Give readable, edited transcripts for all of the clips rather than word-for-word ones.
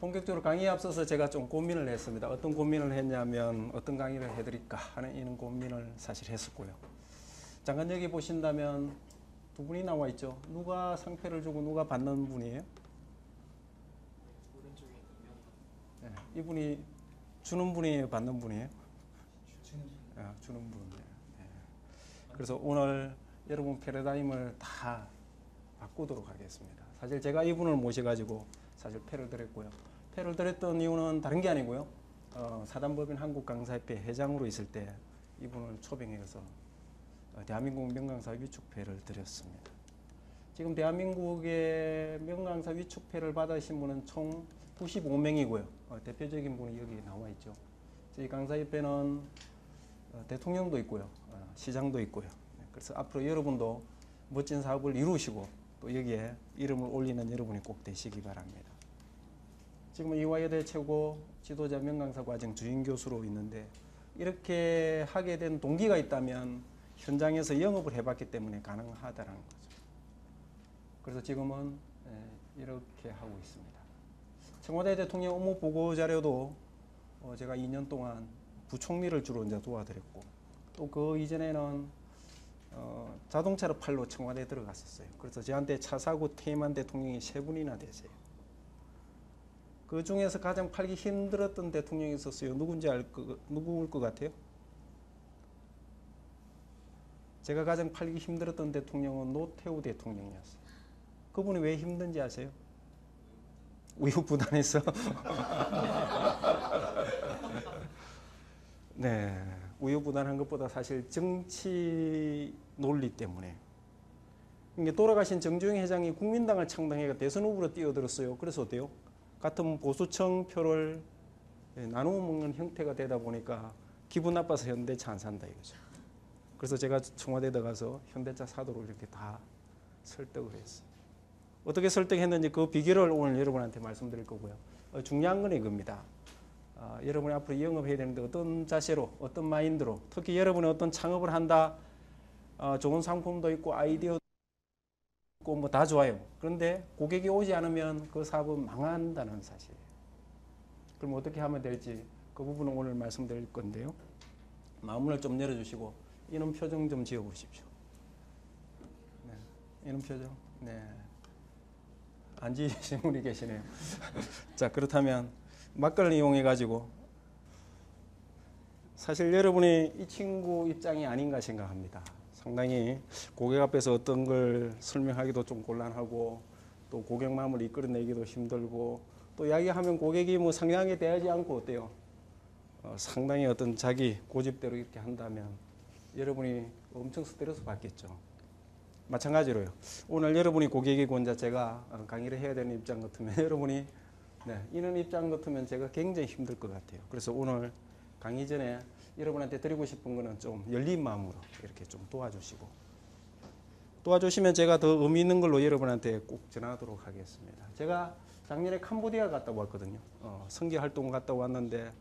본격적으로 강의에 앞서서 제가 좀 고민을 했습니다. 어떤 고민을 했냐면 어떤 강의를 해드릴까 하는 이런 고민을 사실 했었고요. 잠깐 여기 보신다면 두 분이 나와 있죠. 누가 상패를 주고 누가 받는 분이에요? 오른쪽에 이명. 네, 이분이 주는 분이에요, 받는 분이에요? 주는 분. 주는 분. 네. 그래서 오늘 여러분 패러다임을 다 바꾸도록 하겠습니다. 사실 제가 이분을 모셔가지고 사실 패를 드렸고요. 패를 드렸던 이유는 다른 게 아니고요. 사단법인 한국강사협회 회장으로 있을 때 이분을 초빙해서 대한민국 명강사 위축패를 드렸습니다. 지금 대한민국의 명강사 위축패를 받으신 분은 총 95명이고요. 대표적인 분이 여기 나와 있죠. 저희 강사협회는 대통령도 있고요. 시장도 있고요. 그래서 앞으로 여러분도 멋진 사업을 이루시고 또 여기에 이름을 올리는 여러분이 꼭 되시기 바랍니다. 지금은 이화여대 최고 지도자 명강사 과정 주임 교수로 있는데 이렇게 하게 된 동기가 있다면 현장에서 영업을 해봤기 때문에 가능하다는 거죠. 그래서 지금은 이렇게 하고 있습니다. 청와대 대통령 업무 보고 자료도 제가 2년 동안 부총리를 주로 이제 도와드렸고 또 그 이전에는 자동차로 팔로 청와대에 들어갔었어요. 그래서 저한테 차 사고 퇴임한 대통령이 3분이나 되세요. 그 중에서 가장 팔기 힘들었던 대통령이 있었어요. 누구일 것 같아요? 제가 가장 팔기 힘들었던 대통령은 노태우 대통령이었어요. 그분이 왜 힘든지 아세요? 우유부단해서. 네, 우유부단한 것보다 사실 정치 논리 때문에. 이게 돌아가신 정주영 회장이 국민당을 창당해가 대선 후보로 뛰어들었어요. 그래서 어때요? 같은 보수층 표를 나누어 먹는 형태가 되다 보니까 기분 나빠서 현대차 안 산다 이거죠. 그래서 제가 청와대에 들어가서 현대차 사도록 이렇게 다 설득을 했어요. 어떻게 설득했는지 그 비결을 오늘 여러분한테 말씀드릴 거고요. 중요한 건 이겁니다. 여러분이 앞으로 영업해야 되는데 어떤 자세로, 어떤 마인드로, 특히 여러분이 어떤 창업을 한다, 좋은 상품도 있고 아이디어도 있고 뭐 다 좋아요. 그런데 고객이 오지 않으면 그 사업은 망한다는 사실이에요. 그럼 어떻게 하면 될지 그 부분은 오늘 말씀드릴 건데요. 마음을 좀 열어주시고 이런 표정 좀 지어보십시오. 네, 이런 표정. 네. 안 지으신 분이 계시네요. 자, 그렇다면 막걸리 이용해 가지고 사실 여러분이 이 친구 입장이 아닌가 생각합니다. 상당히 고객 앞에서 어떤 걸 설명하기도 좀 곤란하고 또 고객 마음을 이끌어내기도 힘들고 또 이야기하면 고객이 뭐 상냥하게 대하지 않고 어때요? 상당히 어떤 자기 고집대로 이렇게 한다면 여러분이 엄청 스트레스 받겠죠. 마찬가지로요. 오늘 여러분이 고객이고 혼자 제가 강의를 해야 되는 입장 같으면 여러분이 이런 입장 같으면 제가 굉장히 힘들 것 같아요. 그래서 오늘 강의 전에 여러분한테 드리고 싶은 거는 좀 열린 마음으로 이렇게 좀 도와주시면 제가 더 의미 있는 걸로 여러분한테 꼭 전하도록 하겠습니다. 제가 작년에 캄보디아 갔다 왔거든요. 선교 활동 갔다 왔는데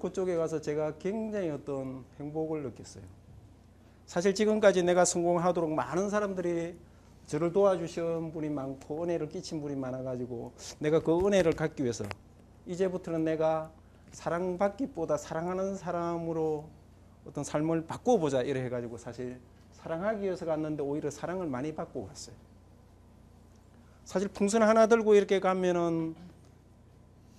그쪽에 가서 제가 굉장히 어떤 행복을 느꼈어요. 사실 지금까지 내가 성공하도록 많은 사람들이 저를 도와주신 분이 많고 은혜를 끼친 분이 많아가지고 내가 그 은혜를 갖기 위해서 이제부터는 내가 사랑받기보다 사랑하는 사람으로 어떤 삶을 바꿔보자 이래 해가지고 사실 사랑하기 위해서 갔는데 오히려 사랑을 많이 받고 갔어요. 사실 풍선 하나 들고 이렇게 가면은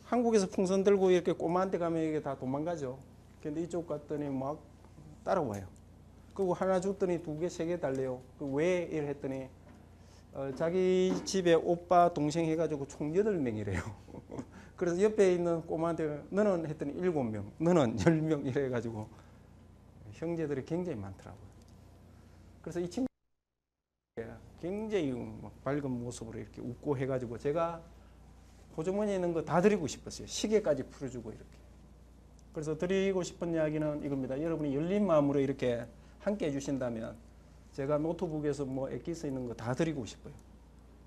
한국에서 풍선 들고 이렇게 꼬마한테 가면 이게 다 도망가죠. 근데 이쪽 갔더니 막 따라와요. 그리고 하나 줬더니 2개, 3개 달래요. 왜 이래 했더니 자기 집에 오빠, 동생 해가지고 총 8명이래요. 그래서 옆에 있는 꼬마한테 너는 했더니 7명, 너는 10명 이래 해가지고 형제들이 굉장히 많더라고요. 그래서 이 친구가 굉장히 밝은 모습으로 이렇게 웃고 해가지고 제가 호주머니에 있는 거 다 드리고 싶었어요. 시계까지 풀어주고 이렇게. 그래서 드리고 싶은 이야기는 이겁니다. 여러분이 열린 마음으로 이렇게 함께 해주신다면 제가 노트북에서 뭐 엑기스 있는 거 다 드리고 싶어요.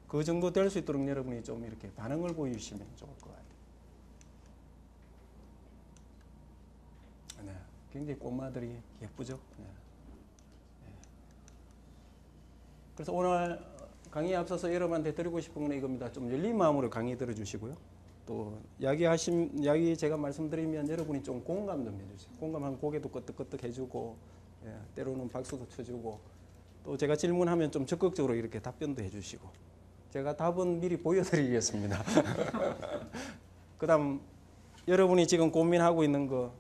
그 정도 될 수 있도록 여러분이 좀 이렇게 반응을 보여주시면 좋을 것 같아요. 네, 굉장히 꼬마들이 예쁘죠? 네. 네. 그래서 오늘 강의에 앞서서 여러분한테 드리고 싶은 건 이겁니다. 좀 열린 마음으로 강의 들어주시고요. 또 이야기 제가 말씀드리면 여러분이 좀 공감 좀 해주세요. 공감하면 고개도 끄덕끄덕 해주고, 예, 때로는 박수도 쳐주고, 또 제가 질문하면 좀 적극적으로 이렇게 답변도 해주시고, 제가 답은 미리 보여드리겠습니다. 그다음 여러분이 지금 고민하고 있는 거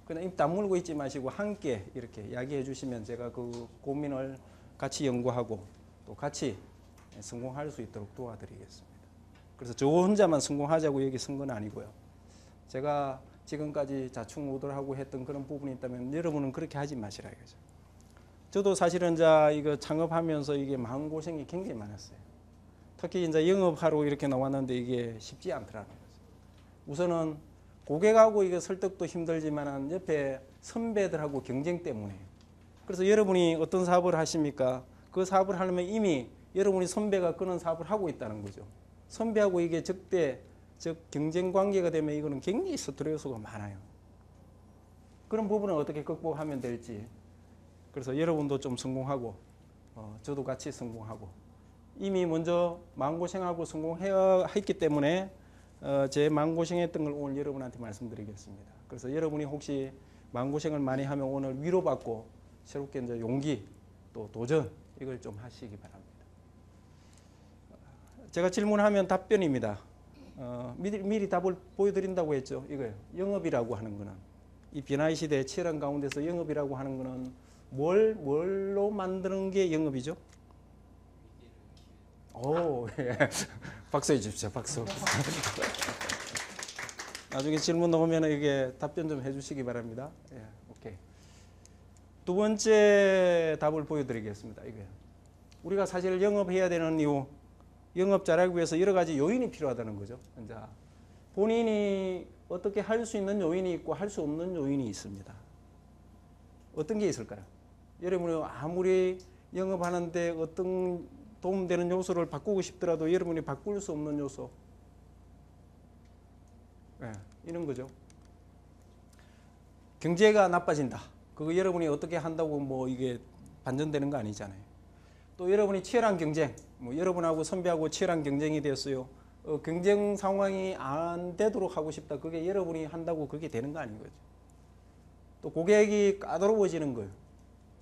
그냥 입 다물고 있지 마시고 함께 이렇게 이야기해 주시면 제가 그 고민을 같이 연구하고 또 같이 성공할 수 있도록 도와드리겠습니다. 그래서 저 혼자만 성공하자고 여기 선 건 아니고요. 제가 지금까지 자충우돌하고 했던 그런 부분이 있다면 여러분은 그렇게 하지 마시라 이거죠. 저도 사실은 이거 창업하면서 이게 마음고생이 굉장히 많았어요. 특히 이제 영업하러 이렇게 나왔는데 이게 쉽지 않더라고요. 우선은 고객하고 이거 설득도 힘들지만 옆에 선배들하고 경쟁 때문에. 그래서 여러분이 어떤 사업을 하십니까? 그 사업을 하려면 이미 여러분이 선배가 그런 사업을 하고 있다는 거죠. 선배하고 이게 즉 경쟁 관계가 되면 이거는 굉장히 스트레스 요소가 많아요. 그런 부분을 어떻게 극복하면 될지. 그래서 여러분도 좀 성공하고 저도 같이 성공하고 이미 먼저 마음고생하고 성공했기 때문에 제 마음고생했던 걸 오늘 여러분한테 말씀드리겠습니다. 그래서 여러분이 혹시 마음고생을 많이 하면 오늘 위로받고 새롭게 이제 용기 또 도전 이걸 좀 하시기 바랍니다. 제가 질문하면 답변입니다. 미리 답을 보여드린다고 했죠. 이거요. 영업이라고 하는 거는 이 변화의 시대의 치열한 가운데서 영업이라고 하는 거는 뭘로 만드는 게 영업이죠? 오, 예. 박수 해주십시오. 박수. 나중에 질문 나오면 이게 답변 좀 해주시기 바랍니다. 예, 오케이. 두 번째 답을 보여드리겠습니다. 이거요. 우리가 사실 영업해야 되는 이유, 영업 잘하기 위해서 여러 가지 요인이 필요하다는 거죠. 이제 본인이 어떻게 할 수 있는 요인이 있고 할 수 없는 요인이 있습니다. 어떤 게 있을까요? 여러분이 아무리 영업하는데 어떤 도움되는 요소를 바꾸고 싶더라도 여러분이 바꿀 수 없는 요소, 네, 이런 거죠. 경제가 나빠진다. 그거 여러분이 어떻게 한다고 뭐 이게 반전되는 거 아니잖아요. 또 여러분이 치열한 경쟁, 뭐 여러분하고 선배하고 치열한 경쟁이 되었어요. 경쟁 상황이 안 되도록 하고 싶다. 그게 여러분이 한다고 그게 되는 거 아닌 거죠. 또 고객이 까다로워지는 거예요.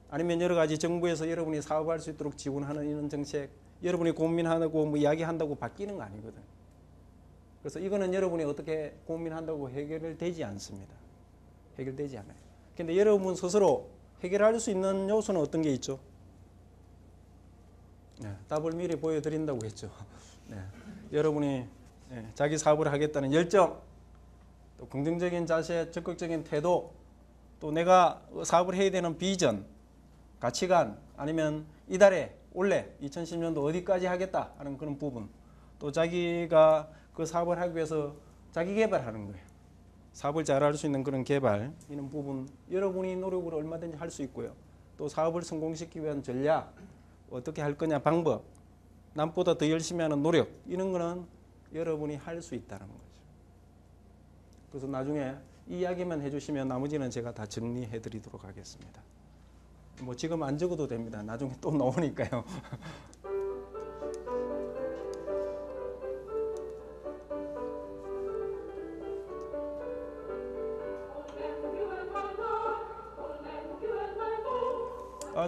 아니면 여러 가지 정부에서 여러분이 사업할 수 있도록 지원하는 이런 정책, 여러분이 고민하고 뭐 이야기한다고 바뀌는 거 아니거든. 그래서 이거는 여러분이 어떻게 고민한다고 해결되지 않습니다. 해결되지 않아요. 근데 여러분 스스로 해결할 수 있는 요소는 어떤 게 있죠? 네, 답을 미리 보여드린다고 했죠. 네, 여러분이 자기 사업을 하겠다는 열정, 또 긍정적인 자세, 적극적인 태도, 또 내가 사업을 해야 되는 비전, 가치관, 아니면 이달에 올해 2010년도 어디까지 하겠다 하는 그런 부분, 또 자기가 그 사업을 하기 위해서 자기 개발하는 거예요. 사업을 잘할 수 있는 그런 개발, 이런 부분 여러분이 노력을 얼마든지 할 수 있고요. 또 사업을 성공시키기 위한 전략, 어떻게 할 거냐 방법, 남보다 더 열심히 하는 노력, 이런 거는 여러분이 할 수 있다는 거죠. 그래서 나중에 이 이야기만 해주시면 나머지는 제가 다 정리해 드리도록 하겠습니다. 뭐 지금 안 적어도 됩니다. 나중에 또 나오니까요.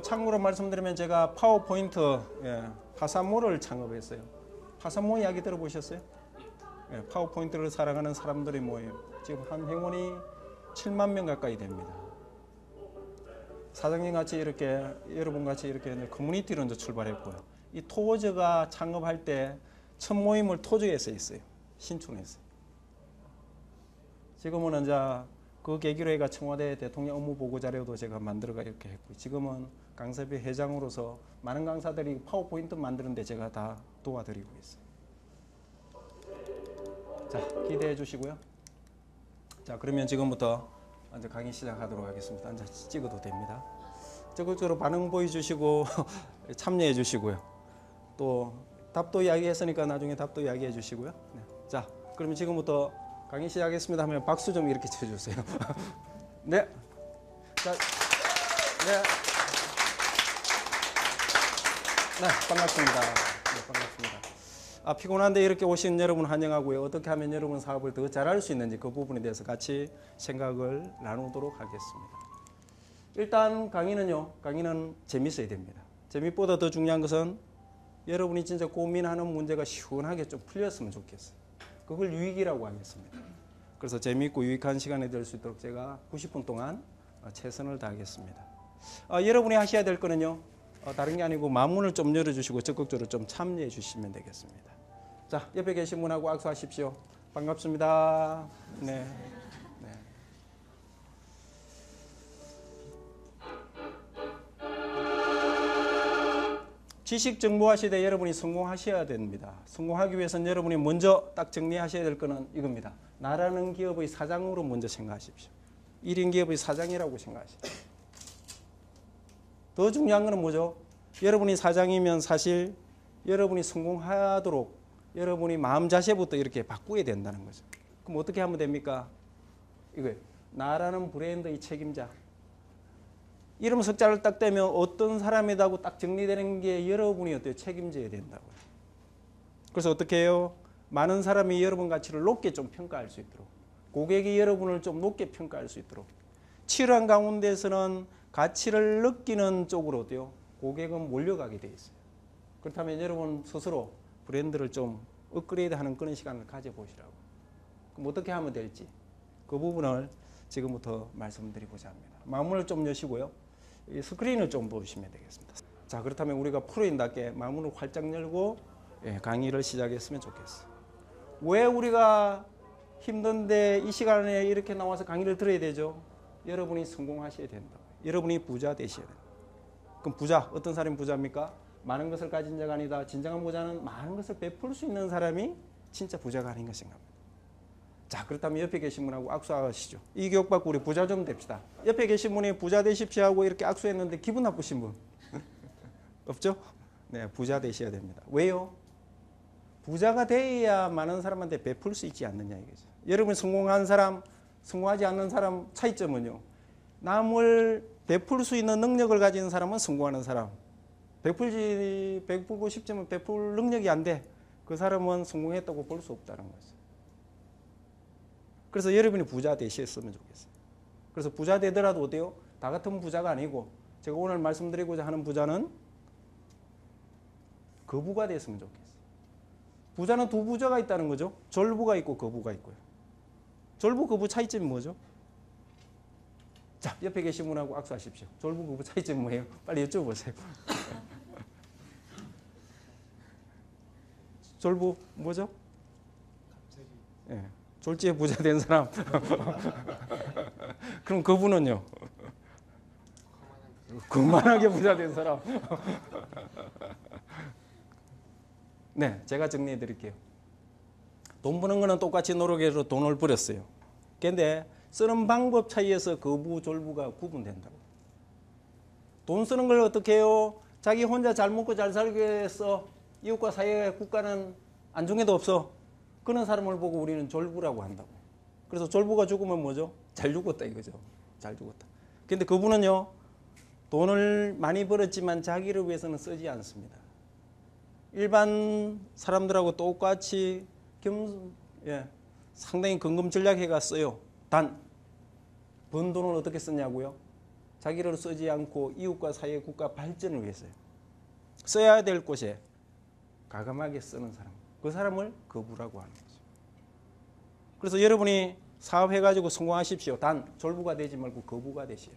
참고로 말씀드리면 제가 파워포인트 파사모를 창업했어요. 파사모 이야기 들어보셨어요? 파워포인트를 사랑하는 사람들의 모임. 지금 한 회원이 7만 명 가까이 됩니다. 사장님 같이 이렇게 여러분 같이 이렇게 커뮤니티로 이제 출발했고요. 이 토저가 창업할 때 첫 모임을 토저에서 했어요. 신촌에서. 지금은 이제 그 계기로 해가 청와대 대통령 업무 보고 자료도 제가 만들어가 이렇게 했고, 지금은 강사협회 회장으로서 많은 강사들이 파워포인트 만드는데 제가 다 도와드리고 있어요. 자, 기대해 주시고요. 자, 그러면 지금부터 이제 강의 시작하도록 하겠습니다. 이제 찍어도 됩니다. 적극적으로 반응 보여주시고 참여해 주시고요. 또 답도 이야기했으니까 나중에 답도 이야기해 주시고요. 네. 자, 그러면 지금부터 강의 시작하겠습니다 하면 박수 좀 이렇게 쳐주세요. 네. 자, 네. 네, 반갑습니다. 네, 반갑습니다. 피곤한데 이렇게 오신 여러분 환영하고요. 어떻게 하면 여러분 사업을 더 잘할 수 있는지 그 부분에 대해서 같이 생각을 나누도록 하겠습니다. 일단 강의는 재밌어야 됩니다. 재미보다 더 중요한 것은 여러분이 진짜 고민하는 문제가 시원하게 좀 풀렸으면 좋겠어요. 그걸 유익이라고 하겠습니다. 그래서 재미있고 유익한 시간이 될 수 있도록 제가 90분 동안 최선을 다하겠습니다. 여러분이 하셔야 될 거는요. 다른 게 아니고 마문을 좀 열어주시고 적극적으로 좀 참여해 주시면 되겠습니다. 자, 옆에 계신 분하고 악수하십시오. 반갑습니다. 네. 네. 지식 정보화 시대 여러분이 성공하셔야 됩니다. 성공하기 위해서는 여러분이 먼저 딱 정리하셔야 될 거는 이겁니다. 나라는 기업의 사장으로 먼저 생각하십시오. 1인 기업의 사장이라고 생각하십시오. 더 중요한 거는 뭐죠? 여러분이 사장이면 사실 여러분이 성공하도록 여러분이 마음 자세부터 이렇게 바꾸어야 된다는 거죠. 그럼 어떻게 하면 됩니까? 이거예요. 나라는 브랜드의 책임자. 이름 석자를 딱 떼면 어떤 사람이라고 딱 정리되는 게 여러분이 어때요? 책임져야 된다고요. 그래서 어떻게 해요? 많은 사람이 여러분 가치를 높게 좀 평가할 수 있도록, 고객이 여러분을 좀 높게 평가할 수 있도록, 치열한 가운데서는 가치를 느끼는 쪽으로 어때요? 고객은 몰려가게 돼 있어요. 그렇다면 여러분 스스로 브랜드를 좀 업그레이드하는 그런 시간을 가져보시라고. 그럼 어떻게 하면 될지 그 부분을 지금부터 말씀드리고자 합니다. 마음을 좀 여시고요. 이 스크린을 좀 보시면 되겠습니다. 자, 그렇다면 우리가 프로인답게 마음을 활짝 열고 강의를 시작했으면 좋겠어요. 왜 우리가 힘든데 이 시간에 이렇게 나와서 강의를 들어야 되죠? 여러분이 성공하셔야 된다. 여러분이 부자 되셔야 된다. 그럼 부자, 어떤 사람이 부자입니까? 많은 것을 가진 자가 아니다. 진정한 부자는 많은 것을 베풀 수 있는 사람이 진짜 부자가 아닌가 생각합니다. 자, 그렇다면 옆에 계신 분하고 악수하시죠. 이 교육 받고 우리 부자 좀 됩시다. 옆에 계신 분이 부자 되십시오 하고 이렇게 악수했는데 기분 나쁘신 분 없죠? 네, 부자 되셔야 됩니다. 왜요? 부자가 돼야 많은 사람한테 베풀 수 있지 않느냐 이거죠. 여러분 성공한 사람, 성공하지 않는 사람 차이점은요. 남을 베풀 수 있는 능력을 가진 사람은 성공하는 사람. 베풀고 싶지만 베풀 능력이 안 돼. 그 사람은 성공했다고 볼 수 없다는 거죠. 그래서 여러분이 부자 되셨으면 좋겠어요. 그래서 부자 되더라도 어때요? 다 같은 부자가 아니고 제가 오늘 말씀드리고자 하는 부자는 거부가 됐으면 좋겠어요. 부자는 두 부자가 있다는 거죠. 졸부가 있고 거부가 있고요. 졸부, 거부 차이점이 뭐죠? 자, 옆에 계신 분하고 악수하십시오. 졸부, 거부 차이점이 뭐예요? 빨리 여쭤보세요. 졸부 뭐죠? 갑자기 예, 졸지에 부자 된 사람. 그럼 거부는요? 거만하게 부자 된 사람. 네, 제가 정리해 드릴게요. 돈 버는 거는 똑같이 노력해서 돈을 벌었어요. 근데 쓰는 방법 차이에서 거부, 졸부가 구분된다고. 돈 쓰는 걸 어떻게 해요? 자기 혼자 잘 먹고 잘 살기 위해서 이웃과 사회, 국가는 안중에도 없어. 그런 사람을 보고 우리는 졸부라고 한다고. 그래서 졸부가 죽으면 뭐죠? 잘 죽었다 이거죠. 잘 죽었다. 근데 그분은요. 돈을 많이 벌었지만 자기를 위해서는 쓰지 않습니다. 일반 사람들하고 똑같이 상당히 근검전략해가 써요. 단, 번 돈을 어떻게 쓰냐고요? 자기를 쓰지 않고 이웃과 사회, 국가 발전을 위해서요. 써야 될 곳에 가감하게 쓰는 사람. 그 사람을 거부라고 하는 거죠. 그래서 여러분이 사업해가지고 성공하십시오. 단, 졸부가 되지 말고 거부가 되시라.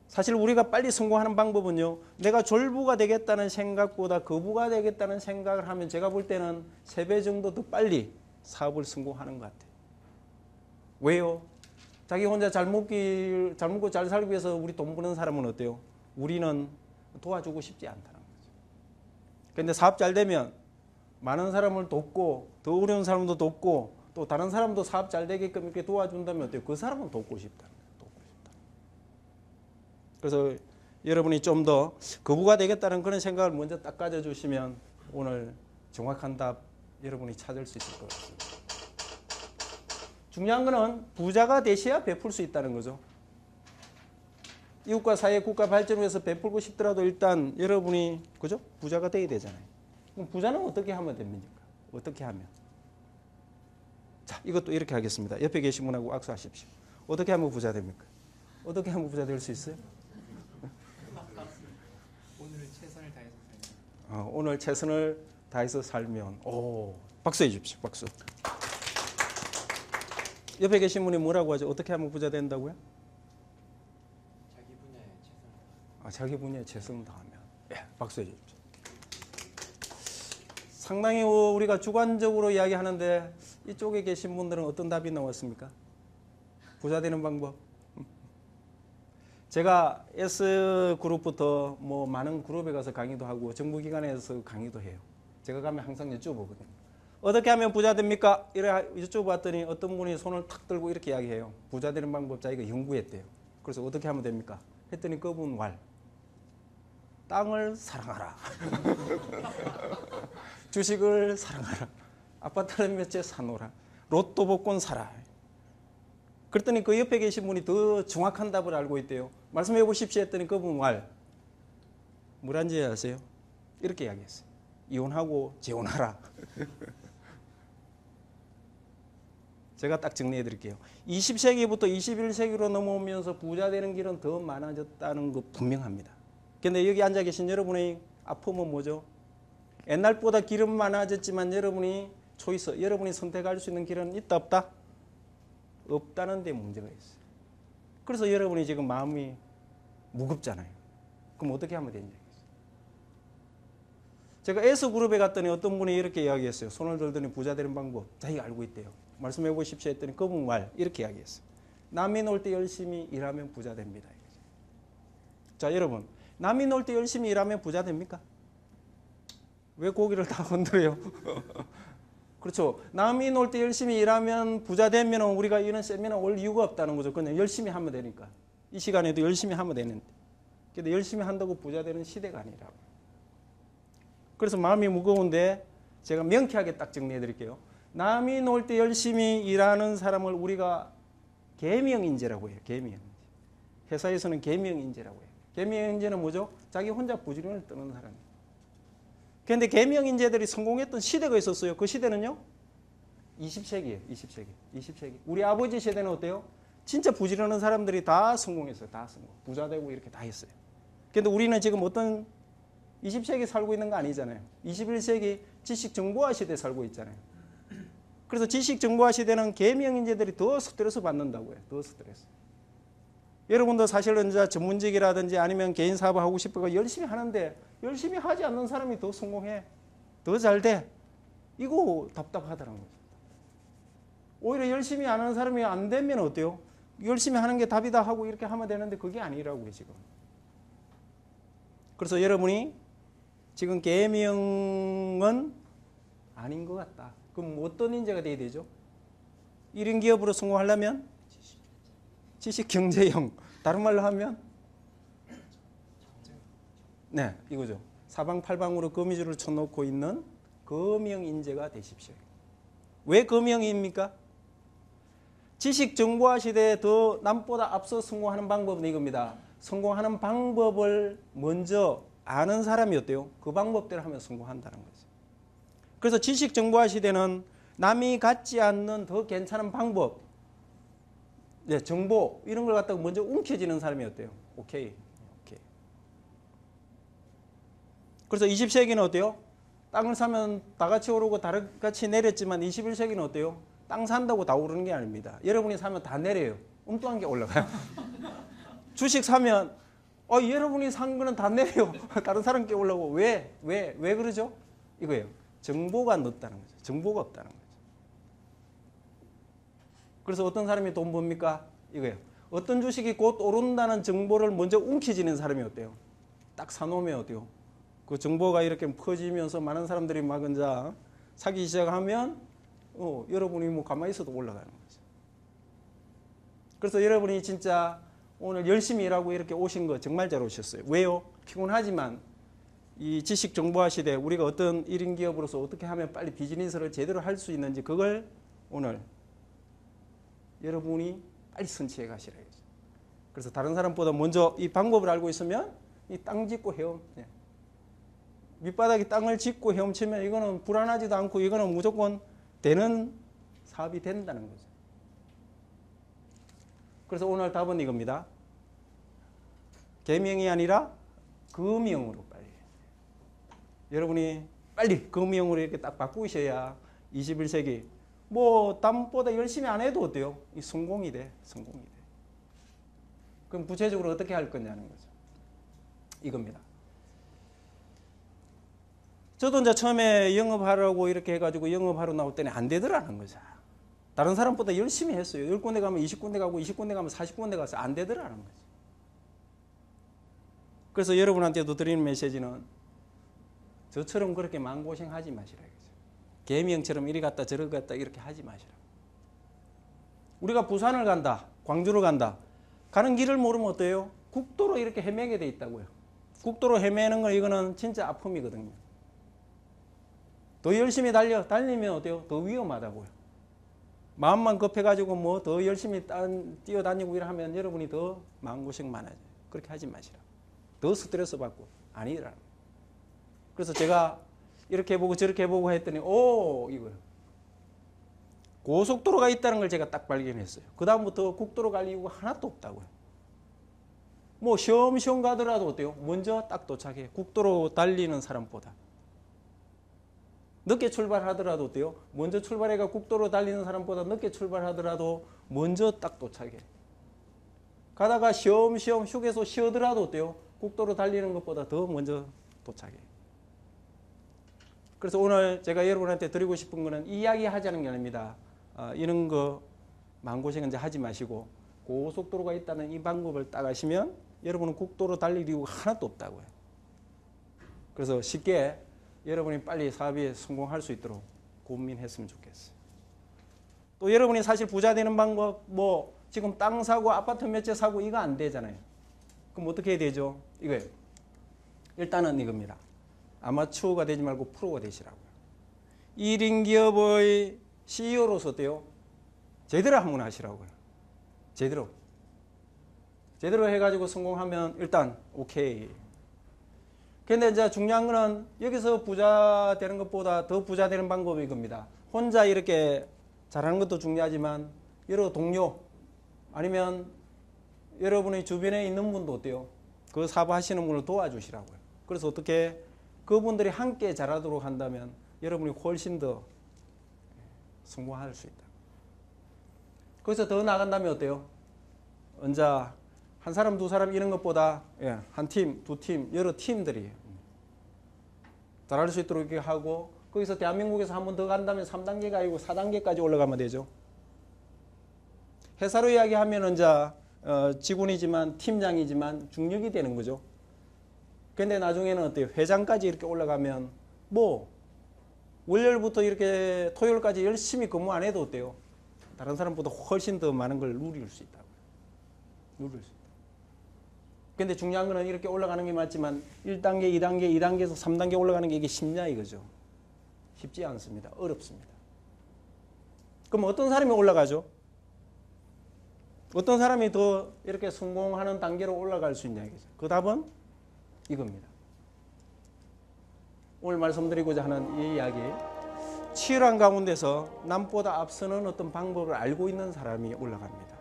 사실 우리가 빨리 성공하는 방법은요. 내가 졸부가 되겠다는 생각보다 거부가 되겠다는 생각을 하면 제가 볼 때는 3배 정도 더 빨리 사업을 성공하는 것 같아요. 왜요? 자기 혼자 잘 먹고 잘 살기 위해서 우리 돈 버는 사람은 어때요? 우리는 도와주고 싶지 않다는 거죠. 그런데 사업 잘 되면 많은 사람을 돕고 더 어려운 사람도 돕고 또 다른 사람도 사업 잘 되게끔 이렇게 도와준다면 어때요? 그 사람은 돕고 싶다. 그래서 여러분이 좀 더 거부가 되겠다는 그런 생각을 먼저 딱 가져주시면 오늘 정확한 답 여러분이 찾을 수 있을 것 같습니다. 중요한 거는 부자가 되셔야 베풀 수 있다는 거죠. 이웃과 사회, 국가 발전을 위해서 베풀고 싶더라도 일단 여러분이 그죠? 부자가 돼야 되잖아요. 그럼 부자는 어떻게 하면 됩니까? 어떻게 하면? 자, 이것도 이렇게 하겠습니다. 옆에 계신 분하고 악수하십시오. 어떻게 하면 부자 됩니까? 어떻게 하면 부자 될 수 있어요? 오늘 최선을 다해서 살면. 오늘 최선을 다해서 살면. 오, 박수해 주십시오. 박수. 옆에 계신 분이 뭐라고 하죠? 어떻게 하면 부자 된다고요? 자기 분야에 최선을 다해서. 자기 분야에 최선을 다하면. 예, 박수해 주십시오. 상당히 우리가 주관적으로 이야기하는데 이쪽에 계신 분들은 어떤 답이 나왔습니까? 부자 되는 방법. 제가 S그룹부터 뭐 많은 그룹에 가서 강의도 하고 정부기관에서 강의도 해요. 제가 가면 항상 여쭤보거든요. 어떻게 하면 부자 됩니까? 이래 여쭤봤더니 어떤 분이 손을 탁 들고 이렇게 이야기해요. 부자 되는 방법 자기가 연구했대요. 그래서 어떻게 하면 됩니까? 했더니 그분 말. 땅을 사랑하라. 주식을 사랑하라. 아파트를 몇 채 사놓으라. 로또 복권 사라. 그랬더니 그 옆에 계신 분이 더 정확한 답을 알고 있대요. 말씀해 보십시오 했더니 그분 말. 뭐란지 아세요? 이렇게 이야기했어요. 이혼하고 재혼하라. 제가 딱 정리해 드릴게요. 20세기부터 21세기로 넘어오면서 부자 되는 길은 더 많아졌다는 거 분명합니다. 근데 여기 앉아 계신 여러분의 아픔은 뭐죠? 옛날보다 길은 많아졌지만 여러분이 초이스, 여러분이 선택할 수 있는 길은 있다 없다? 없다는 데 문제가 있어요. 그래서 여러분이 지금 마음이 무겁잖아요. 그럼 어떻게 하면 되는지 알겠어요. 제가 S그룹에 갔더니 어떤 분이 이렇게 이야기했어요. 손을 들더니 부자 되는 방법 자기가 알고 있대요. 말씀해 보십시오 했더니 그분 말 이렇게 이야기했어요. 남이 놀 때 열심히 일하면 부자 됩니다. 자, 여러분, 남이 놀 때 열심히 일하면 부자 됩니까? 왜 고개를 다 흔들어요? 그렇죠. 남이 놀 때 열심히 일하면 부자 되면 우리가 이런 세미나 올 이유가 없다는 거죠. 그냥 열심히 하면 되니까. 이 시간에도 열심히 하면 되는데. 근데 열심히 한다고 부자 되는 시대가 아니라고. 그래서 마음이 무거운데 제가 명쾌하게 딱 정리해 드릴게요. 남이 놀 때 열심히 일하는 사람을 우리가 계명인재라고 해요. 계명인재. 회사에서는 계명인재라고 해요. 계명인재는 뭐죠? 자기 혼자 부지런히 뜨는 사람이에요. 그런데 계명인재들이 성공했던 시대가 있었어요. 그 시대는요. 20세기예요. 20세기. 우리 아버지 세대는 어때요? 진짜 부지런한 사람들이 다 성공했어요. 다 성공. 부자 되고 이렇게 다 했어요. 그런데 우리는 지금 어떤 20세기 살고 있는 거 아니잖아요. 21세기 지식정보화 시대에 살고 있잖아요. 그래서 지식정보화 시대는 계명인재들이 더 스트레스 받는다고 해요. 더 스트레스. 여러분도 사실은 이제 전문직이라든지 아니면 개인 사업 하고 싶어서 열심히 하는데 열심히 하지 않는 사람이 더 성공해. 더 잘 돼. 이거 답답하다는 거죠. 오히려 열심히 안 하는 사람이 안 되면 어때요? 열심히 하는 게 답이다 하고 이렇게 하면 되는데 그게 아니라고요, 지금. 그래서 여러분이 지금 계명은 아닌 것 같다. 그럼 어떤 인재가 돼야 되죠? 1인 기업으로 성공하려면 지식경제형. 다른 말로 하면 네, 이거죠. 사방팔방으로 거미줄을 쳐놓고 있는 거명인재가 되십시오. 왜 거명입니까? 지식정보화 시대에 더 남보다 앞서 성공하는 방법은 이겁니다. 성공하는 방법을 먼저 아는 사람이 어때요? 그 방법대로 하면 성공한다는 거죠. 그래서 지식정보화 시대는 남이 갖지 않는 더 괜찮은 방법, 네, 정보 이런 걸 갖다가 먼저 움켜쥐는 사람이 어때요? 오케이. 그래서 20세기는 어때요? 땅을 사면 다 같이 오르고 다 같이 내렸지만 21세기는 어때요? 땅 산다고 다 오르는 게 아닙니다. 여러분이 사면 다 내려요. 엉뚱한 게 올라가요. 주식 사면 여러분이 산 거는 다 내려요. 다른 사람께 올라오고 왜 그러죠? 이거예요. 정보가 늦다는 거죠. 정보가 없다는 거죠. 그래서 어떤 사람이 돈 법니까? 이거예요. 어떤 주식이 곧 오른다는 정보를 먼저 움켜쥐는 사람이 어때요? 딱 사놓으면 어때요? 그 정보가 이렇게 퍼지면서 많은 사람들이 막 이제 사기 시작하면 여러분이 뭐 가만히 있어도 올라가는 거죠. 그래서 여러분이 진짜 오늘 열심히 일하고 이렇게 오신 거 정말 잘 오셨어요. 왜요? 피곤하지만 이 지식 정보화 시대에 우리가 어떤 1인 기업으로서 어떻게 하면 빨리 비즈니스를 제대로 할 수 있는지 그걸 오늘 여러분이 빨리 선취해 가시라. 그래서 다른 사람보다 먼저 이 방법을 알고 있으면 이 땅 짓고 해온 밑바닥에 땅을 짚고 헤엄치면 이거는 불안하지도 않고 이거는 무조건 되는 사업이 된다는 거죠. 그래서 오늘 답은 이겁니다. 계명이 아니라 금형으로 빨리. 여러분이 빨리 금형으로 이렇게 딱 바꾸셔야 21세기 뭐 남보다 열심히 안 해도 어때요? 이 성공이 돼. 성공이 돼. 그럼 구체적으로 어떻게 할 거냐는 거죠. 이겁니다. 저도 이제 처음에 영업하라고 이렇게 해가지고 영업하러 나올 때는 안 되더라는 거죠. 다른 사람보다 열심히 했어요. 10군데 가면 20군데 가고 20군데 가면 40군데 가서 안 되더라는 거죠. 그래서 여러분한테도 드리는 메시지는 저처럼 그렇게 마음고생하지 마시라. 계명처럼 이리 갔다 저리 갔다 이렇게 하지 마시라. 우리가 부산을 간다. 광주를 간다. 가는 길을 모르면 어때요? 국도로 이렇게 헤매게 돼 있다고요. 국도로 헤매는 거 이거는 진짜 아픔이거든요. 더 열심히 달리면 어때요? 더 위험하다고요. 마음만 급해가지고 뭐 더 열심히 뛰어다니고 이러면 여러분이 더 마음고생 많아져요. 그렇게 하지 마시라. 더 스트레스 받고 아니라. 그래서 제가 이렇게 해보고 저렇게 해보고 했더니 이거요. 고속도로가 있다는 걸 제가 딱 발견했어요. 그 다음부터 국도로 갈 이유가 하나도 없다고요. 뭐 쉬엄쉬엄 가더라도 어때요? 먼저 딱 도착해. 국도로 달리는 사람보다. 늦게 출발하더라도 어때요? 먼저 출발해가 국도로 달리는 사람보다 늦게 출발하더라도 먼저 딱 도착해. 가다가 쉬엄쉬엄 휴게소 쉬어더라도 어때요? 국도로 달리는 것보다 더 먼저 도착해. 그래서 오늘 제가 여러분한테 드리고 싶은 거는 이야기 하자는 게 아닙니다. 이런 거 마음고생은 이제 하지 마시고 고속도로가 있다는 이 방법을 따가시면 여러분은 국도로 달릴 이유가 하나도 없다고요. 그래서 쉽게 여러분이 빨리 사업에 성공할 수 있도록 고민했으면 좋겠어요. 또 여러분이 사실 부자 되는 방법 뭐 지금 땅 사고 아파트 몇 채 사고 이거 안 되잖아요. 그럼 어떻게 해야 되죠? 이거예요. 일단은 이겁니다. 아마추어가 되지 말고 프로가 되시라고요. 1인 기업의 CEO로서 어때요? 제대로 한번 하시라고요. 제대로 해가지고 성공하면 일단 오케이. 근데 이제 중요한 거는 여기서 부자 되는 것보다 더 부자 되는 방법이 이겁니다. 혼자 이렇게 잘하는 것도 중요하지만 여러 동료 아니면 여러분의 주변에 있는 분도 어때요? 그 사업 하시는 분을 도와주시라고요. 그래서 어떻게 그분들이 함께 잘하도록 한다면 여러분이 훨씬 더 성공할 수 있다. 거기서 더 나간다면 어때요? 언제 한 사람 두 사람 이런 것보다 한 팀, 두 팀, 여러 팀들이 잘할 수 있도록 이렇게 하고 거기서 대한민국에서 한 번 더 간다면 3단계가 아니고 4단계까지 올라가면 되죠. 회사로 이야기하면 이제 직원이지만 팀장이지만 중력이 되는 거죠. 근데 나중에는 어때요? 회장까지 이렇게 올라가면 뭐 월요일부터 이렇게 토요일까지 열심히 근무 안 해도 어때요? 다른 사람보다 훨씬 더 많은 걸 누릴 수 있다고요. 누릴 수 있다. 근데 중요한 거는 이렇게 올라가는 게 맞지만 1단계, 2단계, 2단계에서 3단계 올라가는 게 이게 쉽냐 이거죠. 쉽지 않습니다. 어렵습니다. 그럼 어떤 사람이 올라가죠? 어떤 사람이 더 이렇게 성공하는 단계로 올라갈 수 있냐 이거죠. 그 답은 이겁니다. 오늘 말씀드리고자 하는 이 이야기, 치열한 가운데서 남보다 앞서는 어떤 방법을 알고 있는 사람이 올라갑니다.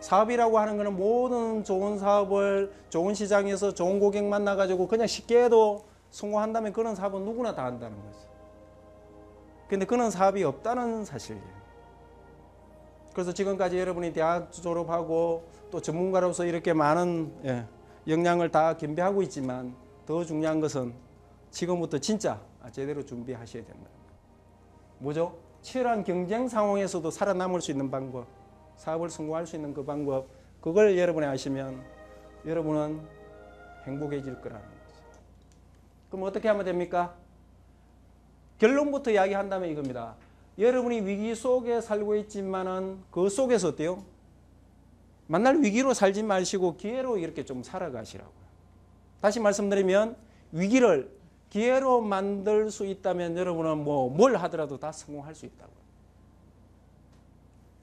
사업이라고 하는 것은 모든 좋은 사업을 좋은 시장에서 좋은 고객 만나가지고 그냥 쉽게 해도 성공한다면 그런 사업은 누구나 다 한다는 거죠. 근데 그런 사업이 없다는 사실이에요. 그래서 지금까지 여러분이 대학 졸업하고 또 전문가로서 이렇게 많은 역량을 다 겸비하고 있지만 더 중요한 것은 지금부터 진짜 제대로 준비하셔야 된다. 뭐죠? 치열한 경쟁 상황에서도 살아남을 수 있는 방법, 사업을 성공할 수 있는 그 방법, 그걸 여러분이 아시면 여러분은 행복해질 거라는 거죠. 그럼 어떻게 하면 됩니까? 결론부터 이야기한다면 이겁니다. 여러분이 위기 속에 살고 있지만은 그 속에서 어때요? 만날 위기로 살지 마시고 기회로 이렇게 좀 살아가시라고요. 다시 말씀드리면 위기를 기회로 만들 수 있다면 여러분은 뭘 하더라도 다 성공할 수 있다고요.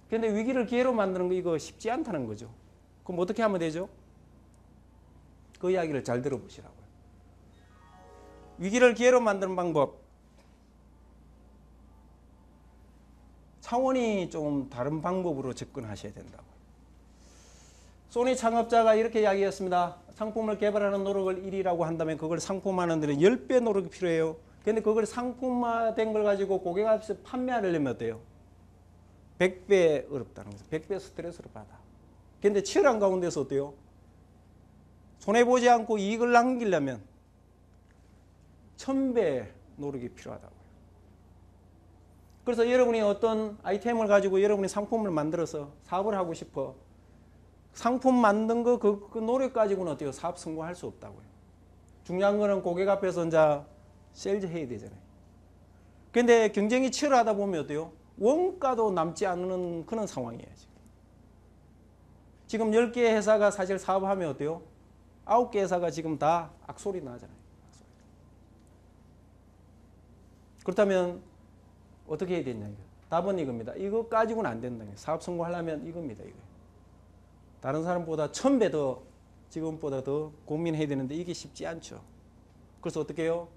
그런데 위기를 기회로 만드는 거 이거 쉽지 않다는 거죠. 그럼 어떻게 하면 되죠? 그 이야기를 잘 들어보시라고요. 위기를 기회로 만드는 방법. 차원이 좀 다른 방법으로 접근하셔야 된다고요. 소니 창업자가 이렇게 이야기했습니다. 상품을 개발하는 노력을 1이라고 한다면 그걸 상품화하는 데는 10배 노력이 필요해요. 근데 그걸 상품화된 걸 가지고 고객 앞에서 판매하려면 어때요? 100배 어렵다는 거죠. 100배 스트레스를 받아. 근데 치열한 가운데서 어때요? 손해보지 않고 이익을 남기려면 1000배 노력이 필요하다고요. 그래서 여러분이 어떤 아이템을 가지고 여러분이 상품을 만들어서 사업을 하고 싶어. 상품 만든 그 노력 가지고는 어때요? 사업 성공할 수 없다고요. 중요한 거는 고객 앞에서 이제 세일즈 해야 되잖아요. 근데 경쟁이 치열하다 보면 어때요? 원가도 남지 않는 그런 상황이에요. 지금 10개 회사가 사실 사업하면 어때요? 9개 회사가 지금 다 악소리 나잖아요. 악소리. 그렇다면 어떻게 해야 되냐 이거. 답은 이겁니다. 이거 가지고는 안 된다. 사업 성공하려면 이겁니다. 이거. 다른 사람보다 1000배 더 지금보다 더 고민해야 되는데 이게 쉽지 않죠. 그래서 어떻게 해요?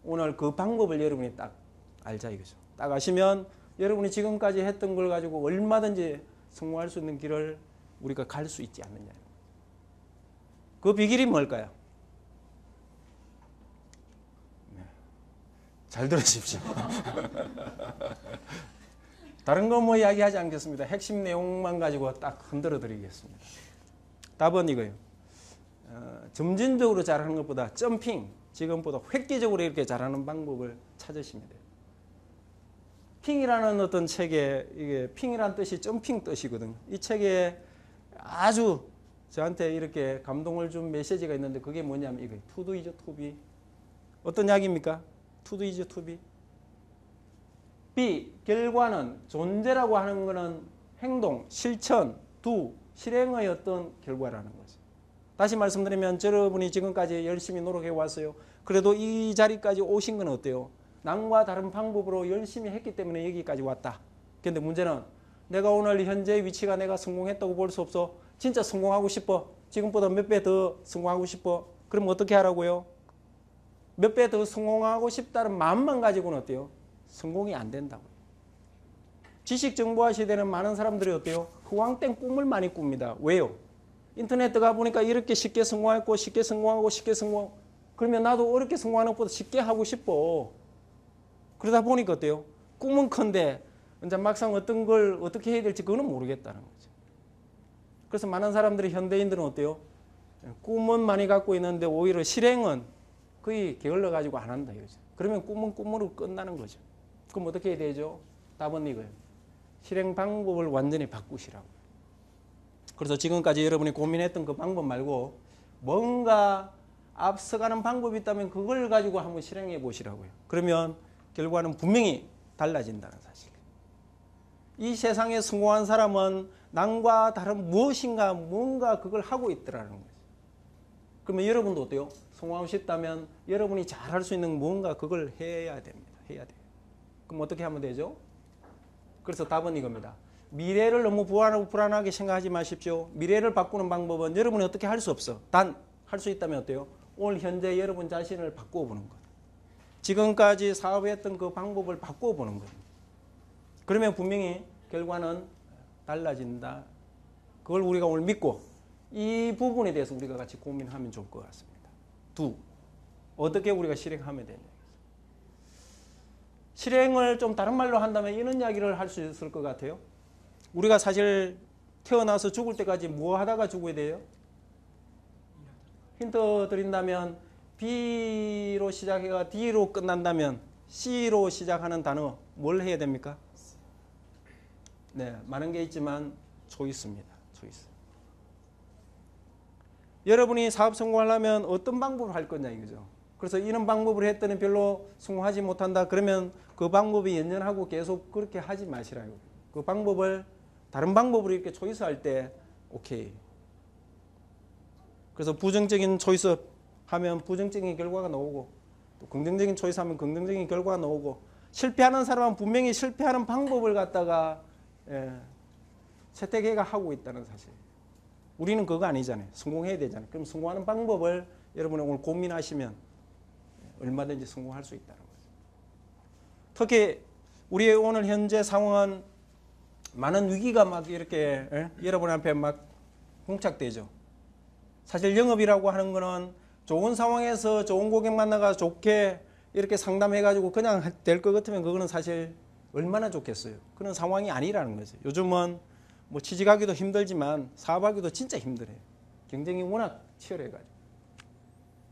오늘 그 방법을 여러분이 딱 알자 이거죠. 딱 아시면 여러분이 지금까지 했던 걸 가지고 얼마든지 성공할 수 있는 길을 우리가 갈 수 있지 않느냐. 그 비결이 뭘까요? 잘 들으십시오. 다른 거 뭐 이야기하지 않겠습니다. 핵심 내용만 가지고 딱 흔들어 드리겠습니다. 답은 이거예요. 점진적으로 잘하는 것보다 점핑, 지금보다 획기적으로 이렇게 잘하는 방법을 찾으시면 돼요. 핑이라는 어떤 책에, 이게 핑이라는 뜻이 점핑 뜻이거든요. 이 책에 아주 저한테 이렇게 감동을 준 메시지가 있는데 그게 뭐냐면 이거예요. To do is to be. 어떤 이야기입니까? To do is to be. B, 결과는 존재라고 하는 것은 행동, 실천, do, 실행의 어떤 결과라는 거죠. 다시 말씀드리면 여러분이 지금까지 열심히 노력해 왔어요. 그래도 이 자리까지 오신 건 어때요? 남과 다른 방법으로 열심히 했기 때문에 여기까지 왔다. 그런데 문제는 내가 오늘 현재 위치가 내가 성공했다고 볼 수 없어. 진짜 성공하고 싶어. 지금보다 몇 배 더 성공하고 싶어. 그럼 어떻게 하라고요? 몇 배 더 성공하고 싶다는 마음만 가지고는 어때요? 성공이 안 된다고요. 지식 정보화 시대는 많은 사람들이 어때요? 허황된 꿈을 많이 꿉니다. 왜요? 인터넷 들어가 보니까 이렇게 쉽게 성공했고 쉽게 성공하고 쉽게 성공. 그러면 나도 어렵게 성공하는 것보다 쉽게 하고 싶어. 그러다 보니까 어때요? 꿈은 큰데 이제 막상 어떤 걸 어떻게 해야 될지 그거는 모르겠다는 거죠. 그래서 많은 사람들이 현대인들은 어때요? 꿈은 많이 갖고 있는데 오히려 실행은 거의 게을러 가지고 안 한다 이거죠. 그러면 꿈은 꿈으로 끝나는 거죠. 그럼 어떻게 해야 되죠? 답은 이거예요. 실행 방법을 완전히 바꾸시라고. 그래서 지금까지 여러분이 고민했던 그 방법 말고 뭔가 앞서가는 방법이 있다면 그걸 가지고 한번 실행해 보시라고요. 그러면 결과는 분명히 달라진다는 사실. 이 세상에 성공한 사람은 남과 다른 무엇인가 뭔가 그걸 하고 있더라는 거죠. 그러면 여러분도 어때요? 성공하고 싶다면 여러분이 잘할 수 있는 뭔가 그걸 해야 됩니다. 해야 돼요. 그럼 어떻게 하면 되죠? 그래서 답은 이겁니다. 미래를 너무 불안하게 생각하지 마십시오. 미래를 바꾸는 방법은 여러분이 어떻게 할 수 없어. 단 할 수 있다면 어때요? 오늘 현재 여러분 자신을 바꿔보는 것. 지금까지 사업했던 그 방법을 바꿔보는 거예요. 그러면 분명히 결과는 달라진다. 그걸 우리가 오늘 믿고 이 부분에 대해서 우리가 같이 고민하면 좋을 것 같습니다. 두, 어떻게 우리가 실행하면 되냐. 실행을 좀 다른 말로 한다면 이런 이야기를 할 수 있을 것 같아요. 우리가 사실 태어나서 죽을 때까지 뭐 하다가 죽어야 돼요? 힌트 드린다면 B로 시작해가 D로 끝난다면 C로 시작하는 단어 뭘 해야 됩니까? 네, 많은 게 있지만 초이스입니다. 초이스. 여러분이 사업 성공하려면 어떤 방법을 할 거냐 이거죠. 그래서 이런 방법을 했더니 별로 성공하지 못한다. 그러면 그 방법이 연연하고 계속 그렇게 하지 마시라고. 그 방법을 다른 방법으로 이렇게 초이스할 때 오케이. 그래서 부정적인 초이스 하면 부정적인 결과가 나오고 또 긍정적인 초이스 하면 긍정적인 결과가 나오고 실패하는 사람은 분명히 실패하는 방법을 갖다가 채택해가 하고 있다는 사실. 우리는 그거 아니잖아요. 성공해야 되잖아요. 그럼 성공하는 방법을 여러분이 오늘 고민하시면 얼마든지 성공할 수 있다는 거죠. 특히 우리의 오늘 현재 상황은 많은 위기가 막 이렇게 여러분 앞에 막 봉착되죠. 사실 영업이라고 하는 거는 좋은 상황에서 좋은 고객 만나가 좋게 이렇게 상담해가지고 그냥 될 것 같으면 그거는 사실 얼마나 좋겠어요. 그런 상황이 아니라는 거죠. 요즘은 뭐 취직하기도 힘들지만 사업하기도 진짜 힘들어요. 경쟁이 워낙 치열해가지고.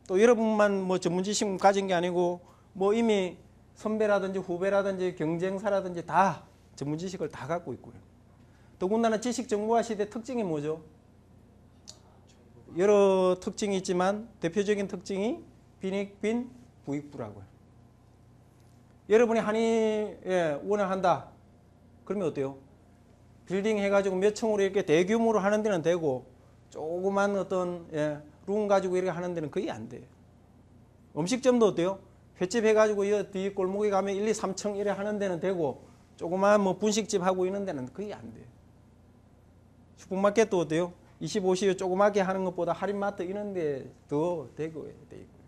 또 여러분만 뭐 전문 지식 가진 게 아니고 뭐 이미 선배라든지 후배라든지 경쟁사라든지 다 전문 지식을 다 갖고 있고요. 더군다나 지식 정보화 시대 특징이 뭐죠? 여러 특징이 있지만 대표적인 특징이 빈익빈 부익부라고요. 여러분이 한의에 원한다. 그러면 어때요? 빌딩 해가지고 몇 층으로 이렇게 대규모로 하는 데는 되고 조그만 어떤 룸 가지고 이렇게 하는 데는 거의 안 돼요. 음식점도 어때요? 횟집 해가지고 이 뒤 골목에 가면 1, 2, 3층 이래 하는 데는 되고 조그만 뭐 분식집 하고 있는 데는 거의 안 돼요. 슈퍼마켓도 어때요? 25시에 조그맣게 하는 것보다 할인마트 이런 데 더 되고 돼 있고.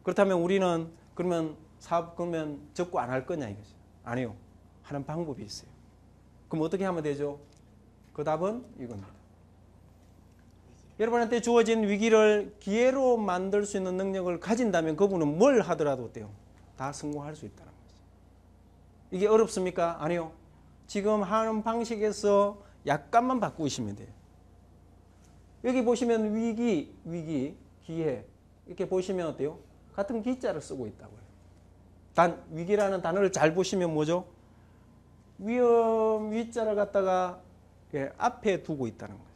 그렇다면 우리는 그러면 사업 그러면 접고 안 할 거냐 이거죠. 아니요. 하는 방법이 있어요. 그럼 어떻게 하면 되죠? 그 답은 이겁니다. 여러분한테 주어진 위기를 기회로 만들 수 있는 능력을 가진다면 그분은 뭘 하더라도 어때요? 다 성공할 수 있다는 거죠. 이게 어렵습니까? 아니요. 지금 하는 방식에서 약간만 바꾸시면 돼요. 여기 보시면 위기, 기회 이렇게 보시면 어때요? 같은 기자를 쓰고 있다고요. 위기라는 단어를 잘 보시면 뭐죠? 위험, 위자를 갖다가 앞에 두고 있다는 거죠.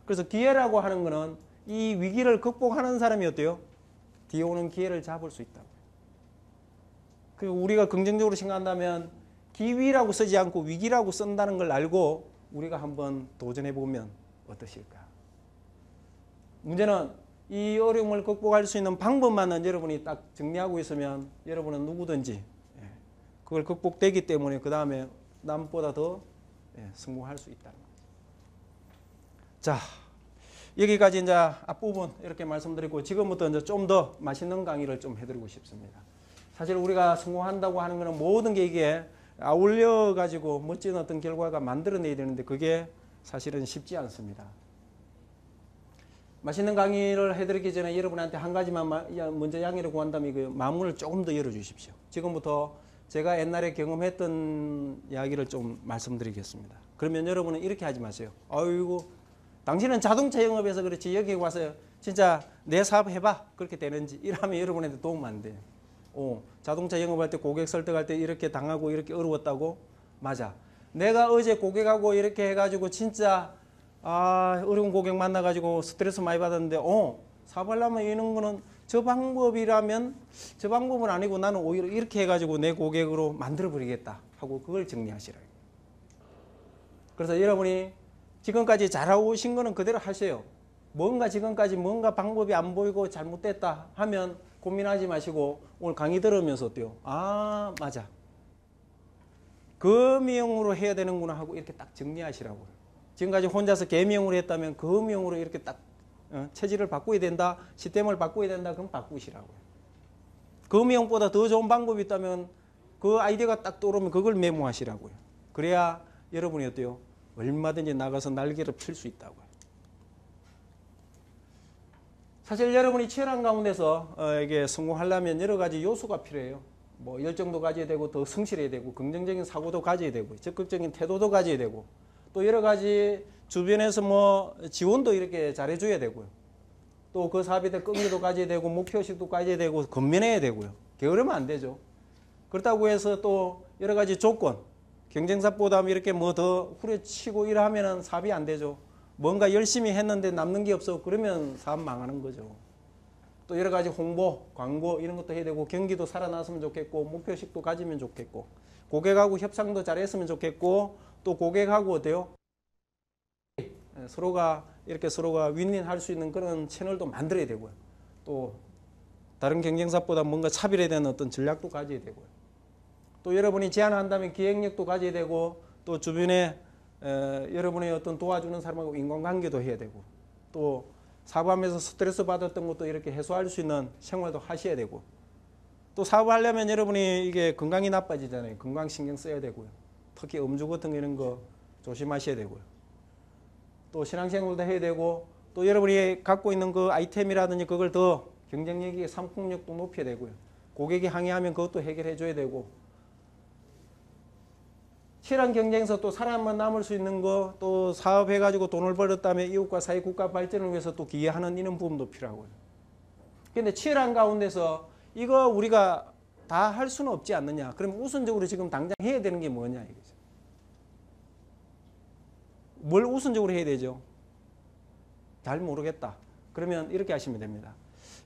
그래서 기회라고 하는 거는 이 위기를 극복하는 사람이 어때요? 뒤에 오는 기회를 잡을 수 있다고요. 그리고 우리가 긍정적으로 생각한다면 기위라고 쓰지 않고 위기라고 쓴다는 걸 알고 우리가 한번 도전해 보면 어떠실까? 문제는 이 어려움을 극복할 수 있는 방법만은 여러분이 딱 정리하고 있으면 여러분은 누구든지 그걸 극복되기 때문에 그 다음에 남보다 더 성공할 수 있다는 거죠. 자, 여기까지 이제 앞부분 이렇게 말씀드리고 지금부터 이제 좀 더 맛있는 강의를 좀 해드리고 싶습니다. 사실 우리가 성공한다고 하는 것은 모든 게 이게 아울려 가지고 멋진 어떤 결과가 만들어내야 되는데 그게 사실은 쉽지 않습니다. 맛있는 강의를 해드리기 전에 여러분한테 한 가지만 먼저 양해를 구한다면 그 마음문을 조금 더 열어주십시오. 지금부터 제가 옛날에 경험했던 이야기를 좀 말씀드리겠습니다. 그러면 여러분은 이렇게 하지 마세요. 아이고, 당신은 자동차 영업에서 그렇지 여기 와서 진짜 내 사업 해봐. 그렇게 되는지 이러면 여러분한테 도움 안 돼요. 자동차 영업할 때 고객 설득할 때 이렇게 당하고 이렇게 어려웠다고? 맞아. 내가 어제 고객하고 이렇게 해가지고 진짜 어려운 고객 만나가지고 스트레스 많이 받았는데 사업하려면 이런 거는 저 방법이라면 저 방법은 아니고 나는 오히려 이렇게 해가지고 내 고객으로 만들어버리겠다 하고 그걸 정리하시라. 그래서 여러분이 지금까지 잘해오신 거는 그대로 하세요. 뭔가 지금까지 뭔가 방법이 안 보이고 잘못됐다 하면 고민하지 마시고 오늘 강의 들으면서 어때요? 맞아. 금형으로 해야 되는구나 하고 이렇게 딱 정리하시라고요. 지금까지 혼자서 개명으로 했다면 금형으로 이렇게 딱 체질을 바꿔야 된다, 시스템을 바꿔야 된다, 그럼 바꾸시라고요. 금형보다 더 좋은 방법이 있다면 그 아이디어가 딱 떠오르면 그걸 메모하시라고요. 그래야 여러분이 어때요? 얼마든지 나가서 날개를 필 수 있다고요. 사실 여러분이 치열한 가운데서 이게 성공하려면 여러 가지 요소가 필요해요. 뭐 열정도 가져야 되고 더 성실해야 되고 긍정적인 사고도 가져야 되고 적극적인 태도도 가져야 되고 또 여러 가지 주변에서 뭐 지원도 이렇게 잘해줘야 되고요. 또 그 사업에 대한 끈기도 가져야 되고 목표의식도 가져야 되고 건면해야 되고요. 게으르면 안 되죠. 그렇다고 해서 또 여러 가지 조건 경쟁사보다 이렇게 뭐 더 후려치고 이러면은 사업이 안 되죠. 뭔가 열심히 했는데 남는 게 없어 그러면 사업 망하는 거죠. 또 여러 가지 홍보, 광고 이런 것도 해야 되고 경기도 살아났으면 좋겠고 목표의식도 가지면 좋겠고 고객하고 협상도 잘했으면 좋겠고 또 고객하고 어때요? 서로가 윈윈할 수 있는 그런 채널도 만들어야 되고요. 또 다른 경쟁사보다 뭔가 차별화되는 어떤 전략도 가져야 되고요. 또 여러분이 제안한다면 기획력도 가져야 되고 또 주변에 여러분의 어떤 도와주는 사람하고 인간관계도 해야 되고 또 사업하면서 스트레스 받았던 것도 이렇게 해소할 수 있는 생활도 하셔야 되고, 또 사업하려면 여러분이 이게 건강이 나빠지잖아요. 건강 신경 써야 되고요. 특히 음주 같은 거 이런 거 조심하셔야 되고요. 또 신앙생활도 해야 되고, 또 여러분이 갖고 있는 그 아이템이라든지 그걸 더 경쟁력이 상품력도 높여야 되고요. 고객이 항의하면 그것도 해결해 줘야 되고, 치열한 경쟁에서 또 살아만 남을 수 있는 거, 또 사업해가지고 돈을 벌었다면 이웃과 사회 국가 발전을 위해서 또 기여하는 이런 부분도 필요하고요. 근데 치열한 가운데서 이거 우리가 다 할 수는 없지 않느냐. 그럼 우선적으로 지금 당장 해야 되는 게 뭐냐 이거죠. 뭘 우선적으로 해야 되죠? 잘 모르겠다. 그러면 이렇게 하시면 됩니다.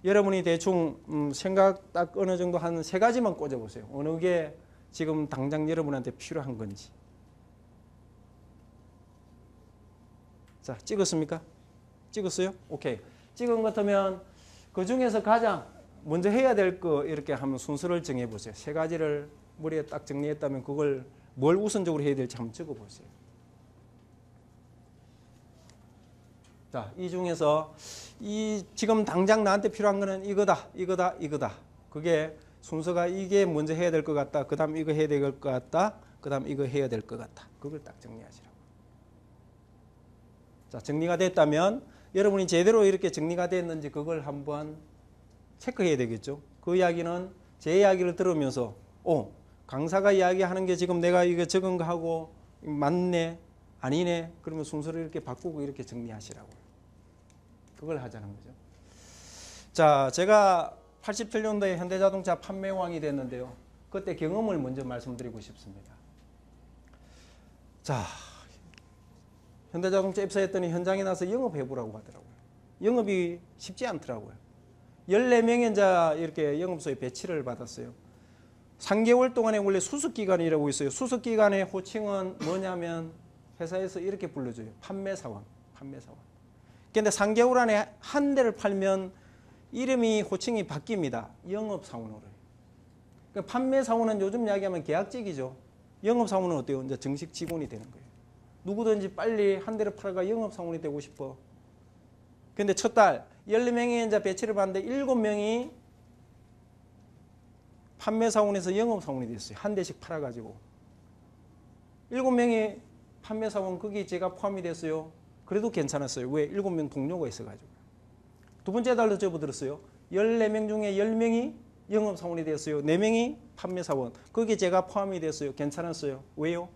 여러분이 대충 생각 딱 어느 정도 한 3가지만 꽂아보세요. 어느 게 지금 당장 여러분한테 필요한 건지. 자, 찍었습니까? 찍었어요? 오케이. 찍은 것 같으면 그 중에서 가장 먼저 해야 될 거 이렇게 하면 순서를 정해보세요. 3가지를 머리에 딱 정리했다면 그걸 뭘 우선적으로 해야 될지 한번 적어보세요. 자, 이 중에서 이 지금 당장 나한테 필요한 거는 이거다, 이거다, 이거다. 그게 순서가 이게 먼저 해야 될 것 같다. 그 다음 이거 해야 될 것 같다. 그 다음 이거 해야 될 것 같다. 그걸 딱 정리하시라고. 자, 정리가 됐다면 여러분이 제대로 이렇게 정리가 됐는지 그걸 한번 체크해야 되겠죠. 그 이야기는 제 이야기를 들으면서 강사가 이야기하는 게 지금 내가 이거 적은 거 하고 맞네, 아니네. 그러면 순서를 이렇게 바꾸고 이렇게 정리하시라고요. 그걸 하자는 거죠. 자, 제가 87년도에 현대자동차 판매왕이 됐는데요. 그때 경험을 먼저 말씀드리고 싶습니다. 자, 현대자동차 입사했더니 현장에 나서 영업해보라고 하더라고요. 영업이 쉽지 않더라고요. 14명의 이제 이렇게 영업소에 배치를 받았어요. 3개월 동안에 원래 수습기간이라고 있어요. 수습기간의 호칭은 뭐냐면 회사에서 이렇게 불러줘요. 판매사원. 근데 3개월 안에 한 대를 팔면 이름이 호칭이 바뀝니다. 영업사원으로. 그러니까 판매사원은 요즘 이야기하면 계약직이죠. 영업사원은 어때요? 이제 정식 직원이 되는 거예요. 누구든지 빨리 한 대를 팔아가 영업사원이 되고 싶어. 근데 첫 달 14명이 이제 배치를 받는데 7명이 판매사원에서 영업사원이 됐어요. 한 대씩 팔아가지고. 7명이 판매사원 거기 제가 포함이 됐어요. 그래도 괜찮았어요. 왜? 7명 동료가 있어가지고. 두 번째 달도 접어들었어요. 14명 중에 10명이 영업사원이 됐어요. 4명이 판매사원. 거기에 제가 포함이 됐어요. 괜찮았어요. 왜요?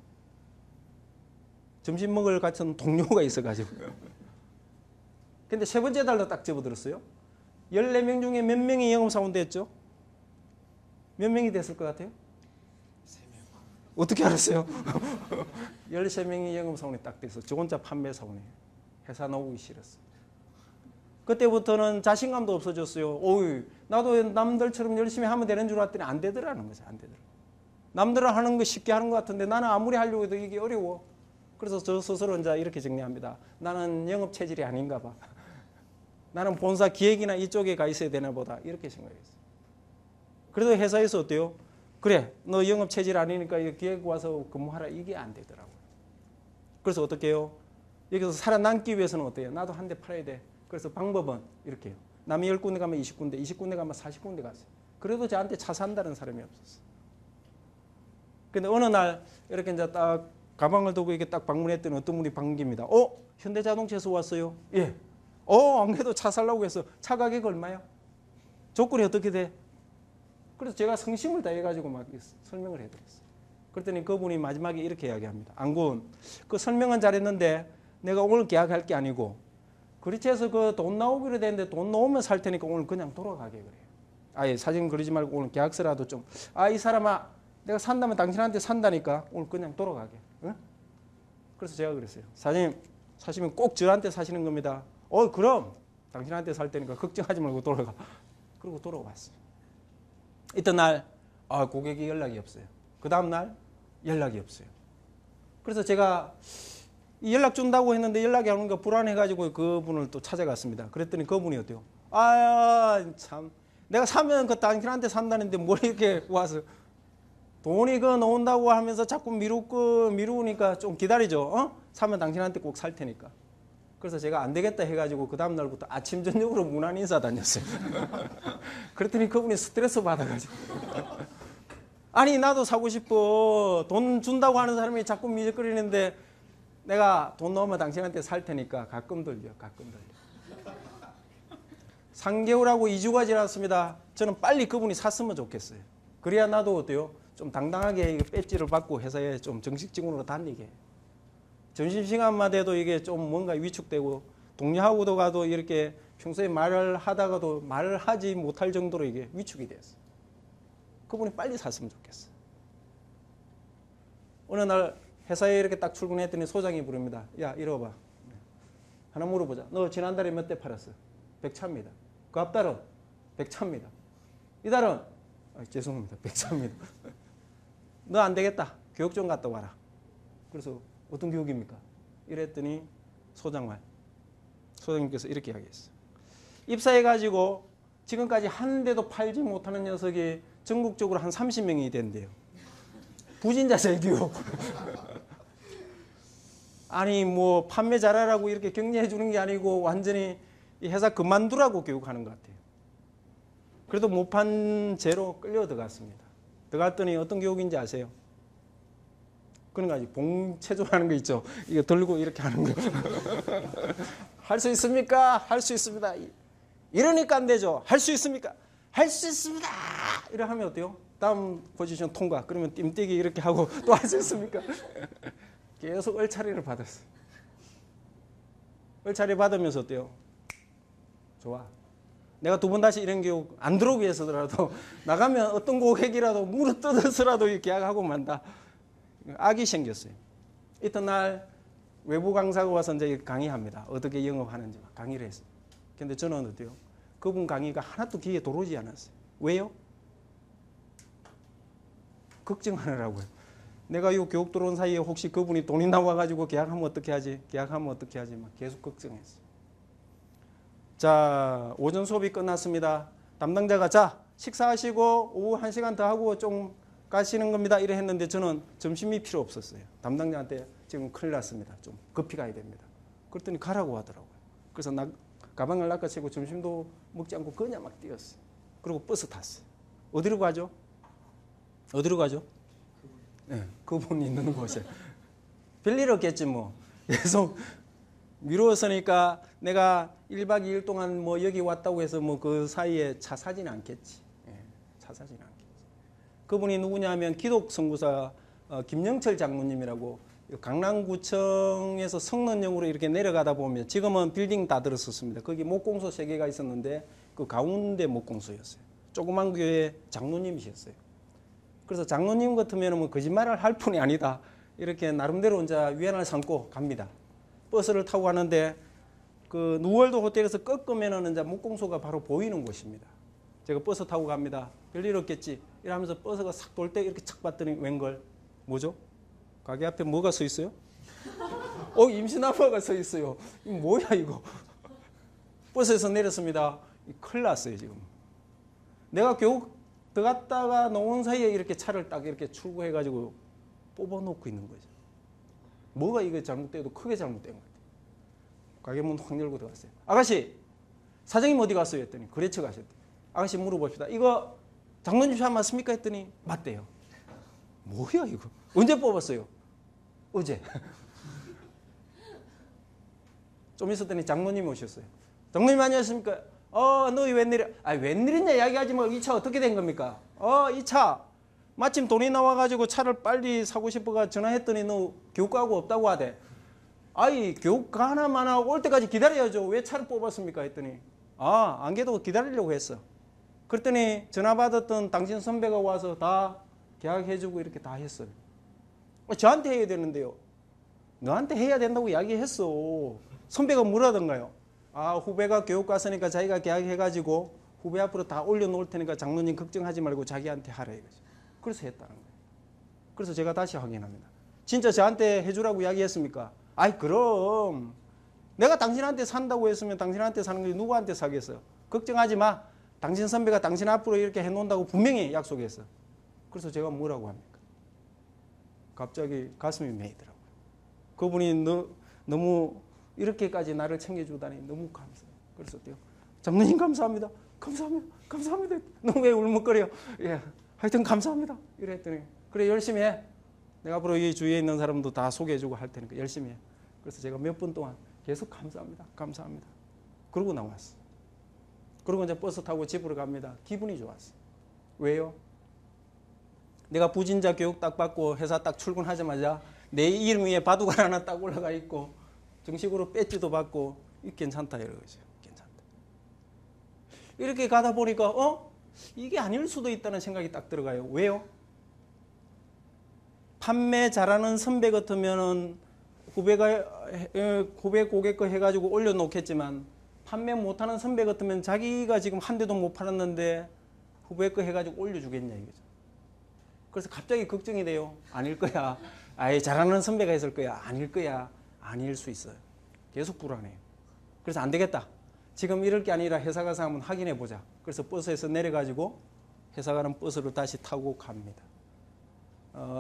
점심 먹을 같은 동료가 있어가지고. 근데 세 번째 달도 딱 접어들었어요. 14명 중에 몇 명이 영업사원 됐죠? 몇 명이 됐을 것 같아요? 3명. 어떻게 알았어요? 13명이 영업사원이 딱 돼서 저 혼자 판매사원이에요. 회사 나오기 싫었어요. 그때부터는 자신감도 없어졌어요. 오이, 나도 남들처럼 열심히 하면 되는 줄 알았더니 안 되더라는 거죠. 안 되더라. 남들은 하는 거 쉽게 하는 것 같은데 나는 아무리 하려고 해도 이게 어려워. 그래서 저 스스로 이제 이렇게 정리합니다. 나는 영업 체질이 아닌가 봐. 나는 본사 기획이나 이쪽에 가 있어야 되나 보다. 이렇게 생각했어요. 그래도 회사에서 어때요? 그래, 너 영업 체질 아니니까 기획 와서 근무하라. 이게 안 되더라고요. 그래서 어떻게 해요? 여기서 살아남기 위해서는 어때요? 나도 한 대 팔아야 돼. 그래서 방법은 이렇게 해요. 남이 10군데 가면 20군데, 20군데 가면 40군데 갔어요. 그래도 저한테 차 산다는 사람이 없었어요. 근데 어느 날 이렇게 이제 딱 가방을 두고 이렇게 딱 방문했더니 어떤 분이 반깁니다. 현대자동차에서 왔어요? 예. 안 그래도 차 살라고 해서 차 가격 얼마요? 조건이 어떻게 돼? 그래서 제가 성심을 다해가지고 막 설명을 해드렸어요. 그랬더니 그분이 마지막에 이렇게 이야기합니다. 안군, 그 설명은 잘했는데 내가 오늘 계약할 게 아니고 그리치에서 그 돈 나오기로 됐는데 돈 나오면 살 테니까 오늘 그냥 돌아가게 그래요. 아예 사진 그리지 말고 오늘 계약서라도 좀. 이 사람아, 내가 산다면 당신한테 산다니까 오늘 그냥 돌아가게. 응? 그래서 제가 그랬어요. 사장님, 사시면 꼭 저한테 사시는 겁니다. 그럼 당신한테 살 테니까 걱정하지 말고 돌아가. 그리고 돌아왔어요. 이튿 날 고객이 연락이 없어요. 그 다음 날 연락이 없어요. 그래서 제가 연락 준다고 했는데 연락이 안 오니까 불안해가지고 그분을 또 찾아갔습니다. 그랬더니 그분이 어때요? 참, 내가 사면 그 당신한테 산다는데 뭘 이렇게 와서 돈이 그 나온다고 하면서 자꾸 미루니까 좀 기다리죠. 사면 당신한테 꼭 살 테니까. 그래서 제가 안 되겠다 해가지고 그 다음 날부터 아침 저녁으로 무난 인사 다녔어요. 그랬더니 그분이 스트레스 받아가지고 아니 나도 사고 싶어. 돈 준다고 하는 사람이 자꾸 미적거리는데 내가 돈 넣으면 당신한테 살 테니까 가끔 들려. 3개월하고 2주가 지났습니다. 저는 빨리 그분이 샀으면 좋겠어요. 그래야 나도 어때요? 좀 당당하게 배지를 받고 회사에 좀 정식 직원으로 다니게. 점심시간만 돼도 이게 좀 뭔가 위축되고 동료하고도 가도 이렇게 평소에 말을 하다가도 말을 하지 못할 정도로 이게 위축이 됐어요. 그분이 빨리 샀으면 좋겠어요. 어느 날 회사에 이렇게 딱 출근했더니 소장이 부릅니다. 야, 이리 와봐. 하나 물어보자. 너 지난달에 몇 대 팔았어? 100차입니다. 그 앞달은 100차입니다. 이달은 죄송합니다. 100차입니다. 너 안 되겠다. 교육 좀 갔다 와라. 그래서 어떤 교육입니까? 이랬더니 소장님께서 이렇게 이야기했어요. 입사해가지고 지금까지 한 대도 팔지 못하는 녀석이 전국적으로 한 30명이 된대요. 부진자세 교육. 아니 뭐 판매 잘하라고 이렇게 격려해 주는 게 아니고 완전히 이 회사 그만두라고 교육하는 것 같아요. 그래도 못 판 죄로 끌려 들어갔습니다. 들어갔더니 어떤 교육인지 아세요? 그런 거 아직 봉체조라는 거 있죠. 이거 들고 이렇게 하는 거. 할 수 있습니까? 할 수 있습니다. 이러니까 안 되죠. 할 수 있습니까? 할 수 있습니다. 이렇게 하면 어때요? 다음 포지션 통과. 그러면 띠뛰기 이렇게 하고 또 할 수 있습니까? 계속 얼차리를 받았어요. 얼차리 받으면서 어때요? 좋아. 내가 두 번 다시 이런 교육 안 들어오기 위해서라도 나가면 어떤 고객이라도 무릎 뜯어서라도 계약하고 만다. 악이 생겼어요. 이튿날 외부 강사가 와서 이제 강의합니다. 어떻게 영업하는지 강의를 했어요. 근데 저는 어때요? 그분 강의가 하나도 귀에 들어오지 않았어요. 왜요? 걱정하느라고요. 내가 이 교육 들어온 사이에 혹시 그분이 돈이 나와가지고 계약하면 어떻게 하지? 계약하면 어떻게 하지? 막 계속 걱정했어요. 자, 오전 수업이 끝났습니다. 담당자가 자, 식사하시고 오후 1시간 더 하고 좀 가시는 겁니다. 이래 했는데 저는 점심이 필요 없었어요. 담당자한테 지금 큰일 났습니다. 좀 급히 가야 됩니다. 그랬더니 가라고 하더라고요. 그래서 가방을 낚아채고 점심도 먹지 않고 그냥 막 뛰었어요. 그리고 버스 탔어요. 어디로 가죠? 어디로 가죠? 네, 그분이 있는 곳에. 별일 없겠지 뭐. 계속 미루었으니까 내가 1박 2일 동안 뭐 여기 왔다고 해서 뭐 그 사이에 차 사지는 않겠지. 예, 차 사지는 않겠지. 그분이 누구냐면 기독선구사 김영철 장로님이라고 강남구청에서 성능역으로 이렇게 내려가다 보면 지금은 빌딩 다 들었었습니다. 거기 목공소 3개가 있었는데 그 가운데 목공소였어요. 조그만 교회 장로님이셨어요. 그래서 장로님 같으면 뭐 거짓말을 할 뿐이 아니다. 이렇게 나름대로 이제 위안을 삼고 갑니다. 버스를 타고 가는데 그 누월도 호텔에서 꺾으면은 이제 목공소가 바로 보이는 곳입니다. 제가 버스 타고 갑니다. 별일 없겠지. 이러면서 버스가 싹 돌 때 이렇게 착 봤더니 웬걸? 뭐죠? 가게 앞에 뭐가 서 있어요? 임신아빠가 서 있어요. 이거 뭐야 이거? 버스에서 내렸습니다. 큰일 났어요 지금. 내가 교육 들어갔다가 놓은 사이에 이렇게 차를 딱 이렇게 출고해가지고 뽑아놓고 있는 거죠. 뭐가 이거 잘못돼도 크게 잘못된 것 같아요. 가게 문 확 열고 들어갔어요. 아가씨, 사장님 어디 갔어요? 했더니 거래처 가셨대요. 아가씨 물어봅시다. 이거 장로님 차 맞습니까? 했더니 맞대요. 뭐야 이거? 언제 뽑았어요? 어제. 좀 있었더니 장로님이 오셨어요. 장로님 안녕하십니까? 너희 웬일이야? 웬일이냐 이야기하지 마. 이 차 어떻게 된 겁니까? 이 차 마침 돈이 나와가지고 차를 빨리 사고 싶어가 전화했더니 너 교육가하고 없다고 하대. 교육가 하나만 올 때까지 기다려야죠. 왜 차를 뽑았습니까? 했더니 안 그래도 기다리려고 했어. 그랬더니 전화 받았던 당신 선배가 와서 다 계약해주고 이렇게 다 했어요. 저한테 해야 되는데요. 너한테 해야 된다고 이야기했어. 선배가 뭐라던가요? 후배가 교육 갔으니까 자기가 계약해가지고 후배 앞으로 다 올려놓을 테니까 장로님 걱정하지 말고 자기한테 하라 이거지. 그래서 했다는 거예요. 그래서 제가 다시 확인합니다. 진짜 저한테 해주라고 이야기했습니까? 그럼 내가 당신한테 산다고 했으면 당신한테 사는 거지 누구한테 사겠어요? 걱정하지 마. 당신 선배가 당신 앞으로 이렇게 해놓는다고 분명히 약속했어. 그래서 제가 뭐라고 합니까? 갑자기 가슴이 메이더라고요. 그분이 너무 이렇게까지 나를 챙겨주다니 너무 감사해요. 그래서 어때요? 장로님 감사합니다. 감사합니다. 감사합니다. 너 왜 울먹거려? 예, 하여튼 감사합니다. 이랬더니 그래 열심히 해. 내가 앞으로 이 주위에 있는 사람도 다 소개해주고 할 테니까 열심히 해. 그래서 제가 몇 분 동안 계속 감사합니다. 감사합니다. 그러고 나왔어. 그리고 이제 버스 타고 집으로 갑니다. 기분이 좋았어. 왜요? 내가 부진자 교육 딱 받고 회사 딱 출근하자마자 내 이름 위에 바둑알 하나 딱 올라가 있고 정식으로 배지도 받고 괜찮다 이러죠. 괜찮다. 이렇게 가다 보니까 이게 아닐 수도 있다는 생각이 딱 들어가요. 왜요? 판매 잘하는 선배 같으면은 후배 고객 거 해가지고 올려놓겠지만 판매 못하는 선배 같으면 자기가 지금 한 대도 못 팔았는데 후배 거 해가지고 올려주겠냐 이거죠. 그래서 갑자기 걱정이 돼요. 아닐 거야. 아예 잘하는 선배가 했을 거야. 아닐 거야. 아닐 수 있어요. 계속 불안해요. 그래서 안 되겠다. 지금 이럴 게 아니라 회사 가서 한번 확인해 보자. 그래서 버스에서 내려가지고 회사 가는 버스를 다시 타고 갑니다.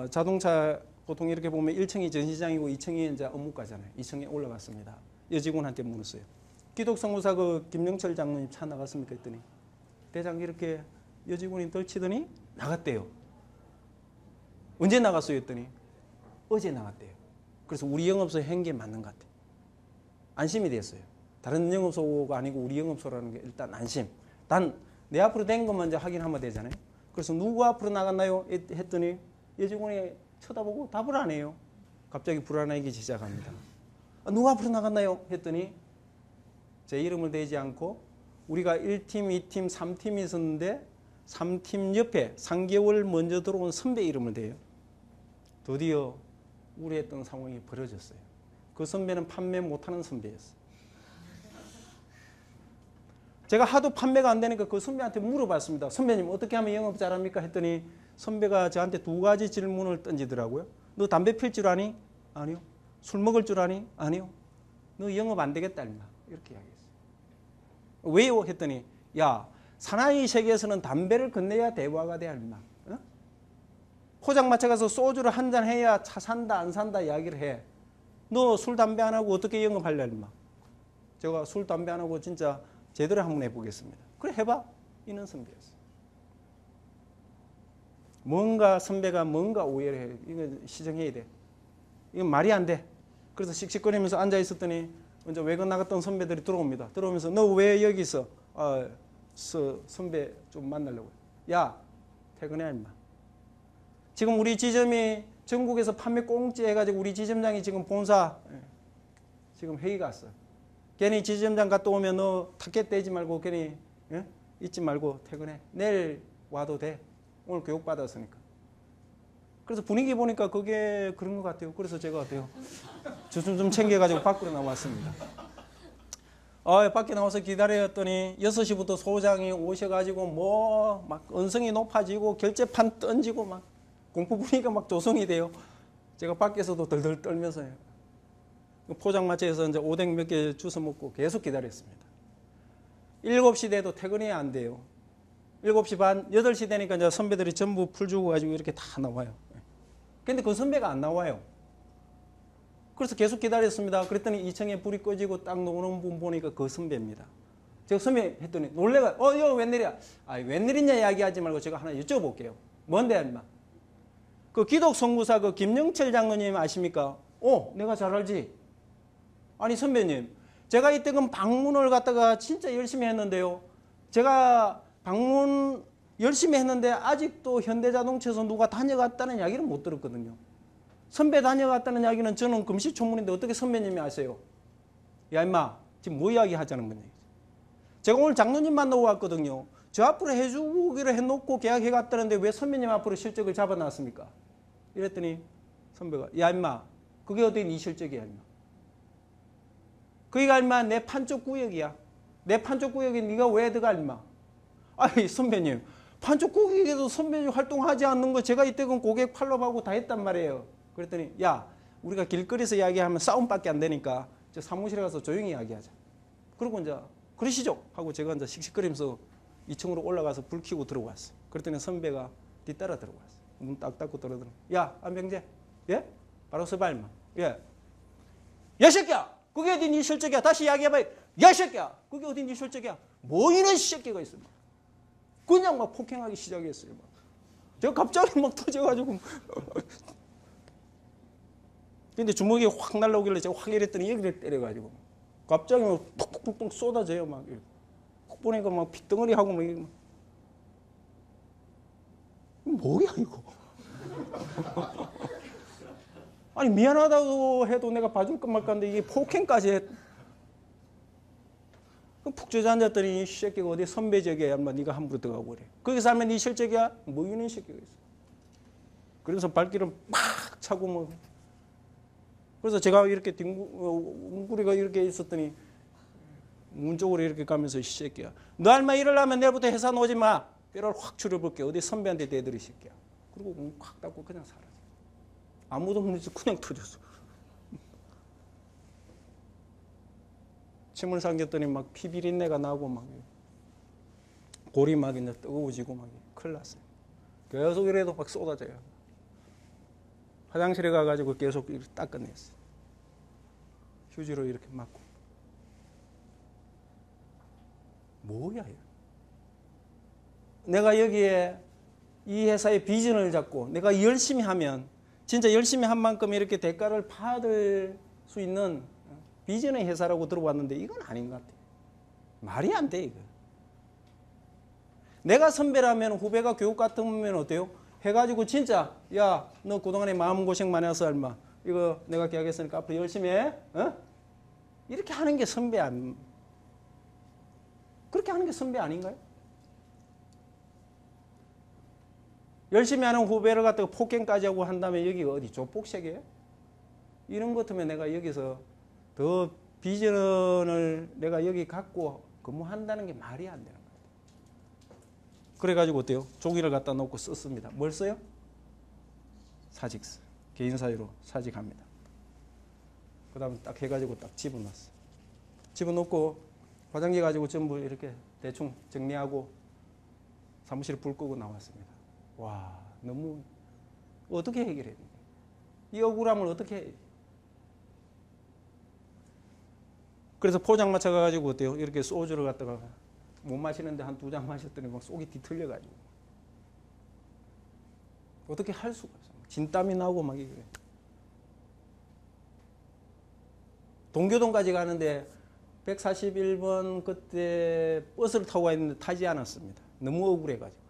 자동차 보통 이렇게 보면 1층이 전시장이고 2층이 이제 업무과잖아요. 2층에 올라갔습니다. 여직원한테 물었어요. 기독성무사 그 김영철 장로님 차 나갔습니까? 했더니 대장 이렇게 여직원이 덜치더니 나갔대요. 언제 나갔어요? 했더니 어제 나갔대요. 그래서 우리 영업소에 한 게 맞는 것 같아요. 안심이 됐어요. 다른 영업소가 아니고 우리 영업소라는 게 일단 안심. 단 내 앞으로 된 것만 이제 확인하면 되잖아요. 그래서 누구 앞으로 나갔나요? 했더니 여직원이 쳐다보고 답을 안 해요. 갑자기 불안해지기 시작합니다. 누구 앞으로 나갔나요? 했더니 제 이름을 대지 않고 우리가 1팀, 2팀, 3팀이 있었는데 3팀 옆에 3개월 먼저 들어온 선배 이름을 대요. 드디어 우려했던 상황이 벌어졌어요. 그 선배는 판매 못하는 선배였어요. 제가 하도 판매가 안 되니까 그 선배한테 물어봤습니다. 선배님 어떻게 하면 영업 잘합니까? 했더니 선배가 저한테 두 가지 질문을 던지더라고요. 너 담배 필 줄 아니? 아니요. 술 먹을 줄 아니? 아니요. 너 영업 안 되겠다 임마. 이렇게 이야기했어요. 왜요? 했더니 야 사나이 세계에서는 담배를 건네야 대화가 돼야 임마. 어? 포장마차 가서 소주를 한 잔 해야 차 산다 안 산다 이야기를 해. 너 술 담배 안 하고 어떻게 영업하려 임마. 제가 술 담배 안 하고 진짜 제대로 한번 해보겠습니다. 그래 해봐. 이는 선배였어요. 뭔가 선배가 뭔가 오해를 해요. 이거 시정해야 돼. 이건 말이 안 돼. 그래서 씩씩거리면서 앉아 있었더니 먼저 외근 나갔던 선배들이 들어옵니다. 들어오면서 너 왜 여기 있어? 선배 좀 만나려고. 야 퇴근해 임마. 지금 우리 지점이 전국에서 판매 공짜 해가지고 우리 지점장이 지금 본사 지금 회의 갔어. 괜히 지점장 갔다 오면 너 타켓 떼지 말고 괜히 잊지 말고 퇴근해. 내일 와도 돼. 오늘 교육 받았으니까. 그래서 분위기 보니까 그게 그런 것 같아요. 그래서 제가 어때요? 주춤 좀 챙겨가지고 밖으로 나왔습니다. 밖에 나와서 기다렸더니 6시부터 소장이 오셔가지고 뭐 막 언성이 높아지고 결제판 던지고 막 공포 분위기가 막 조성이 돼요. 제가 밖에서도 덜덜 떨면서 포장마차에서 이제 오뎅 몇 개 주워 먹고 계속 기다렸습니다. 7시 돼도 퇴근이 안 돼요. 7시 반, 8시 되니까 이제 선배들이 전부 풀 주고 가지고 이렇게 다 나와요. 근데 그 선배가 안 나와요. 그래서 계속 기다렸습니다. 그랬더니 2층에 불이 꺼지고 딱 노는 분 보니까 그 선배입니다. 제가 선배 했더니 놀래가, 이거 웬일이야? 웬일이냐 이야기하지 말고 제가 하나 여쭤볼게요. 뭔데, 임마? 그 기독성구사 그 김영철 장로님 아십니까? 내가 잘 알지. 아니, 선배님. 제가 이때금 방문을 갖다가 진짜 열심히 했는데요. 제가 방문 열심히 했는데 아직도 현대자동차에서 누가 다녀갔다는 이야기를 못 들었거든요. 선배 다녀갔다는 이야기는 저는 금시초문인데 어떻게 선배님이 아세요? 야 임마 지금 뭐 이야기 하자는 거냐. 제가 오늘 장로님 만나고 왔거든요. 저 앞으로 해주기로 해놓고 계약해 갔다는데 왜 선배님 앞으로 실적을 잡아놨습니까? 이랬더니 선배가 야 임마 그게 어디 네 실적이야 임마. 그니까 임마 내 판쪽 구역이야. 내 판쪽 구역에 네가 왜 들어가 임마. 아니 선배님 판쪽 구역에도 선배님 활동하지 않는 거 제가 이때는 고객 팔로우하고 다 했단 말이에요. 그랬더니 야 우리가 길거리에서 이야기하면 싸움밖에 안 되니까 저 사무실에 가서 조용히 이야기하자. 그러고 이제 그러시죠 하고 제가 이제 씩씩거리면서 2층으로 올라가서 불 켜고 들어왔어요. 그랬더니 선배가 뒤따라 들어왔어요. 문 딱 닫고 들어오더니 야 안병재 예? 바로 서봐 임마. 예. 야 새끼야 그게 어디 네 실적이야? 다시 이야기해봐. 야, 이 새끼야. 그게 어디 네 실적이야? 뭐 이런 새끼가 있어. 그냥 막 폭행하기 시작했어요. 막. 제가 갑자기 막 터져가지고. 근데 주먹이 확 날라오길래 제가 확 이랬더니 여기를 때려가지고. 갑자기 막 푹푹푹 쏟아져요. 막. 푹 보니까 막 핏덩어리 하고 막. 뭐야, 이거. 아니, 미안하다고 해도 내가 봐줄 것 말까인데 이게 폭행까지 했. 푹 주저앉았더니 이 새끼가 어디 선배적이야. 인마 네가 함부로 들어가고 그래. 거기서 하면 네 실적이야? 뭐 이런 새끼가 있어. 그래서 발길을 팍 차고 뭐. 그래서 제가 이렇게 웅구리가 이렇게 있었더니 문 쪽으로 이렇게 가면서 이 새끼야. 너 알마 이러려면 내일부터 회사 나오지 마. 뼈를 확 줄여볼게. 어디 선배한테 대들이 새끼야. 그리고 문 확 닫고 그냥 사라져. 아무도 없는지 그냥 터졌어. 침을 삼켰더니 막 피비린내가 나고 막 골이 막 이제 뜨거워지고 막 큰일 났어요. 계속 이래도 막 쏟아져요. 화장실에 가가지고 계속 이렇게 닦아냈어요. 휴지로 이렇게 막고. 뭐야 이거. 내가 여기에 이 회사의 비전을 잡고 내가 열심히 하면 진짜 열심히 한 만큼 이렇게 대가를 받을 수 있는 비전의 회사라고 들어봤는데 이건 아닌 것 같아요. 말이 안 돼 이거. 내가 선배라면 후배가 교육 같으면 어때요? 해가지고 진짜 야 너 그동안에 마음고생 많이 해서 얼마 이거 내가 계약했으니까 앞으로 열심히 해. 어? 이렇게 하는 게 선배 안 그렇게 하는 게 선배 아닌가요? 열심히 하는 후배를 갖다가 폭행까지 하고 한 다음에 여기가 어디 조폭색이에요? 이런 것 같으면 내가 여기서 더 비전을 내가 여기 갖고 근무한다는 게 말이 안 되는 거예요. 그래가지고 어때요? 종이를 갖다 놓고 썼습니다. 뭘 써요? 사직서. 개인사유로 사직합니다. 그 다음에 딱 해가지고 딱 집어넣었어요. 집어넣고 화장지 가지고 전부 이렇게 대충 정리하고 사무실에 불 끄고 나왔습니다. 와, 너무 어떻게 해결해야 돼? 이 억울함을 어떻게 해? 그래서 포장마차 가가지고 어때요? 이렇게 소주를 갖다가 못 마시는데 한 2잔 마셨더니 막 속이 뒤틀려가지고 어떻게 할 수가 없어. 진땀이 나고 막 이래. 동교동까지 가는데 141번 그때 버스를 타고 갔는데 타지 않았습니다. 너무 억울해가지고.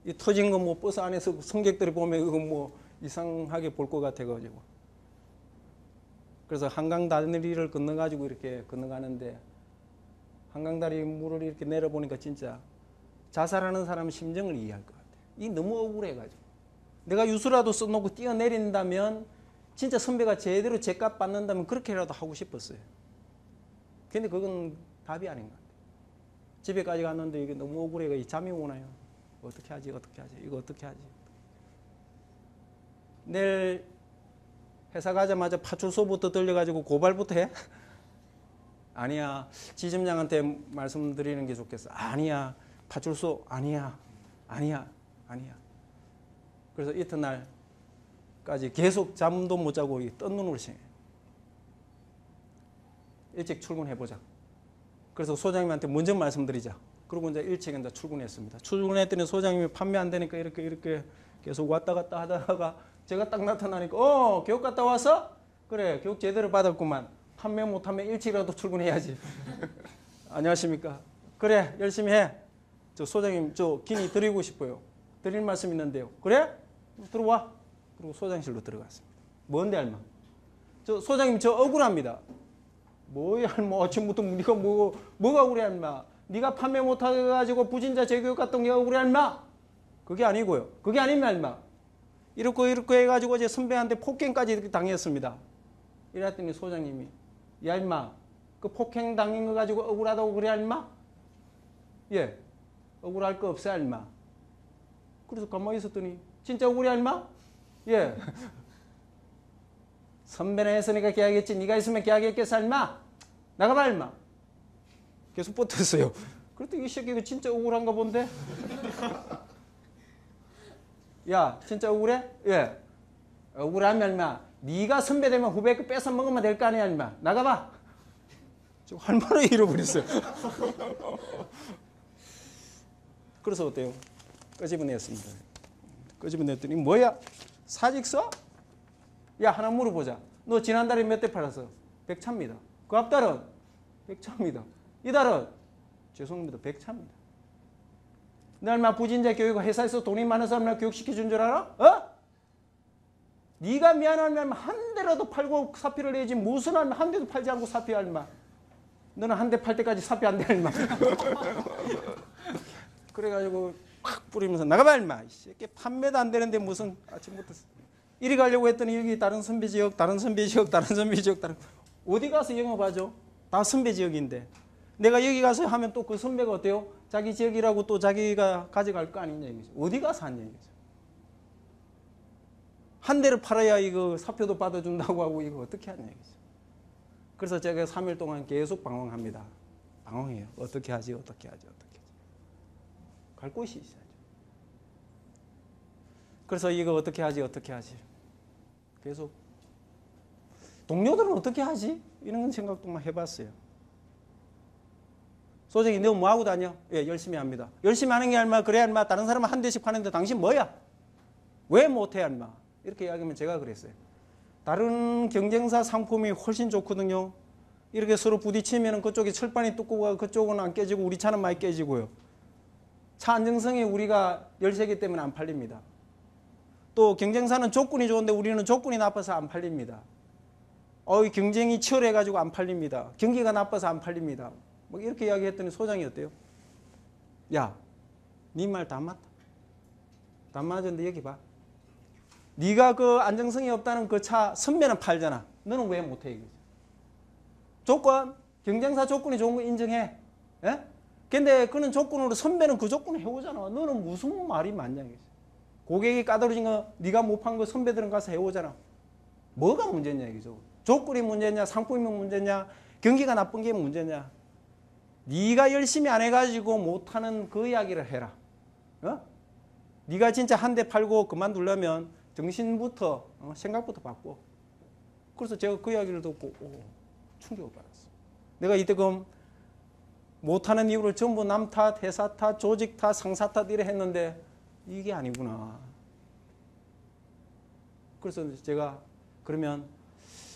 이 터진 거 뭐 버스 안에서 승객들이 보면 이거 뭐 이상하게 볼 것 같아가지고. 그래서 한강 다리를 건너가지고 이렇게 건너가는데 한강다리 물을 이렇게 내려보니까 진짜 자살하는 사람 심정을 이해할 것 같아요. 이 너무 억울해가지고. 내가 유수라도 써놓고 뛰어내린다면 진짜 선배가 제대로 제값 받는다면 그렇게라도 하고 싶었어요. 근데 그건 답이 아닌 것 같아요. 집에까지 갔는데 이게 너무 억울해가 잠이 오나요? 어떻게 하지? 어떻게 하지? 이거 어떻게 하지? 내일 회사 가자마자 파출소부터 들려가지고 고발부터 해? 아니야. 지점장한테 말씀드리는 게 좋겠어. 아니야. 파출소 아니야. 아니야. 아니야. 그래서 이튿날까지 계속 잠도 못 자고 뜬 눈으로 생해. 일찍 출근해보자. 그래서 소장님한테 먼저 말씀드리자. 그리고 이제 일찍 이제 출근했습니다. 출근했더니 소장님이 판매 안 되니까 이렇게 계속 왔다 갔다 하다가 제가 딱 나타나니까 교육 갔다 와서? 그래 교육 제대로 받았구만. 판매 못하면 일찍이라도 출근해야지. 안녕하십니까. 그래 열심히 해. 저 소장님 저 기니 드리고 싶어요. 드릴 말씀 있는데요. 그래? 들어와. 그리고 소장실로 들어갔습니다. 뭔데 할마? 저 소장님 저 억울합니다. 뭐야 할마 아침부터 네가 뭐가 억울해 할마. 네가 판매 못해가지고 부진자 재교육 갔던 게 억울해 할마. 그게 아니고요. 그게 아니면 할마. 이렇게 해가지고 제 선배한테 폭행까지 당했습니다. 이랬더니 소장님이 야 임마 그 폭행 당한 거 가지고 억울하다고 그래 임마? 예 억울할 거 없어요 임마. 그래서 가만히 있었더니 진짜 억울해 임마? 예 선배는 했으니까 계약했지 네가 있으면 계약했겠어 임마? 나가봐 임마. 계속 뻗었어요. 그랬더니 이 새끼가 진짜 억울한가 본데? 야 진짜 억울해? 예 억울하면 얼마 네가 선배 되면 후배 거 뺏어 먹으면 될 거 아니야 얼마. 나가봐. 저 얼마나 잃어버렸어요. 그래서 어때요? 끄집어냈습니다. 끄집어냈더니 뭐야? 사직서? 야 하나 물어보자. 너 지난달에 몇 대 팔았어? 100차입니다. 그 앞달은 100차입니다. 이달은 죄송합니다. 100차입니다. 너 얼마 부진자 교육 회사에서 돈이 많아서 얼마 교육시켜준 줄 알아? 어? 네가 미안하면 한 대라도 팔고 사표를 내지 무슨 얼마 한 대도 팔지 않고 사표 얼마. 너는 한 대 팔 때까지 사표 안 돼 얼마. 그래가지고 팍 뿌리면서 나가봐 얼마. 이게 판매도 안 되는데 무슨 아침부터 이리 가려고 했더니 여기 다른 선배 지역, 다른 선배 지역, 다른 선배 지역, 다른 어디 가서 영업하죠? 다 선배 지역인데 내가 여기 가서 하면 또 그 선배가 어때요? 자기 지역이라고 또 자기가 가져갈 거 아니냐 이거죠. 어디 가서 하냐 이거죠. 한 대를 팔아야 이거 사표도 받아준다고 하고 이거 어떻게 하냐 이거죠. 그래서 제가 3일 동안 계속 방황합니다. 방황해요. 어떻게 하지, 어떻게 하지, 어떻게 하지. 갈 곳이 있어야죠. 그래서 이거 어떻게 하지, 어떻게 하지. 계속 동료들은 어떻게 하지? 이런 생각도 막 해봤어요. 소장이 너 뭐 하고 다녀? 예, 열심히 합니다. 열심히 하는 게 얼마? 그래 얼마? 다른 사람은 한 대씩 파는데 당신 뭐야? 왜 못해 얼마? 이렇게 이야기하면 제가 그랬어요. 다른 경쟁사 상품이 훨씬 좋거든요. 이렇게 서로 부딪히면 그쪽이 철판이 뚜꾸가 그쪽은 안 깨지고 우리 차는 많이 깨지고요. 차 안정성이 우리가 열세기 때문에 안 팔립니다. 또 경쟁사는 조건이 좋은데 우리는 조건이 나빠서 안 팔립니다. 경쟁이 치열해가지고 안 팔립니다. 경기가 나빠서 안 팔립니다. 뭐 이렇게 이야기했더니 소장이 어때요? 야, 네 말 다 맞다. 다 맞았는데 여기 봐. 네가 그 안정성이 없다는 그 차 선배는 팔잖아. 너는 왜 못해 이거지? 조건, 경쟁사 조건이 좋은 거 인정해. 예? 근데 그는 조건으로 선배는 그 조건을 해오잖아. 너는 무슨 말이 맞냐 이거지? 고객이 까다로워진 거 네가 못 판 거 선배들은 가서 해오잖아. 뭐가 문제냐 이거죠? 조건이 문제냐, 상품이 문제냐, 경기가 나쁜 게 문제냐? 네가 열심히 안 해가지고 못하는 그 이야기를 해라. 어? 네가 진짜 한 대 팔고 그만두려면 정신부터 생각부터 바꿔. 그래서 제가 그 이야기를 듣고 충격을 받았어. 내가 이때금 못하는 이유를 전부 남 탓, 회사 탓, 조직 탓, 상사 탓 이래 했는데 이게 아니구나. 그래서 제가 그러면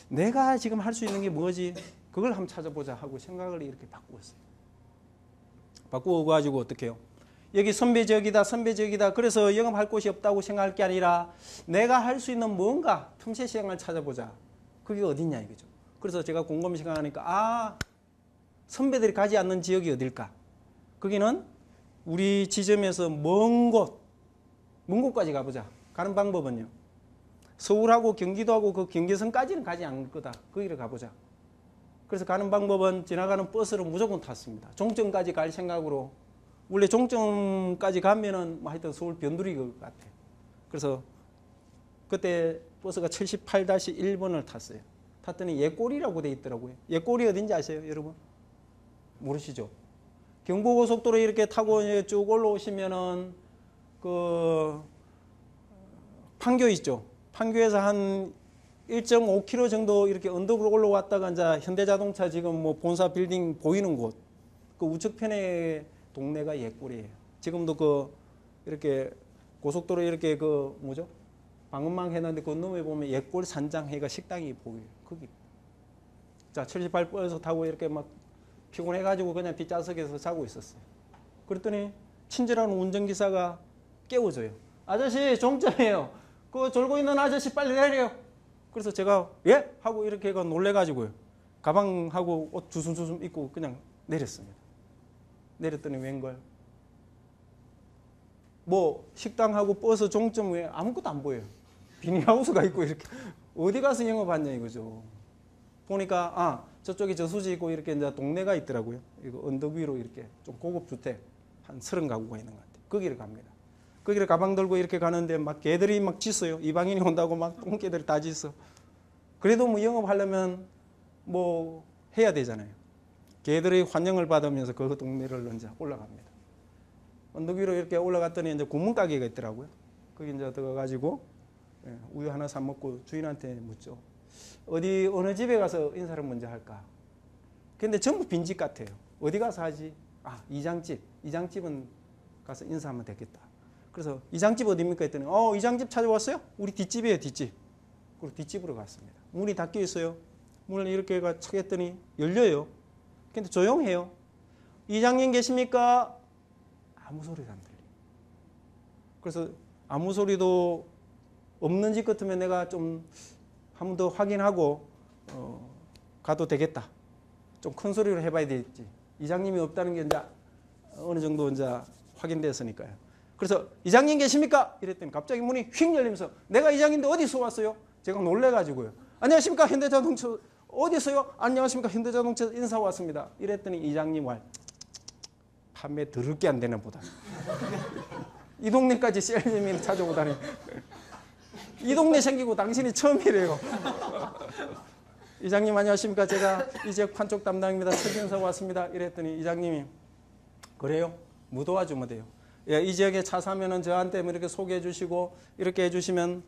내가 지금 할 수 있는 게 뭐지? 그걸 한번 찾아보자 하고 생각을 이렇게 바꾸었어요. 바꾸어 가지고 어떻게 해요? 여기 선배 지역이다, 선배 지역이다. 그래서 영업할 곳이 없다고 생각할 게 아니라 내가 할 수 있는 뭔가 틈새 시장을 찾아보자. 그게 어딨냐 이거죠. 그래서 제가 곰곰이 생각하니까 선배들이 가지 않는 지역이 어딜까? 거기는 우리 지점에서 먼 곳까지 가보자. 가는 방법은요. 서울하고 경기도하고 그 경계선까지는 가지 않을 거다. 거기를 가보자. 그래서 가는 방법은 지나가는 버스를 무조건 탔습니다. 종점까지 갈 생각으로. 원래 종점까지 가면은 뭐 하여튼 서울 변두리 것 같아요. 그래서 그때 버스가 78-1번을 탔어요. 탔더니 예꼴이라고 돼 있더라고요. 예꼴이 어딘지 아세요, 여러분? 모르시죠? 경부고속도로 이렇게 타고 쭉 올라오시면은 그 판교 있죠. 판교에서 한 1.5km 정도 이렇게 언덕으로 올라왔다가 이제 현대자동차 지금 뭐 본사 빌딩 보이는 곳, 그 우측편에 동네가 예꼴이에요. 지금도 그 이렇게 고속도로 이렇게 그 뭐죠? 방음망 해놨는데 그 너머에 보면 예꼴 산장회가 식당이 보여요. 거기. 자, 78버스 타고 이렇게 막 피곤해가지고 그냥 뒷좌석에서 자고 있었어요. 그랬더니 친절한 운전기사가 깨워줘요. 아저씨 종점이에요. 그 졸고 있는 아저씨 빨리 내려요. 그래서 제가 예? 하고 이렇게 놀래가지고요. 가방하고 옷 주섬주섬 입고 그냥 내렸습니다. 내렸더니 웬걸 뭐 식당하고 버스 종점 외에 아무것도 안 보여요. 비닐하우스가 있고 이렇게 어디 가서 영업하냐 이거죠. 보니까 저쪽에 저수지 있고 이렇게 이제 동네가 있더라고요. 이거 언덕 위로 이렇게 좀 고급 주택 한 30가구가 있는 것 같아요. 거기를 갑니다. 거기를 가방 들고 이렇게 가는데 막 개들이 막 짖어요. 이방인이 온다고 막 똥개들이 다 짖어. 그래도 뭐 영업하려면 뭐 해야 되잖아요. 개들의 환영을 받으면서 그 동네를 이제 올라갑니다. 언덕 위로 이렇게 올라갔더니 이제 고문가게가 있더라고요. 거기 이제 들어가가지고 우유 하나 사 먹고 주인한테 묻죠. 어디 어느 집에 가서 인사를 먼저 할까? 근데 전부 빈집 같아요. 어디 가서 하지? 아, 이장집. 이장집은 가서 인사하면 되겠다. 그래서 이장집 어디입니까? 했더니 이장집 찾아왔어요? 우리 뒷집이에요, 뒷집. 그리고 뒷집으로 갔습니다. 문이 닫혀 있어요. 문을 이렇게 착 했더니 열려요. 근데 조용해요. 이장님 계십니까? 아무 소리도 안 들려요. 그래서 아무 소리도 없는 집 같으면 내가 좀 한 번 더 확인하고 가도 되겠다. 좀 큰 소리로 해봐야 되겠지. 이장님이 없다는 게 이제 어느 정도 이제 확인됐으니까요. 그래서 이장님 계십니까? 이랬더니 갑자기 문이 휙 열리면서 내가 이장인데 어디서 왔어요? 제가 놀래가지고요. 안녕하십니까? 현대자동차 어디서요? 안녕하십니까? 현대자동차 인사 왔습니다. 이랬더니 이장님 말 판매 더럽게 안 되는 보다. 이 동네까지 셀님이 찾아오다니. 이 동네 생기고 당신이 처음이래요. 이장님 안녕하십니까? 제가 이 지역 판촉 담당입니다. 설계사 왔습니다. 이랬더니 이장님이 그래요? 뭐 도와주면 돼요? 예, 이 지역에 차 사면은 저한테 뭐 이렇게 소개해 주시고 이렇게 해주시면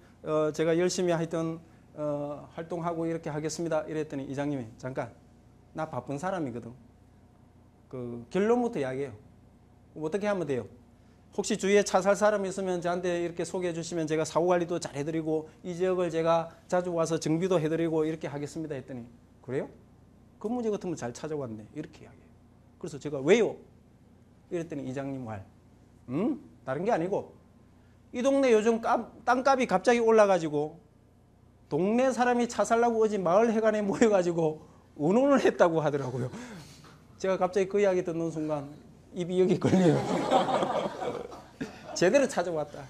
제가 열심히 하여튼 활동하고 이렇게 하겠습니다. 이랬더니 이장님이 잠깐 나 바쁜 사람이거든. 그 결론부터 이야기해요. 어떻게 하면 돼요? 혹시 주위에 차 살 사람이 있으면 저한테 이렇게 소개해 주시면 제가 사고 관리도 잘 해드리고 이 지역을 제가 자주 와서 정비도 해드리고 이렇게 하겠습니다 했더니 그래요? 그 문제 같으면 잘 찾아왔네 이렇게 이야기해요. 그래서 제가 왜요? 이랬더니 이장님 말 다른 게 아니고 이 동네 요즘 땅값이 갑자기 올라가지고 동네 사람이 차 살라고 어제 마을 회관에 모여가지고 의논을 했다고 하더라고요. 제가 갑자기 그 이야기 듣는 순간 입이 여기 걸려요. 제대로 찾아왔다.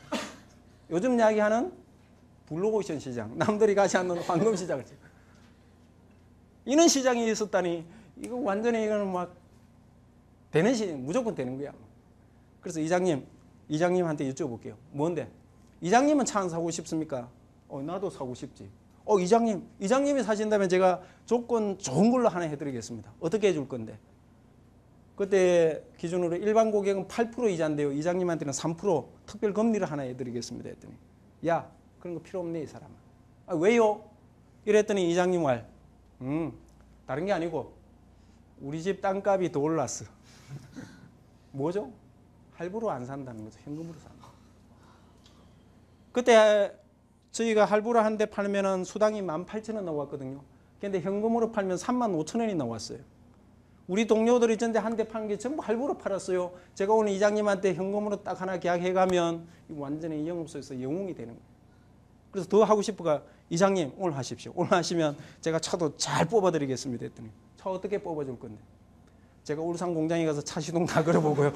요즘 이야기하는 블루오션 시장, 남들이 가지 않는 황금 시장을. 이런 시장이 있었다니 이거 완전히 이거는 막 되는 시장, 무조건 되는 거야. 그래서 이장님한테 여쭤볼게요. 뭔데? 이장님은 차 안 사고 싶습니까? 나도 사고 싶지. 이장님이 사신다면 제가 조건 좋은 걸로 하나 해드리겠습니다. 어떻게 해줄 건데? 그때 기준으로 일반 고객은 8% 이자인데요. 이장님한테는 3% 특별 금리를 하나 해드리겠습니다. 했더니 야 그런 거 필요 없네 이 사람은. 왜요? 이랬더니 이장님 말 다른 게 아니고 우리 집 땅값이 더 올랐어. 뭐죠? 할부로 안 산다는 거죠. 현금으로 산다. 그때 저희가 할부로 한 대 팔면은 수당이 18,000원 나왔거든요. 근데 현금으로 팔면 35,000원이 나왔어요. 우리 동료들이 전에 한 대 파는 게 전부 할부로 팔았어요. 제가 오늘 이장님한테 현금으로 딱 하나 계약해가면 완전히 영업소에서 영웅이 되는 거예요. 그래서 더 하고 싶어가 이장님 오늘 하십시오. 오늘 하시면 제가 차도 잘 뽑아드리겠습니다 했더니 차 어떻게 뽑아줄 건데? 제가 울산 공장에 가서 차 시동 다 걸어보고요.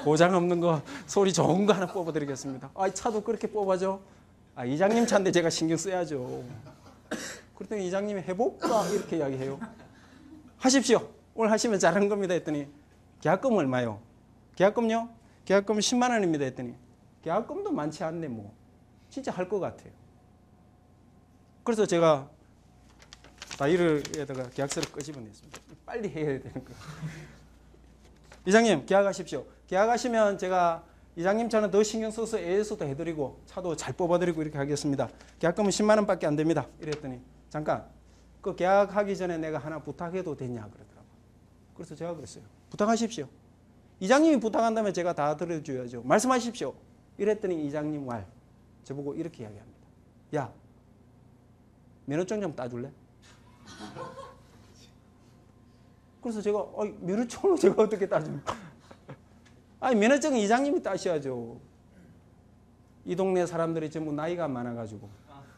고장 없는 거 소리 좋은 거 하나 뽑아드리겠습니다. 차도 그렇게 뽑아줘? 이장님 차인데 제가 신경 써야죠. 그랬더니 이장님이 해볼까? 이렇게 이야기해요. 하십시오. 오늘 하시면 잘한 겁니다 했더니 계약금 얼마요? 계약금요? 계약금 10만 원입니다 했더니 계약금도 많지 않네 뭐. 진짜 할 것 같아요. 그래서 제가 다이얼에다가 계약서를 끄집어냈습니다. 빨리 해야 되는 거예요. 이장님 계약하십시오. 계약하시면 제가 이장님 차는 더 신경 써서 AS도 해드리고 차도 잘 뽑아드리고 이렇게 하겠습니다. 계약금은 10만 원밖에 안 됩니다. 이랬더니 잠깐 그 계약하기 전에 내가 하나 부탁해도 되냐 그러더라고요. 그래서 제가 그랬어요. 부탁하십시오. 이장님이 부탁한다면 제가 다 들어줘야죠. 말씀하십시오. 이랬더니 이장님 말 저보고 이렇게 이야기합니다. 야 면허증 좀 따줄래? 그래서 제가 면허증으로 제가 어떻게 따줍니까? 면허증은 이장님이 따셔야죠. 이 동네 사람들이 전부 나이가 많아가지고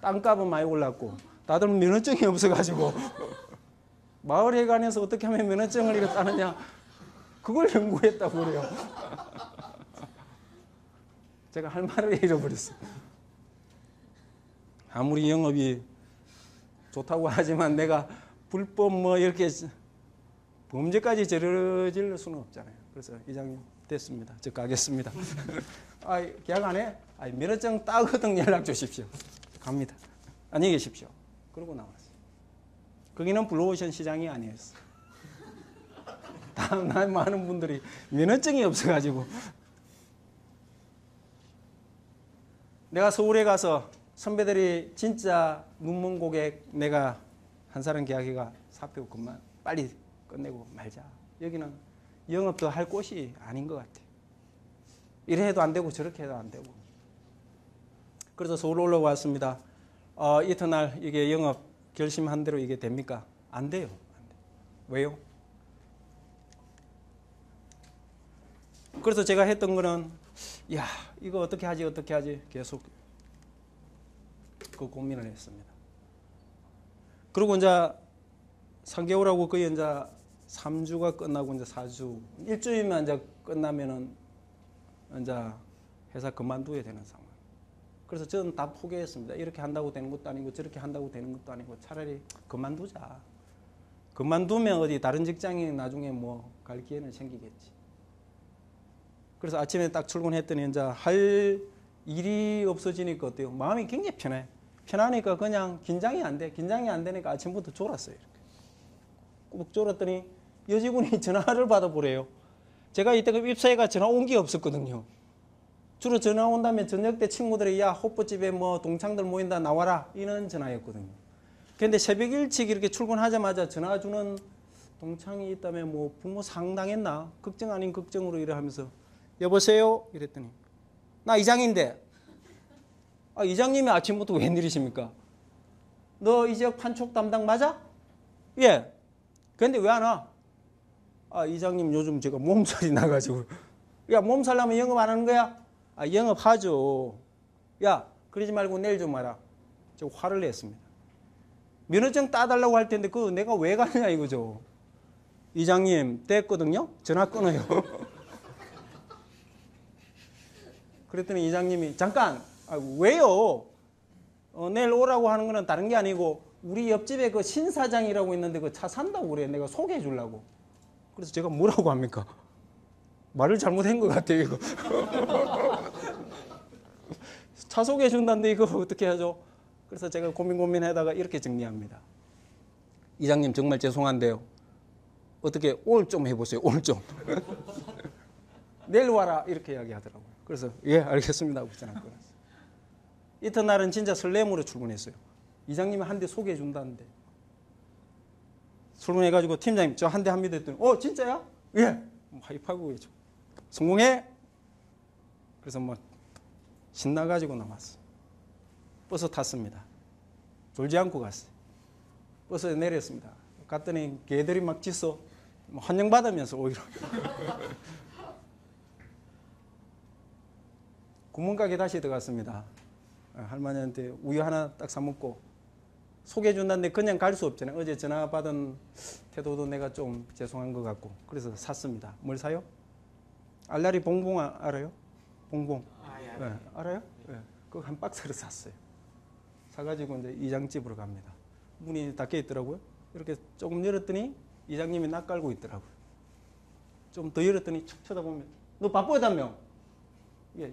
땅값은 많이 올랐고 다들 면허증이 없어가지고 마을회관에서 어떻게 하면 면허증을 이렇게 따느냐 그걸 연구했다고 그래요. 제가 할 말을 잃어버렸어요. 아무리 영업이 좋다고 하지만 내가 불법 이렇게 범죄까지 저지를 수는 없잖아요. 그래서 이장님 됐습니다. 저 가겠습니다. 계약 안 해? 면허증 따거든 연락 주십시오. 갑니다. 안녕히 계십시오. 그러고 나왔어요. 거기는 블루오션 시장이 아니었어요. 다음날 많은 분들이 면허증이 없어가지고 내가 서울에 가서 선배들이 진짜 눈먼 고객 내가 한 사람 계약해가 사표 그만 빨리 끝내고 말자. 여기는 영업도 할 곳이 아닌 것 같아. 이래 해도 안 되고 저렇게 해도 안 되고. 그래서 서울 올라왔습니다. 이튿날 이게 영업 결심한 대로 이게 됩니까? 안 돼요. 안 돼요. 왜요? 그래서 제가 했던 거는 야 이거 어떻게 하지 계속 그 고민을 했습니다. 그리고 이제 3개월하고 거의 이제 3주가 끝나고 이제 4주 일주일만 이제 끝나면은 이제 회사 그만둬야 되는 상황. 그래서 저는 다 포기했습니다. 이렇게 한다고 되는 것도 아니고 저렇게 한다고 되는 것도 아니고 차라리 그만두자. 그만두면 어디 다른 직장에 나중에 뭐 갈 기회는 생기겠지. 그래서 아침에 딱 출근했더니 이제 할 일이 없어지니까 어때요? 마음이 굉장히 편해. 편하니까 그냥 긴장이 안 돼. 긴장이 안 되니까 아침부터 졸았어요. 이렇게. 꾹 졸았더니 여직원이 전화를 받아보래요. 제가 이때 입사해가 전화 온 게 없었거든요. 주로 전화 온다면 저녁 때 친구들이 야 호프집에 뭐 동창들 모인다 나와라 이런 전화였거든요. 그런데 새벽 일찍 이렇게 출근하자마자 전화 주는 동창이 있다면 뭐 부모 상당했나 걱정 아닌 걱정으로 이래 하면서 여보세요 이랬더니 나 이장인데 이장님이 아침부터 웬일이십니까? 너 이 지역 판촉 담당 맞아? 예. 근데 왜 안 와? 이장님 요즘 제가 몸살이 나가지고. 야 몸살 나면 영업 안 하는 거야? 영업하죠. 야 그러지 말고 내일 좀 와라. 제가 화를 냈습니다. 면허증 따달라고 할 텐데 그거 내가 왜 가느냐 이거죠. 이장님 됐거든요. 전화 끊어요. 그랬더니 이장님이 잠깐 왜요? 내일 오라고 하는 거는 다른 게 아니고 우리 옆집에 그 신 사장이라고 있는데 그 차 산다고 그래. 내가 소개해 주려고. 그래서 제가 뭐라고 합니까? 말을 잘못한 것 같아요 이거. 차 소개해 준다는데 이거 어떻게 하죠? 그래서 제가 고민하다가 이렇게 정리합니다. 이장님 정말 죄송한데요. 어떻게 오늘 좀 해보세요. 오늘 좀. 내일 와라 이렇게 이야기하더라고요. 그래서 예 알겠습니다 하고 전화 끊었어요. 이튿날은 진짜 설렘으로 출근했어요. 이장님이 한 대 소개해 준다는데. 출근해가지고 팀장님 저 한 대 합니다 했더니 진짜야? 예. 하이파이브 해줘. 성공해. 그래서 뭐 신나가지고 나왔어. 버스 탔습니다. 졸지 않고 갔어요. 버스에 내렸습니다. 갔더니 개들이 막 짖어 환영받으면서 오히려. 구멍가게 다시 들어갔습니다. 할머니한테 우유 하나 딱 사먹고 소개해 준다는데 그냥 갈 수 없잖아요. 어제 전화 받은 태도도 내가 좀 죄송한 것 같고 그래서 샀습니다. 뭘 사요? 알라리 봉봉 알아요? 봉봉. 예, 네, 알아요? 네. 그거 한 박스를 샀어요. 사가지고 이제 이장집으로 갑니다. 문이 닫혀 있더라고요. 이렇게 조금 열었더니 이장님이 낯 깔고 있더라고요. 좀 더 열었더니 척 쳐다보면 너 바쁘다며? 예.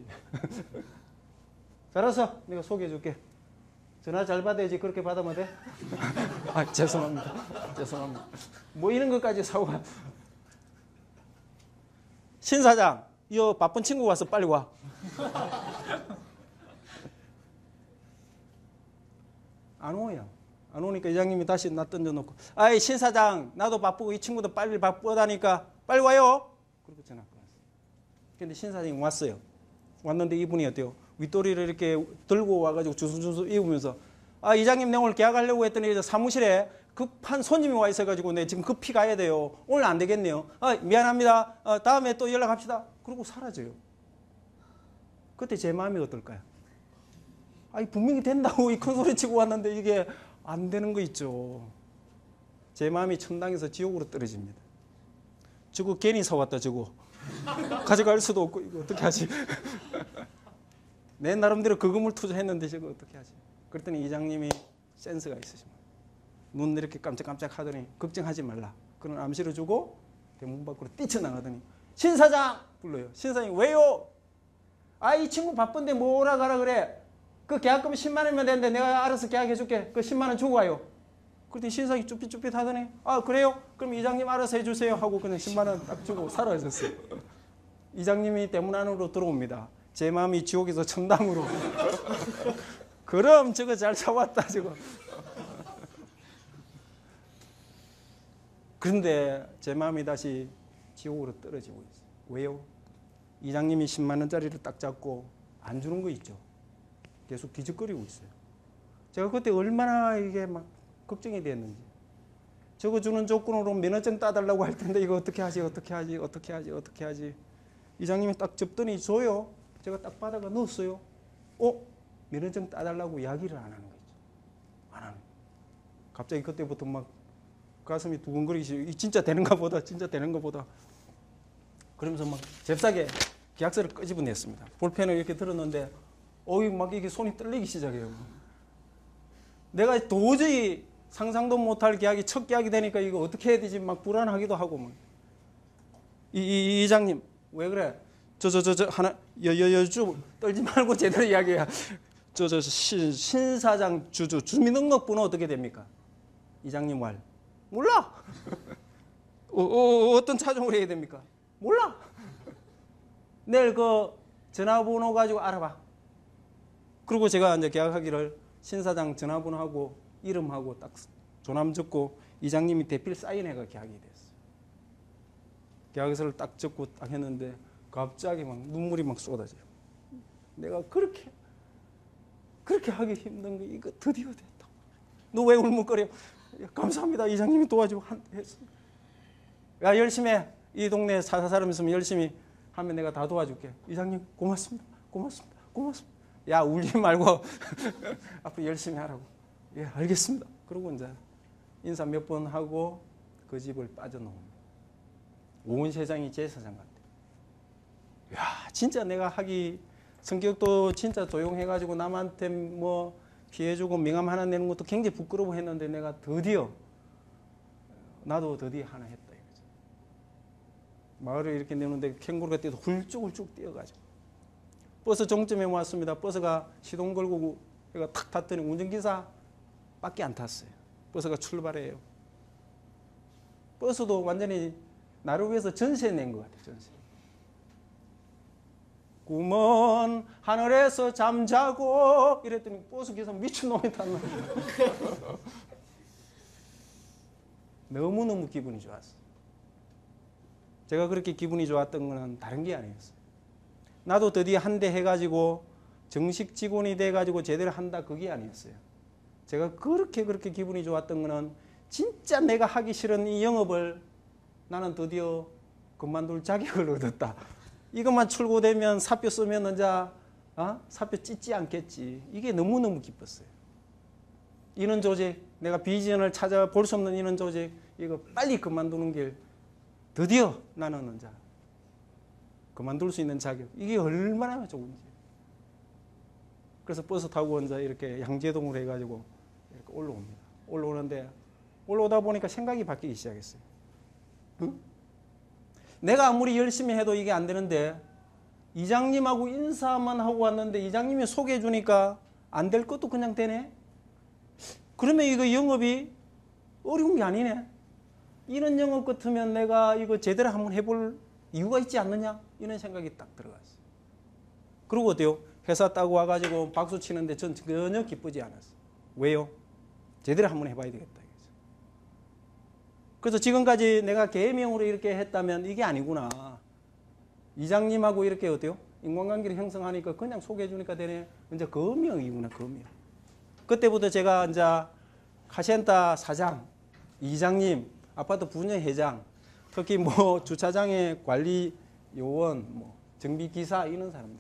잘했어. 내가 소개해 줄게. 전화 잘 받아야지. 그렇게 받으면 돼? 죄송합니다. 죄송합니다. 뭐 이런 것까지 사고 가. 신 사장, 이 바쁜 친구 와서 빨리 와. 안 오요. 안 오니까 이장님이 다시 나 던져놓고 신 사장 나도 바쁘고 이 친구도 빨리 바쁘다니까 빨리 와요. 그리고 전화 끊었어요. 근데 신 사장이 왔어요. 왔는데 이분이 어때요? 윗도리를 이렇게 들고 와가지고 주술주술 입으면서 이장님 내가 오늘 계약하려고 했더니 이제 사무실에 급한 손님이 와 있어가지고 내 지금 급히 가야 돼요. 오늘 안 되겠네요. 미안합니다. 다음에 또 연락합시다. 그러고 사라져요. 그때 제 마음이 어떨까요? 분명히 된다고 이 큰 소리 치고 왔는데 이게 안 되는 거 있죠. 제 마음이 천당에서 지옥으로 떨어집니다. 저거 괜히 사왔다 저거. 가져갈 수도 없고 이거 어떻게 하지? 내 나름대로 그 금을 투자했는데 저거 어떻게 하지? 그랬더니 이장님이 센스가 있으십니다. 눈 이렇게 깜짝깜짝 하더니 걱정하지 말라. 그런 암시를 주고 대문 밖으로 뛰쳐나가더니 신 사장 불러요. 신 사장이 왜요? 이 친구 바쁜데 뭐라 가라 그래. 그 계약금 10만 원이면 되는데 내가 알아서 계약해 줄게. 그 10만 원 주고 가요. 그랬더니 신 사장이 쭈삣쭈삣 하더니 그래요? 그럼 이장님 알아서 해주세요 하고 그냥 10만 원 딱 주고 사라졌어요. 이장님이 대문 안으로 들어옵니다. 제 마음이 지옥에서 천당으로 그럼 저거 잘 사왔다 저거. 그런데 제 마음이 다시 지옥으로 떨어지고 있어요. 왜요? 이장님이 10만 원짜리를 딱 잡고 안 주는 거 있죠. 계속 뒤적거리고 있어요. 제가 그때 얼마나 이게 막 걱정이 됐는지. 저거 주는 조건으로 면허증 따달라고 할 텐데 이거 어떻게 하지 어떻게 하지 어떻게 하지 어떻게 하지. 이장님이 딱 접더니 줘요. 제가 딱 받아가 넣었어요. 면허증 따달라고 이야기를 안 하는 거죠. 안 하는. 갑자기 그때부터 막 가슴이 두근거리기 시작해요. 진짜 되는가 보다 진짜 되는가 보다. 그러면서 막 잽싸게 계약서를 끄집어냈습니다. 볼펜을 이렇게 들었는데 막 이게 손이 떨리기 시작해요. 내가 도저히 상상도 못할 계약이 첫 계약이 되니까 이거 어떻게 해야 되지 막 불안하기도 하고 막. 이장님 왜 그래? 저 하나 여주 떨지 말고 제대로 이야기해. 신사장 주민등록번호 어떻게 됩니까? 이장님 말 몰라. 어떤 차종으로 해야 됩니까? 몰라. 내일 그 전화번호 가지고 알아봐. 그리고 제가 이제 계약하기를 신사장 전화번호하고 이름하고 딱 조남 적고 이장님이 대필 사인해가 계약이 됐어요. 계약서를 딱 적고 딱 했는데 갑자기 막 눈물이 막 쏟아져요. 내가 그렇게 하기 힘든 거 이거 드디어 됐다. 너 왜 울먹거려? 감사합니다. 이장님이 도와주고 했습니다. 야 열심히 해. 이 동네에 사람 있으면 열심히 하면 내가 다 도와줄게. 이장님 고맙습니다. 고맙습니다. 고맙습니다. 야 울지 말고 앞으로 열심히 하라고. 예 알겠습니다. 그러고 이제 인사 몇 번 하고 그 집을 빠져나옵니다. 온 세상이 제 세상 같아요. 야 진짜 내가 하기 성격도 진짜 조용해가지고 남한테 뭐 피해주고 명함 하나 내는 것도 굉장히 부끄러워했는데 내가 나도 드디어 하나 했다 이거죠. 마을을 이렇게 내는데 캥거루가 뛰어서 훌쭉훌쭉 뛰어가지고 버스 종점에 왔습니다. 버스가 시동 걸고 내가 탁 탔더니 운전기사밖에 안 탔어요. 버스가 출발해요. 버스도 완전히 나를 위해서 전세 낸 것 같아요. 전세. 꿈은 하늘에서 잠자고 이랬더니 버스 기사 미친놈이 탔나. 너무너무 기분이 좋았어요. 제가 그렇게 기분이 좋았던 건 다른 게 아니었어요. 나도 드디어 한 대 해가지고 정식 직원이 돼가지고 제대로 한다 그게 아니었어요. 제가 그렇게 기분이 좋았던 거는 진짜 내가 하기 싫은 이 영업을 나는 드디어 그만둘 자격을 얻었다. 이것만 출고되면 사표 쓰면 이제 사표 찢지 않겠지. 이게 너무너무 기뻤어요. 이런 조직, 내가 비전을 찾아볼 수 없는 이런 조직, 이거 빨리 그만두는 길 드디어 나는 이제 그만둘 수 있는 자격. 이게 얼마나 좋은지. 그래서 버스 타고 이제 이렇게 양재동으로 해가지고 이렇게 올라옵니다. 올라오다 보니까 생각이 바뀌기 시작했어요. 응? 내가 아무리 열심히 해도 이게 안 되는데 이장님하고 인사만 하고 왔는데 이장님이 소개해 주니까 안 될 것도 그냥 되네. 그러면 이거 영업이 어려운 게 아니네. 이런 영업 같으면 내가 이거 제대로 한번 해볼 이유가 있지 않느냐 이런 생각이 딱 들어갔어요. 그리고 어때요? 회사 따고 와가지고 박수 치는데 전 전혀 기쁘지 않았어요. 왜요? 제대로 한번 해봐야 되겠다. 그래서 지금까지 내가 계명으로 이렇게 했다면 이게 아니구나. 이장님하고 이렇게 어때요? 인간관계를 형성하니까 그냥 소개해 주니까 되네. 이제 거명이구나, 거명. 그때부터 제가 이제 카센터 사장, 이장님, 아파트 분야회장, 특히 뭐 주차장의 관리 요원, 뭐 정비기사 이런 사람들.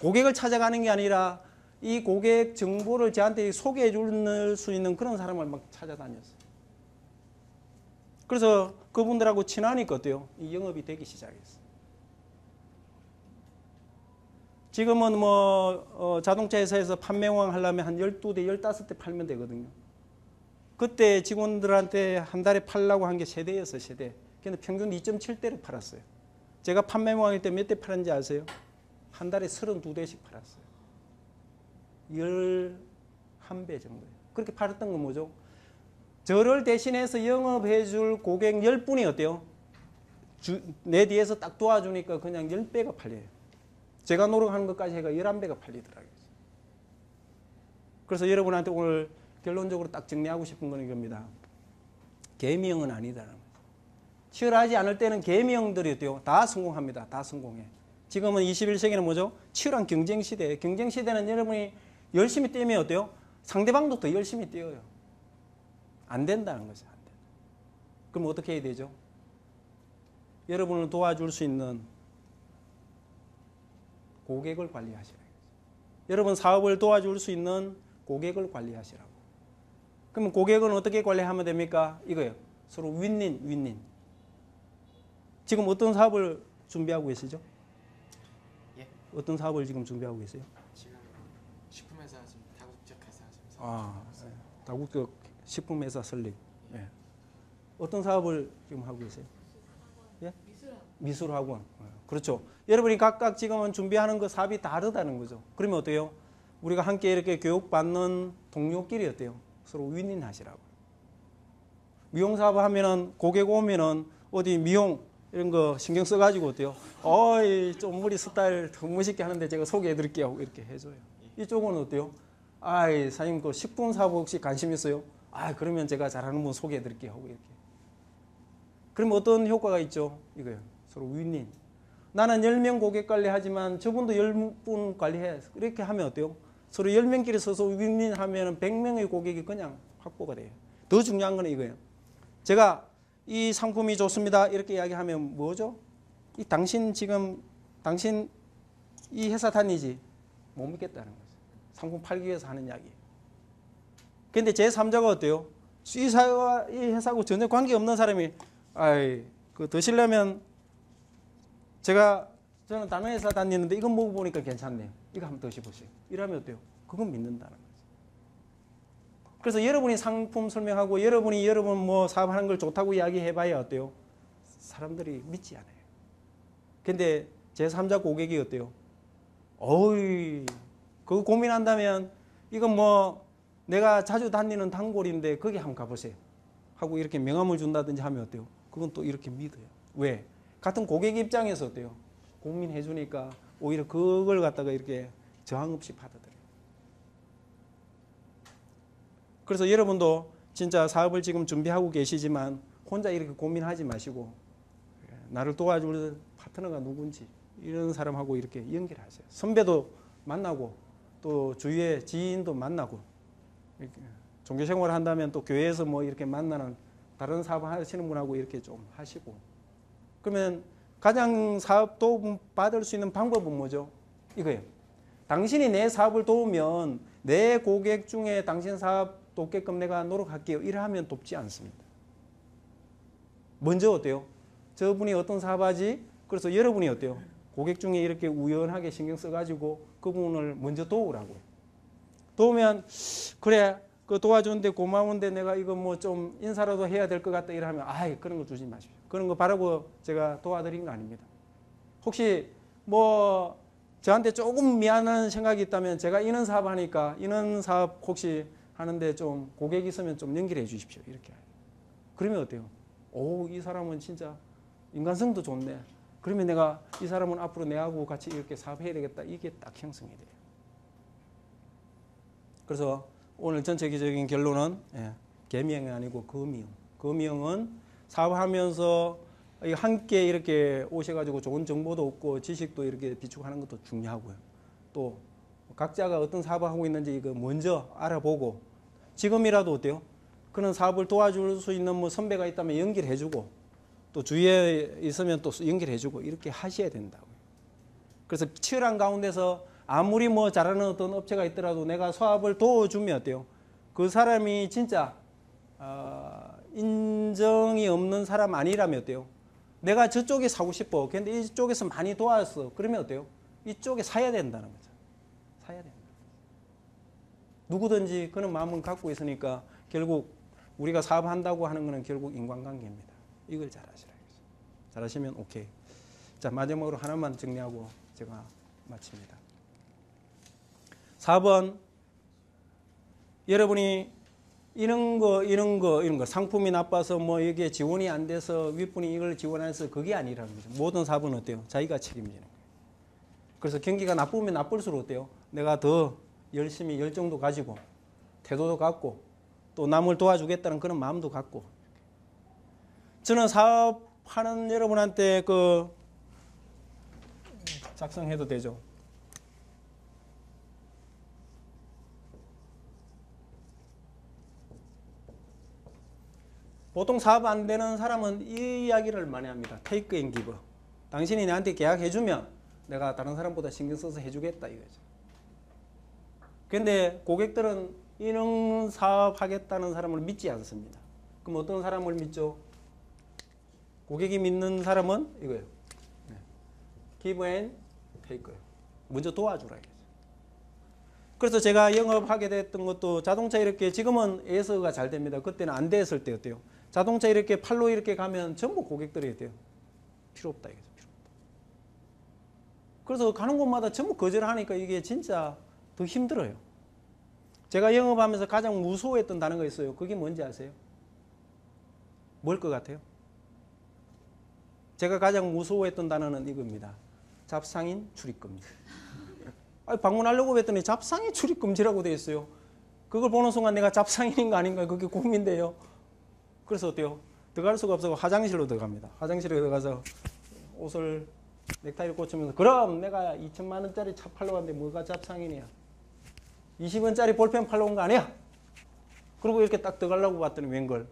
고객을 찾아가는 게 아니라 이 고객 정보를 저한테 소개해 줄 수 있는 그런 사람을 막 찾아다녔어요. 그래서 그분들하고 친하니까 어때요? 이 영업이 되기 시작했어요. 지금은 뭐 자동차 회사에서 판매왕 하려면 한 12대, 15대 팔면 되거든요. 그때 직원들한테 한 달에 팔려고 한 게 세대였어요, 세대. 근데 평균 2.7대를 팔았어요. 제가 판매왕일 때 몇 대 팔았는지 아세요? 한 달에 32대씩 팔았어요. 11배 정도예요. 그렇게 팔았던 건 뭐죠? 저를 대신해서 영업해 줄 고객 10분이 어때요? 내 뒤에서 딱 도와주니까 그냥 10배가 팔려요. 제가 노력하는 것까지 해가 11배가 팔리더라고요. 그래서 여러분한테 오늘 결론적으로 딱 정리하고 싶은 건 이겁니다. 계명은 아니다라는 거죠. 치열하지 않을 때는 계명들이 어때요? 다 성공합니다. 다 성공해. 지금은 21세기는 뭐죠? 치열한 경쟁 시대. 경쟁 시대는 여러분이 열심히 뛰면 어때요? 상대방도 더 열심히 뛰어요. 안 된다는 거죠. 안 된다. 그럼 어떻게 해야 되죠? 여러분을 도와줄 수 있는 고객을 관리하시라고. 여러분 사업을 도와줄 수 있는 고객을 관리하시라고. 그러면 고객은 어떻게 관리하면 됩니까? 이거예요. 서로 윈윈, 윈윈. 지금 어떤 사업을 준비하고 계시죠? 예? 어떤 사업을 지금 준비하고 계세요? 지금 식품회사 지금 다국적 회사 지금 다국적 식품회사 설립. 예. 어떤 사업을 지금 하고 계세요? 예? 미술학원. 그렇죠. 여러분이 각각 지금은 준비하는 그 사업이 다르다는 거죠. 그러면 어때요? 우리가 함께 이렇게 교육받는 동료끼리 어때요? 서로 윈윈하시라고. 미용사업 하면은 고객 오면은 어디 미용 이런 거 신경 써가지고 어때요? 어이 좀 머리 스타일 더 멋있게 하는데 제가 소개해드릴게요 하고 이렇게 해줘요. 이쪽은 어때요? 아이 사장님 그 식품 사업 혹시 관심 있어요? 아 그러면 제가 잘하는 분 소개해드릴게요 하고 이렇게. 그러면 어떤 효과가 있죠? 이거요. 서로 윈윈. 나는 10명 고객 관리하지만 저분도 10분 관리해. 이렇게 하면 어때요? 서로 10명끼리 서서 윈윈 하면 100명의 고객이 그냥 확보가 돼요. 더 중요한 건 이거예요. 제가 이 상품이 좋습니다. 이렇게 이야기하면 뭐죠? 당신 이 회사 다니지? 못 믿겠다는 거죠. 상품 팔기 위해서 하는 이야기. 근데 제3자가 어때요? 이 회사하고 전혀 관계없는 사람이 그거 드시려면 저는 다른 회사 다니는데 이거 먹어보니까 괜찮네요. 이거 한번 드셔보세요. 이러면 어때요? 그건 믿는다는 거죠. 그래서 여러분이 상품 설명하고 여러분 뭐 사업하는 걸 좋다고 이야기해봐야 어때요? 사람들이 믿지 않아요. 근데 제3자 고객이 어때요? 그거 고민한다면 이건 뭐 내가 자주 다니는 단골인데 거기 한번 가보세요. 하고 이렇게 명함을 준다든지 하면 어때요? 그건 또 이렇게 믿어요. 왜? 같은 고객 입장에서 어때요? 고민해 주니까 오히려 그걸 갖다가 이렇게 저항 없이 받아들여요. 그래서 여러분도 진짜 사업을 지금 준비하고 계시지만 혼자 이렇게 고민하지 마시고 나를 도와줄 파트너가 누군지 이런 사람하고 이렇게 연결하세요. 선배도 만나고 또 주위의 지인도 만나고 종교생활을 한다면 또 교회에서 뭐 이렇게 만나는 다른 사업 하시는 분하고 이렇게 좀 하시고 그러면 가장 사업 도움 받을 수 있는 방법은 뭐죠? 이거예요. 당신이 내 사업을 도우면 내 고객 중에 당신 사업 돕게끔 내가 노력할게요. 이러하면 돕지 않습니다. 먼저 어때요? 저분이 어떤 사업하지? 그래서 여러분이 어때요? 고객 중에 이렇게 우연하게 신경 써가지고 그분을 먼저 도우라고요. 도우면 그래 그 도와주는데 고마운데 내가 이거 뭐 좀 인사라도 해야 될 것 같다 이러면 그런 거 주지 마십시오. 그런 거 바라고 제가 도와드린 거 아닙니다. 혹시 뭐 저한테 조금 미안한 생각이 있다면 제가 이런 사업 하니까 이런 사업 혹시 하는데 좀 고객 있으면 좀 연결해 주십시오. 이렇게. 그러면 어때요? 이 사람은 진짜 인간성도 좋네. 그러면 내가 이 사람은 앞으로 내하고 같이 이렇게 사업해야 되겠다. 이게 딱 형성이 돼요. 그래서 오늘 전체적인 결론은 계명이 아니고 거명. 거명은 사업하면서 함께 이렇게 오셔가지고 좋은 정보도 얻고 지식도 이렇게 비축하는 것도 중요하고요. 또 각자가 어떤 사업을 하고 있는지 이거 먼저 알아보고 지금이라도 어때요? 그런 사업을 도와줄 수 있는 뭐 선배가 있다면 연결해주고 또 주위에 있으면 또 연결해주고 이렇게 하셔야 된다고요. 그래서 치열한 가운데서 아무리 뭐 잘하는 어떤 업체가 있더라도 내가 사업을 도와주면 어때요? 그 사람이 진짜 인정이 없는 사람 아니라면 어때요? 내가 저쪽에 사고 싶어. 근데 이쪽에서 많이 도왔어. 그러면 어때요? 이쪽에 사야 된다는 거죠. 사야 된다. 누구든지 그런 마음은 갖고 있으니까 결국 우리가 사업한다고 하는 것은 결국 인간관계입니다. 이걸 잘 아시라겠죠. 잘 아시면 오케이. 자, 마지막으로 하나만 정리하고 제가 마칩니다. 4번 여러분이 이런 거 상품이 나빠서 뭐 여기에 지원이 안 돼서 윗분이 이걸 지원해서 그게 아니라는 거죠. 모든 사업은 어때요? 자기가 책임지는 거예요. 그래서 경기가 나쁘면 나쁠수록 어때요? 내가 더 열심히 열정도 가지고 태도도 갖고 또 남을 도와주겠다는 그런 마음도 갖고 저는 사업하는 여러분한테 그 작성해도 되죠. 보통 사업 안 되는 사람은 이 이야기를 많이 합니다. 테이크 앤 기브. 당신이 나한테 계약해주면 내가 다른 사람보다 신경 써서 해주겠다 이거죠. 근데 고객들은 이런 사업 하겠다는 사람을 믿지 않습니다. 그럼 어떤 사람을 믿죠? 고객이 믿는 사람은 이거예요. give and take예요. 먼저 도와주라 이거죠. 그래서 제가 영업하게 됐던 것도 자동차 이렇게 지금은 AS가 잘 됩니다. 그때는 안 됐을 때 어때요? 자동차 이렇게 팔로 이렇게 가면 전부 고객들이 어때요? 필요 없다 이거죠. 필요 없다. 그래서 가는 곳마다 전부 거절하니까 이게 진짜 더 힘들어요. 제가 영업하면서 가장 무서워했던 단어가 있어요. 그게 뭔지 아세요? 뭘 것 같아요? 제가 가장 무서워했던 단어는 이겁니다. 잡상인 출입금지. 방문하려고 했더니 잡상인 출입금지라고 되어 있어요. 그걸 보는 순간 내가 잡상인인가 아닌가 그게 고민돼요. 그래서 어때요? 들어갈 수가 없어서 화장실로 들어갑니다. 화장실에 들어가서 옷을 넥타이를 꽂으면서 그럼 내가 2천만 원짜리 차 팔러 왔는데 뭐가 잡상인이야? 20원짜리 볼펜 팔러 온 거 아니야? 그리고 이렇게 딱 들어가려고 봤더니 웬걸?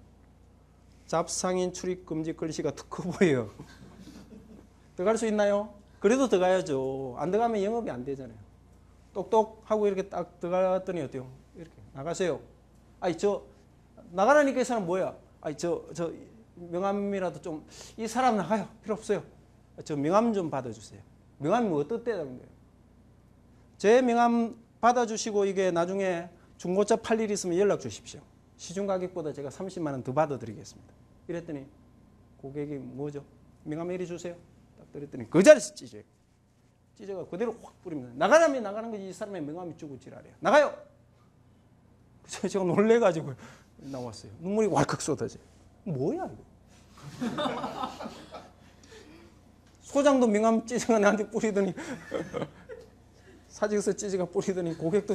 잡상인 출입금지 글씨가 툭 커 보여요. 들어갈 수 있나요? 그래도 들어가야죠. 안 들어가면 영업이 안 되잖아요. 똑똑하고 이렇게 딱 들어갔더니 어때요? 이렇게 나가세요. 아니 저 나가라니까 이 사람 뭐야? 아니 저 명함이라도 좀 이 사람 나가요. 필요 없어요. 저 명함 좀 받아주세요. 명함이 뭐 어떻대는 거예요? 제 명함 받아주시고 이게 나중에 중고차 팔 일 있으면 연락 주십시오. 시중 가격보다 제가 30만 원 더 받아드리겠습니다. 이랬더니 고객이 뭐죠? 명함 이리 주세요. 딱 드렸더니 그 자리에서 찢어요. 찢어가 그대로 확 뿌립니다. 나가라면 나가는 거지 이 사람의 명함이 주고 지랄이야. 나가요. 그래서 제가 놀래가지고 나왔어요. 눈물이 왈칵 쏟아져요. 뭐야 이거. 소장도 명함 찢어가 나한테 뿌리더니 사직서 찢어가 뿌리더니 고객도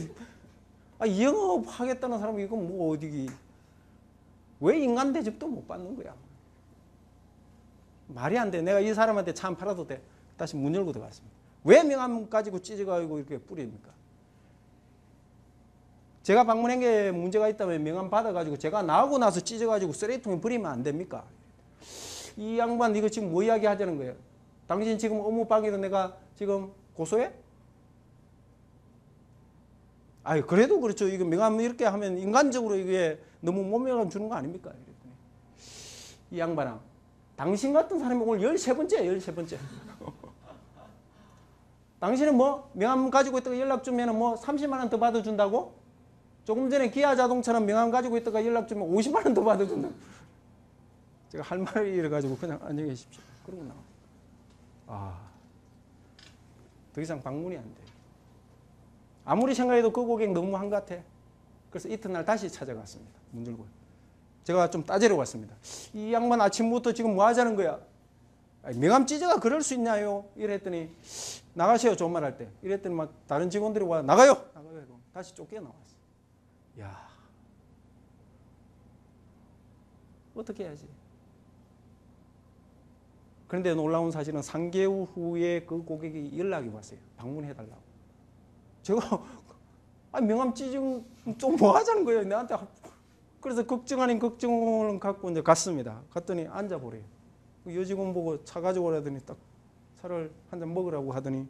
이 영업하겠다는 사람이 이건 뭐 어디 왜 인간 대접도 못 받는 거야. 말이 안 돼. 내가 이 사람한테 차 안 팔아도 돼. 다시 문 열고 들어갔습니다. 왜 명함 가지고 찢어가지고 이렇게 뿌립니까? 제가 방문한 게 문제가 있다면 명함 받아가지고 제가 나오고 나서 찢어가지고 쓰레기통에 버리면 안 됩니까? 이 양반 이거 지금 뭐 이야기 하자는 거예요? 당신 지금 업무방해로 내가 지금 고소해? 아유 그래도 그렇죠. 이거 명함 이렇게 하면 인간적으로 이게 너무 모멸감 주는 거 아닙니까? 이 양반아, 당신 같은 사람이 오늘 13번째야, 13번째. 당신은 뭐 명함 가지고 있다가 연락 주면 뭐 30만 원 더 받아준다고? 조금 전에 기아 자동차는 명함 가지고 있다가 연락 주면 50만 원 더 받아준다. 제가 할 말을 잃어가지고 그냥 안녕히 계십시오. 그러고 나와. 더 이상 방문이 안 돼요. 아무리 생각해도 그 고객 너무 한같아. 그래서 이튿날 다시 찾아갔습니다. 문 열고. 제가 좀 따지러 왔습니다. 이 양반 아침부터 지금 뭐 하자는 거야? 명함 찢어가 그럴 수 있냐요? 이랬더니 나가세요. 좋은 말 할 때. 이랬더니 막 다른 직원들이 와 나가요. 나가요. 다시 쫓겨나왔어. 야, 어떻게 해야지? 그런데 놀라운 사실은 3개월 후에 그 고객이 연락이 왔어요. 방문해달라고. 제가 명함 찢은 좀 뭐 하자는 거예요. 나한테. 그래서 걱정 아닌 걱정을 갖고 이제 갔습니다. 갔더니 앉아보래요. 여직원 보고 차 가지고 오라더니 딱 차를 한 잔 먹으라고 하더니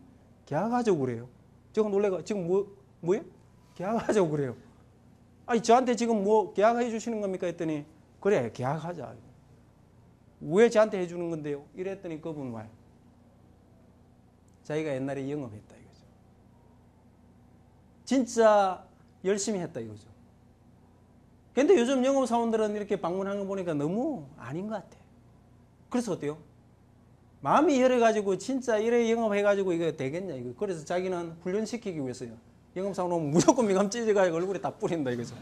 계약하자고 그래요. 제가 놀래가 지금 뭐예요? 계약하자고 그래요. 아니 저한테 지금 뭐 계약해 주시는 겁니까? 했더니 그래 계약하자. 왜 저한테 해주는 건데요? 이랬더니 그분 와요. 자기가 옛날에 영업했다 이거죠. 진짜 열심히 했다 이거죠. 근데 요즘 영업사원들은 이렇게 방문하는 거 보니까 너무 아닌 것 같아. 그래서 어때요? 마음이 열어가지고 진짜 이래 영업해가지고 이거 되겠냐 이거. 그래서 자기는 훈련시키기 위해서요. 영업사원 오면 무조건 명함 찢어가지고 얼굴에 다 뿌린다 이거죠.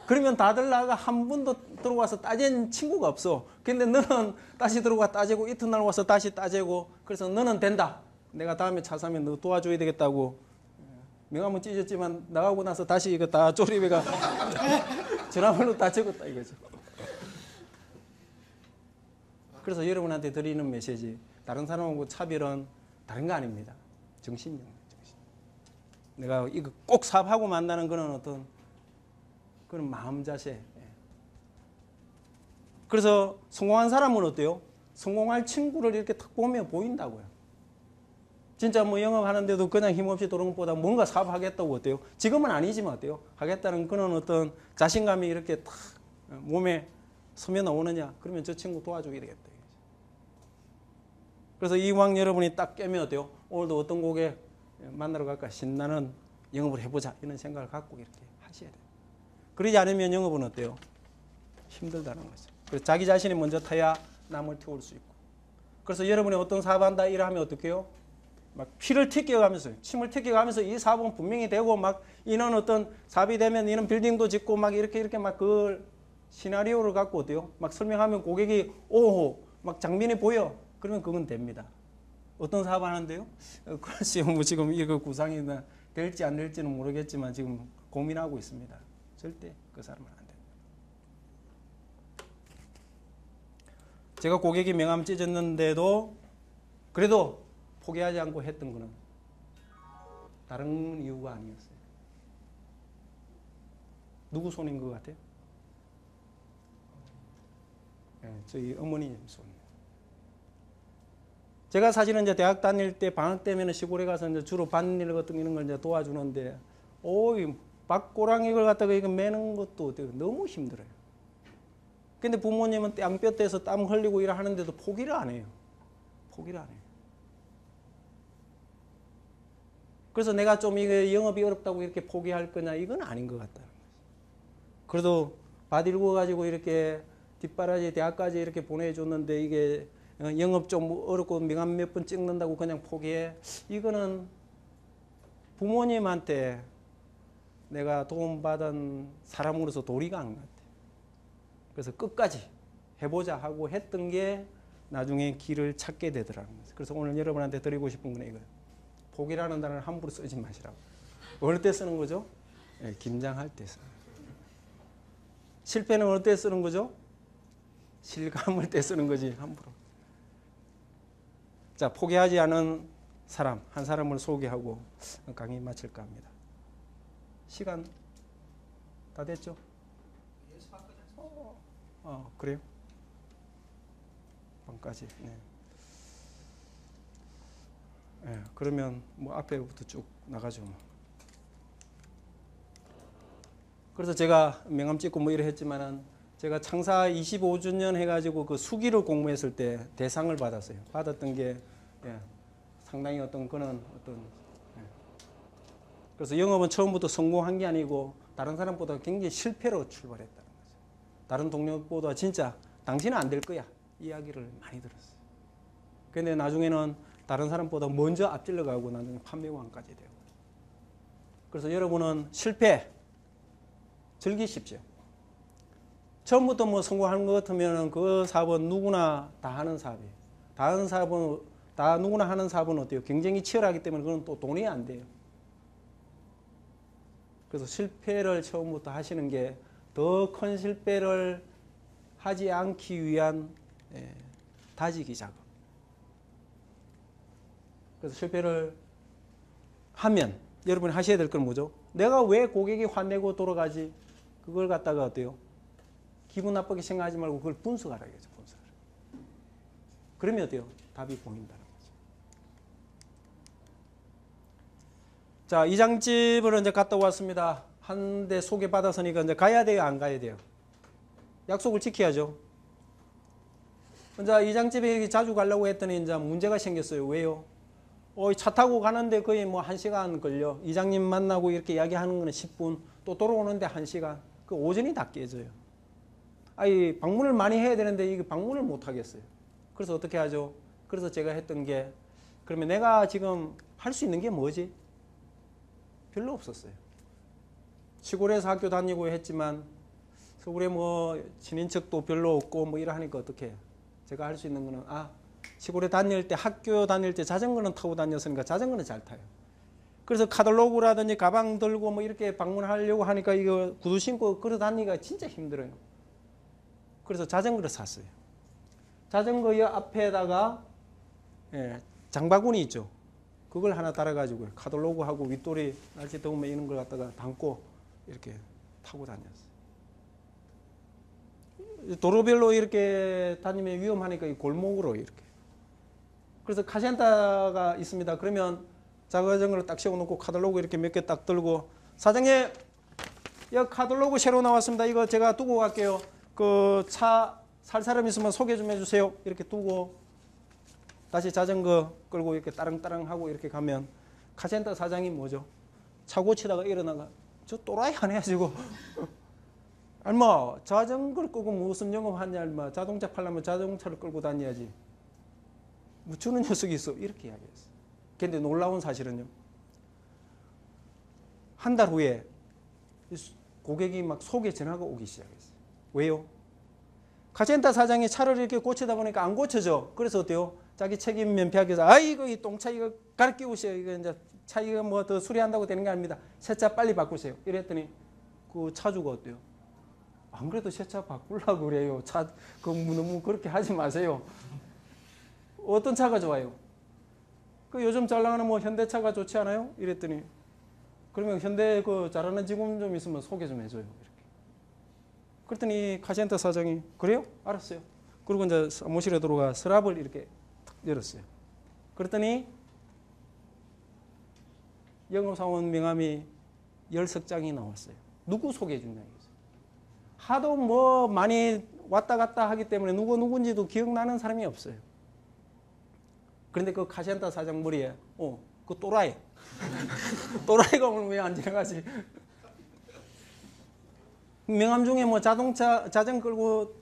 그러면 다들 나가 한 번도 들어와서 따진 친구가 없어. 근데 너는 다시 들어와 따지고 이튿날 와서 다시 따지고 그래서 너는 된다. 내가 다음에 차 사면 너 도와줘야 되겠다고 명함은 찢었지만 나가고 나서 다시 이거 다 조립해가 전화번호 다 적었다 이거죠. 그래서 여러분한테 드리는 메시지, 다른 사람하고 차별은 다른 거 아닙니다. 정신력. 내가 이거 꼭 사업하고 만나는 거는 어떤 그런 마음 자세. 그래서 성공한 사람은 어때요? 성공할 친구를 이렇게 탁 보면 보인다고요. 진짜 뭐 영업하는데도 그냥 힘없이 도는 것보다 뭔가 사업하겠다고 어때요? 지금은 아니지만 어때요? 하겠다는 그런 어떤 자신감이 이렇게 탁 몸에 스며 나오느냐? 그러면 저 친구 도와주게 되겠다. 그래서 이왕 여러분이 딱 깨면 어때요? 오늘도 어떤 고객 만나러 갈까? 신나는 영업을 해보자. 이런 생각을 갖고 이렇게 하셔야 돼요. 그러지 않으면 영업은 어때요? 힘들다는 거죠. 그래서 자기 자신이 먼저 타야 남을 태울 수 있고. 그래서 여러분이 어떤 사업한다 이러면 어떻게 해요? 막 피를 튀겨가면서, 침을 튀겨가면서 이 사업은 분명히 되고 막 이런 어떤 사업이 되면 이런 빌딩도 짓고 막 이렇게 막 그 시나리오를 갖고 어때요? 막 설명하면 고객이 오호 막 장면이 보여. 그러면 그건 됩니다. 어떤 사업 하는데요? 글쎄요, 뭐 지금 이거 구상이 될지 안 될지는 모르겠지만 지금 고민하고 있습니다. 절대 그 사람은 안 됩니다. 제가 고객이 명함 찢었는데도 그래도 포기하지 않고 했던 거는 다른 이유가 아니었어요. 누구 손인 것 같아요? 네, 저희 어머님 손. 제가 사실은 이제 대학 다닐 때 방학 때면 시골에 가서 이제 주로 밭일 같은 이런 걸 이제 도와주는데, 이 밭고랑이를 갖다가 이거 매는 것도 너무 힘들어요. 근데 부모님은 땀볕에서 땀 흘리고 일을 하는데도 포기를 안 해요. 포기를 안 해요. 그래서 내가 좀 이거 영업이 어렵다고 이렇게 포기할 거냐, 이건 아닌 것 같다는 거죠. 그래도 밭 일궈가지고 이렇게 뒷바라지 대학까지 이렇게 보내줬는데 이게 영업 좀 어렵고 명함 몇 번 찍는다고 그냥 포기해. 이거는 부모님한테 내가 도움받은 사람으로서 도리가 안 같아요. 그래서 끝까지 해보자 하고 했던 게 나중에 길을 찾게 되더라는 거죠. 그래서 오늘 여러분한테 드리고 싶은 건 이거예요. 포기라는 단어를 함부로 쓰지 마시라고. 어느 때 쓰는 거죠? 네, 김장할 때 쓰는 거죠. 실패는 어느 때 쓰는 거죠? 실감할 때 쓰는 거지, 함부로. 자, 포기하지 않은 사람, 한 사람을 소개하고 강의 마칠까 합니다. 시간 다 됐죠? 그래요? 반까지. 네. 네, 그러면 뭐 앞에부터 쭉 나가죠. 뭐. 그래서 제가 명함 찍고 뭐 이래 했지만은 제가 창사 25주년 해가지고 그 수기를 공모했을 때 대상을 받았어요. 받았던 게 상당히 어떤 그런 어떤 그래서 영업은 처음부터 성공한 게 아니고 다른 사람보다 굉장히 실패로 출발했다는 거죠. 다른 동료보다 진짜 당신은 안 될 거야 이야기를 많이 들었어요. 그런데 나중에는 다른 사람보다 먼저 앞질러 가고 나중에 판매왕까지 되고. 그래서 여러분은 실패 즐기십시오. 처음부터 뭐 성공하는 것 같으면 그 사업은 누구나 다 하는 사업이에요. 다른 사업은 다 누구나 하는 사업은 어때요? 경쟁이 치열하기 때문에 그건 또 돈이 안 돼요. 그래서 실패를 처음부터 하시는 게 더 큰 실패를 하지 않기 위한 다지기 작업. 그래서 실패를 하면 여러분이 하셔야 될 건 뭐죠? 내가 왜 고객이 화내고 돌아가지? 그걸 갖다가 어때요? 기분 나쁘게 생각하지 말고 그걸 분석하라겠죠. 분석을. 그러면 어때요? 답이 보인다는 거죠. 자, 이장집을 이제 갔다 왔습니다. 한 대 소개받았으니까 이제 가야 돼요? 안 가야 돼요? 약속을 지켜야죠. 이제 이장집에 자주 가려고 했더니 이제 문제가 생겼어요. 왜요? 차 타고 가는데 거의 뭐 1시간 걸려. 이장님 만나고 이렇게 이야기하는 거는 10분. 또 돌아오는데 1시간. 그 오전이 다 깨져요. 방문을 많이 해야 되는데 이게 방문을 못 하겠어요. 그래서 어떻게 하죠? 그래서 제가 했던 게 그러면 내가 지금 할 수 있는 게 뭐지? 별로 없었어요. 시골에서 학교 다니고 했지만 서울에 뭐 친인척도 별로 없고 뭐 이러하니까 어떻게 해요? 제가 할 수 있는 거는 시골에 다닐 때 학교 다닐 때 자전거는 타고 다녔으니까 자전거는 잘 타요. 그래서 카탈로그라든지 가방 들고 뭐 이렇게 방문하려고 하니까 이거 구두 신고 걸어 다니기가 진짜 힘들어요. 그래서 자전거를 샀어요. 자전거 앞에다가 장바구니 있죠. 그걸 하나 달아가지고 카탈로그하고 윗돌이 날씨 더우면 이런 걸 갖다가 담고 이렇게 타고 다녔어요. 도로별로 이렇게 다니면 위험하니까 이 골목으로 이렇게. 그래서 카센터가 있습니다. 그러면 자전거를 딱 세워놓고 카탈로그 이렇게 몇 개 딱 들고 사장님, 이 카탈로그 새로 나왔습니다. 이거 제가 두고 갈게요. 그 차 살 사람 있으면 소개 좀 해주세요. 이렇게 두고 다시 자전거 끌고 이렇게 따릉따릉하고 이렇게 가면 카센터 사장이 뭐죠? 차 고치다가 일어나가 저 또라이 안 해가지고 얼마 자전거를 끌고 무슨 영업하냐 얼마 자동차 팔려면 자동차를 끌고 다녀야지 뭐 주는 녀석이 있어 이렇게 이야기했어. 근데 놀라운 사실은요, 한 달 후에 고객이 막 소개 전화가 오기 시작했어요. 왜요? 카센터 사장이 차를 이렇게 고치다 보니까 안 고쳐져. 그래서 어때요? 자기 책임 면피하기 위해서 이거 이 똥차 이거 갈아끼우세요. 이거 이제 차 이거 뭐 더 수리한다고 되는 게 아닙니다. 새 차 빨리 바꾸세요. 이랬더니 그 차주가 어때요? 안 그래도 새 차 바꾸려고 그래요. 차 그 너무 그렇게 하지 마세요. 어떤 차가 좋아요? 그 요즘 잘 나가는 뭐 현대차가 좋지 않아요? 이랬더니 그러면 현대 그 잘하는 직원 좀 있으면 소개 좀 해줘요. 이렇게. 그랬더니 카센터 사장이 그래요? 알았어요. 그리고 이제 사무실에 들어가 서랍을 이렇게 탁 열었어요. 그랬더니 영업사원 명함이 10석장이 나왔어요. 누구 소개해 줬냐 이거죠. 하도 뭐 많이 왔다 갔다 하기 때문에 누군지도 기억나는 사람이 없어요. 그런데 그 카센터 사장 머리에 그 또라이 또라이가 오늘 왜 안 지나가지? 명함 중에 뭐 자전거 끌고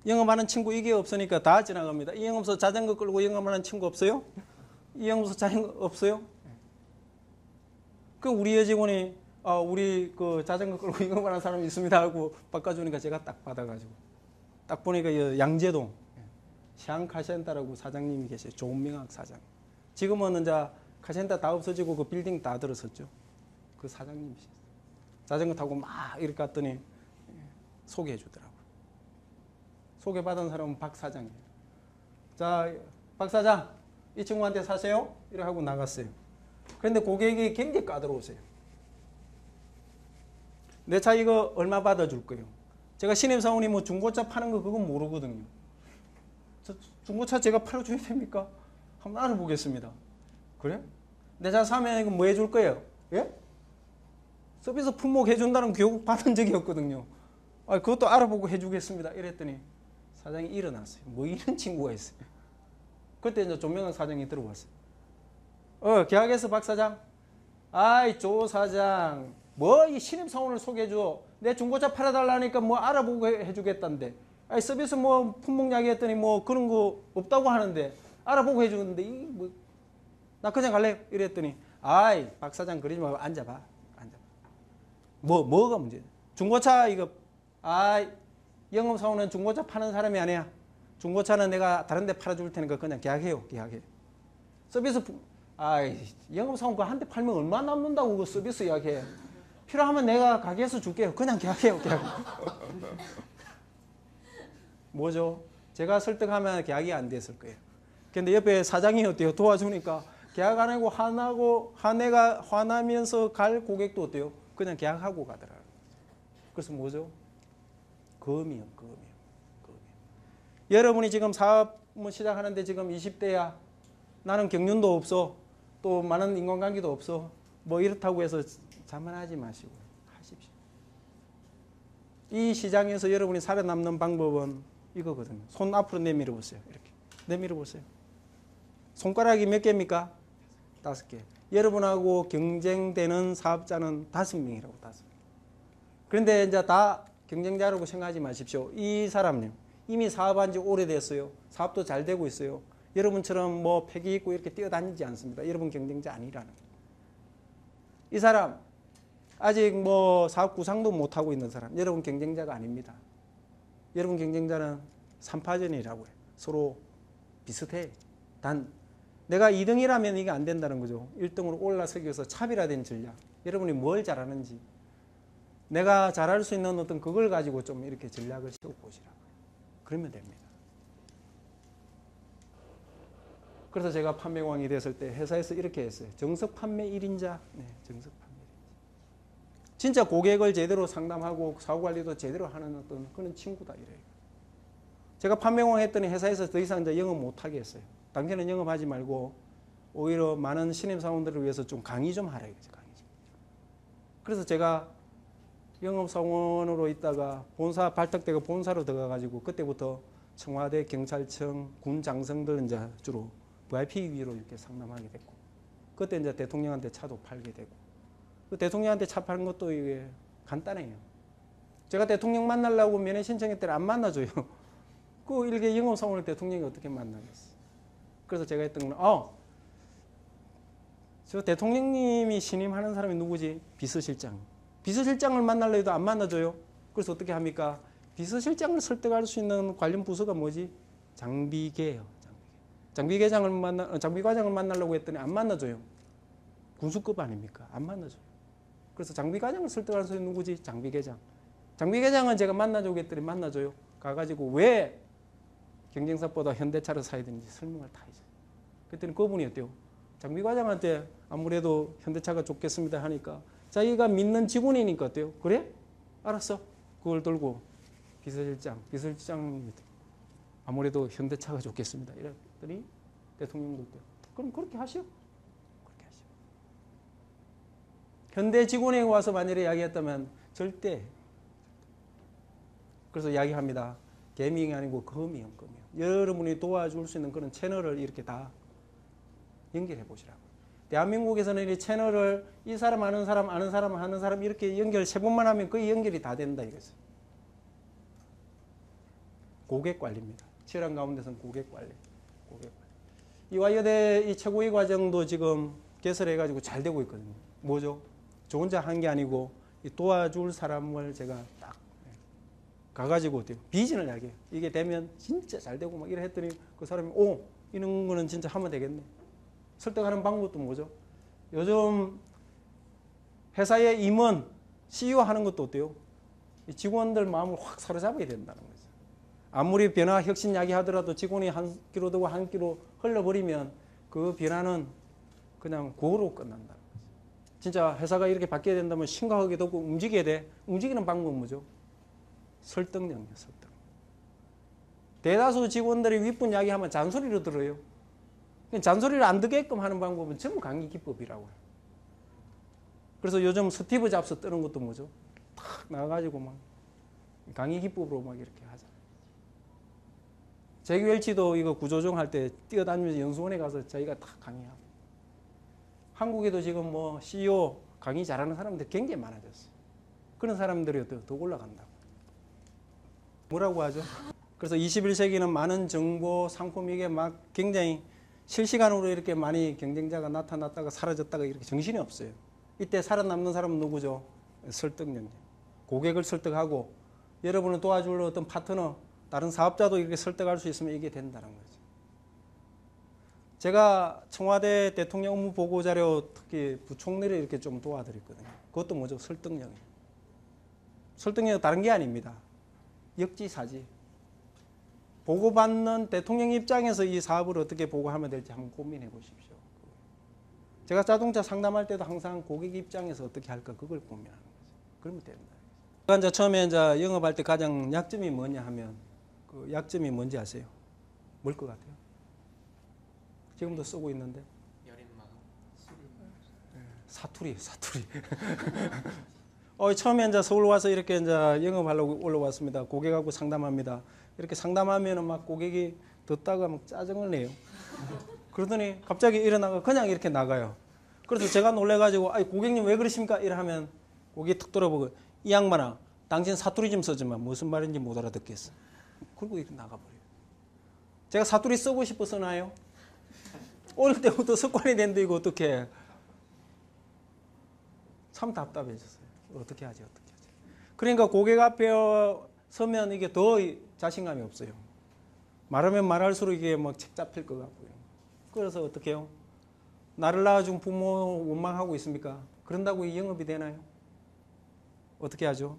영업하는 친구 이게 없으니까 다 지나갑니다. 이 영업소 자전거 끌고 영업하는 친구 없어요? 이 영업소 자전거 없어요? 그 우리 여직원이 우리 그 자전거 끌고 영업하는 사람이 있습니다 하고 바꿔주니까 제가 딱 받아가지고 딱 보니까 양재동 샹 카센터라고 사장님이 계세요. 조은명학 사장. 지금은 이제 카센터 다 없어지고 그 빌딩 다 들어섰죠. 그 사장님이셨어요. 자전거 타고 막 이렇게 갔더니 소개해 주더라고요. 소개받은 사람은 박 사장이에요. 자, 박 사장, 이 친구한테 사세요? 이렇게 하고 나갔어요. 그런데 고객이 굉장히 까다로우세요. 내 차 이거 얼마 받아줄 거예요? 제가 신입사원이 뭐 중고차 파는 거 그건 모르거든요. 중고차 제가 팔아줘야 됩니까? 한번 알아보겠습니다. 그래? 내 차 사면 이거 뭐 해줄 거예요? 예? 서비스 품목 해준다는 교육 받은 적이 없거든요. 그것도 알아보고 해주겠습니다. 이랬더니 사장이 일어났어요. 뭐 이런 친구가 있어요. 그때 이제 조명학 사장이 들어왔어요. 계약했어, 박 사장? 조 사장, 뭐 이 신입사원을 소개해줘. 내 중고차 팔아달라니까 뭐 알아보고 해주겠다는데. 서비스 뭐 품목 이야기했더니 뭐 그런 거 없다고 하는데 알아보고 해주는데 나 그냥 갈래? 이랬더니 박 사장 그러지 말고 앉아봐. 뭐가 문제야? 중고차 이거 영업사원은 중고차 파는 사람이 아니야. 중고차는 내가 다른 데 팔아줄 테니까 그냥 계약해요. 서비스 영업사원 그 한 대 팔면 얼마 남는다고 그 서비스 이야기해. 필요하면 내가 가게에서 줄게요. 그냥 계약해요. 뭐죠? 제가 설득하면 계약이 안 됐을 거예요. 근데 옆에 사장이 어때요? 도와주니까 계약 안 하고 화나면서 갈 고객도 어때요? 그냥 계약하고 가더라고요. 그래서 뭐죠? 금이요. 여러분이 지금 사업 시작하는데 지금 20대야. 나는 경륜도 없어. 또 많은 인간관계도 없어. 뭐 이렇다고 해서 자만하지 마시고 하십시오. 이 시장에서 여러분이 살아남는 방법은 이거거든요. 손 앞으로 내밀어 보세요. 이렇게 내밀어 보세요. 손가락이 몇 개입니까? 5개. 여러분하고 경쟁되는 사업자는 5명이라고 5명. 그런데 이제 다 경쟁자라고 생각하지 마십시오. 이 사람님 이미 사업한 지 오래됐어요. 사업도 잘 되고 있어요. 여러분처럼 뭐 패기 있고 이렇게 뛰어다니지 않습니다. 여러분 경쟁자 아니라는 거예요. 이 사람 아직 뭐 사업 구상도 못 하고 있는 사람, 여러분 경쟁자가 아닙니다. 여러분 경쟁자는 3파전이라고 해요. 서로 비슷해. 단 내가 2등이라면 이게 안 된다는 거죠. 1등으로 올라서기 위해서 차별화된 전략. 여러분이 뭘 잘하는지, 내가 잘할 수 있는 어떤 그걸 가지고 좀 이렇게 전략을 세워보시라고요. 그러면 됩니다. 그래서 제가 판매왕이 됐을 때 회사에서 이렇게 했어요. 정석 판매 1인자. 네, 정석 판매 1인자. 진짜 고객을 제대로 상담하고 사후관리도 제대로 하는 어떤 그런 친구다 이래요. 제가 판매왕 했더니 회사에서 더 이상 이제 영업 못하게 했어요. 당신은 영업하지 말고 오히려 많은 신입사원들을 위해서 좀 강의 좀 하라 이거죠. 강의 좀. 그래서 제가 영업사원으로 있다가 본사 발탁되고 본사로 들어가가지고 그때부터 청와대, 경찰청, 군 장성들 이제 주로 VIP 위로 이렇게 상담하게 됐고, 그때 이제 대통령한테 차도 팔게 되고, 그 대통령한테 차 파는 것도 이게 간단해요. 제가 대통령 만나려고 면회 신청했더니 안 만나줘요. 그 일개 영업사원을 대통령이 어떻게 만나겠어? 그래서 제가 했던 건, 저 대통령님이 신임하는 사람이 누구지? 비서실장. 비서실장을 만나려 해도 안 만나줘요. 그래서 어떻게 합니까? 비서실장을 설득할 수 있는 관련 부서가 뭐지? 장비계예요. 장비과장을 만나려고 했더니 안 만나줘요. 군수급 아닙니까? 안 만나줘요. 그래서 장비과장을 설득할 수 있는 누구지? 장비계장. 장비계장은 제가 만나주고 했더니 만나줘요. 가가지고 왜 경쟁사보다 현대차를 사야 되는지 설명을 다 해줘요. 그랬더니 그분이 어때요? 장비과장한테 아무래도 현대차가 좋겠습니다 하니까 자기가 믿는 직원이니까 어때요? 그래? 알았어. 그걸 들고 비서실장이 아무래도 현대차가 좋겠습니다. 이랬더니 대통령도 어때요? 그럼 그렇게 하시오. 그렇게 하시오. 현대 직원에게 와서 만약에 이야기했다면 절대. 그래서 이야기합니다. 개미형이 아니고 검이형. 여러분이 도와줄 수 있는 그런 채널을 이렇게 다 연결해 보시라고. 대한민국에서는 이 채널을 이 사람 아는 사람 아는 사람 아는 사람 이렇게 연결 3번만 하면 거의 연결이 다 된다 이거죠. 고객 관리입니다. 치열한 가운데서는 고객 관리. 이 와이어대 이 최고위 과정도 지금 개설해가지고 잘 되고 있거든요. 뭐죠? 저 혼자 한 게 아니고 이 도와줄 사람을 제가 딱 가가지고 어때요? 비전을 이야기해요. 이게 되면 진짜 잘 되고 막 이래 했더니 그 사람이 이런 거는 진짜 하면 되겠네. 설득하는 방법도 뭐죠? 요즘 회사의 임원, CEO 하는 것도 어때요? 이 직원들 마음을 확 사로잡아야 된다는 거죠. 아무리 변화 혁신 이야기하더라도 직원이 한 끼로 두고 한 끼로 흘러버리면 그 변화는 그냥 고로 끝난다는 거죠. 진짜 회사가 이렇게 바뀌어야 된다면 심각하게 되고 움직여야 돼. 움직이는 방법은 뭐죠? 설득력이에요. 설득. 대다수 직원들이 윗분 이야기하면 잔소리로 들어요. 잔소리를 안 듣게끔 하는 방법은 전부 강의 기법이라고 해요. 그래서 요즘 스티브 잡스 뜨는 것도 뭐죠? 탁 나가가지고 막 강의 기법으로 막 이렇게 하잖아요. 잭 웰치도 이거 구조조정할 때 뛰어다니면서 연수원에 가서 자기가 다 강의하고. 한국에도 지금 뭐 CEO 강의 잘하는 사람들 굉장히 많아졌어요. 그런 사람들이 더 올라간다고. 뭐라고 하죠? 그래서 21세기는 많은 정보, 상품 이게 막 굉장히 실시간으로 이렇게 많이 경쟁자가 나타났다가 사라졌다가 이렇게 정신이 없어요. 이때 살아남는 사람은 누구죠? 설득력. 고객을 설득하고 여러분을 도와줄 어떤 파트너, 다른 사업자도 이렇게 설득할 수 있으면 이게 된다는 거죠. 제가 청와대 대통령 업무 보고 자료 특히 부총리를 이렇게 좀 도와드렸거든요. 그것도 뭐죠? 설득력이에요. 설득력은 다른 게 아닙니다. 역지사지. 보고받는 대통령 입장에서 이 사업을 어떻게 보고하면 될지 한번 고민해 보십시오. 제가 자동차 상담할 때도 항상 고객 입장에서 어떻게 할까 그걸 고민하는 거죠. 그러면 된다. 제가 이제 처음에 이제 영업할 때 가장 약점이 뭐냐 하면 그 약점이 뭔지 아세요? 뭘 것 같아요? 지금도 쓰고 있는데. 여린 마음. 사투리. 처음에 이제 서울 와서 이렇게 이제 영업하려고 올라왔습니다. 고객하고 상담합니다. 이렇게 상담하면은 막 고객이 듣다가 막 짜증을 내요. 그러더니 갑자기 일어나가 그냥 이렇게 나가요. 그래서 제가 놀래가지고 고객님 왜 그러십니까? 이러면 고객이 툭 돌아보고 이 양반아 당신 사투리 좀 쓰지 마. 무슨 말인지 못 알아듣겠어. 그리고 이렇게 나가버려요. 제가 사투리 쓰고 싶어 쓰나요? 어릴 때부터 습관이 된데 이거 어떻게 참 답답해졌어요. 어떻게 하지? 그러니까 고객 앞에 서면 이게 더 자신감이 없어요. 말하면 말할수록 이게 막 책 잡힐 것 같고요. 그래서 어떻게 해요? 나를 낳아준 부모 원망하고 있습니까? 그런다고 이 영업이 되나요? 어떻게 하죠?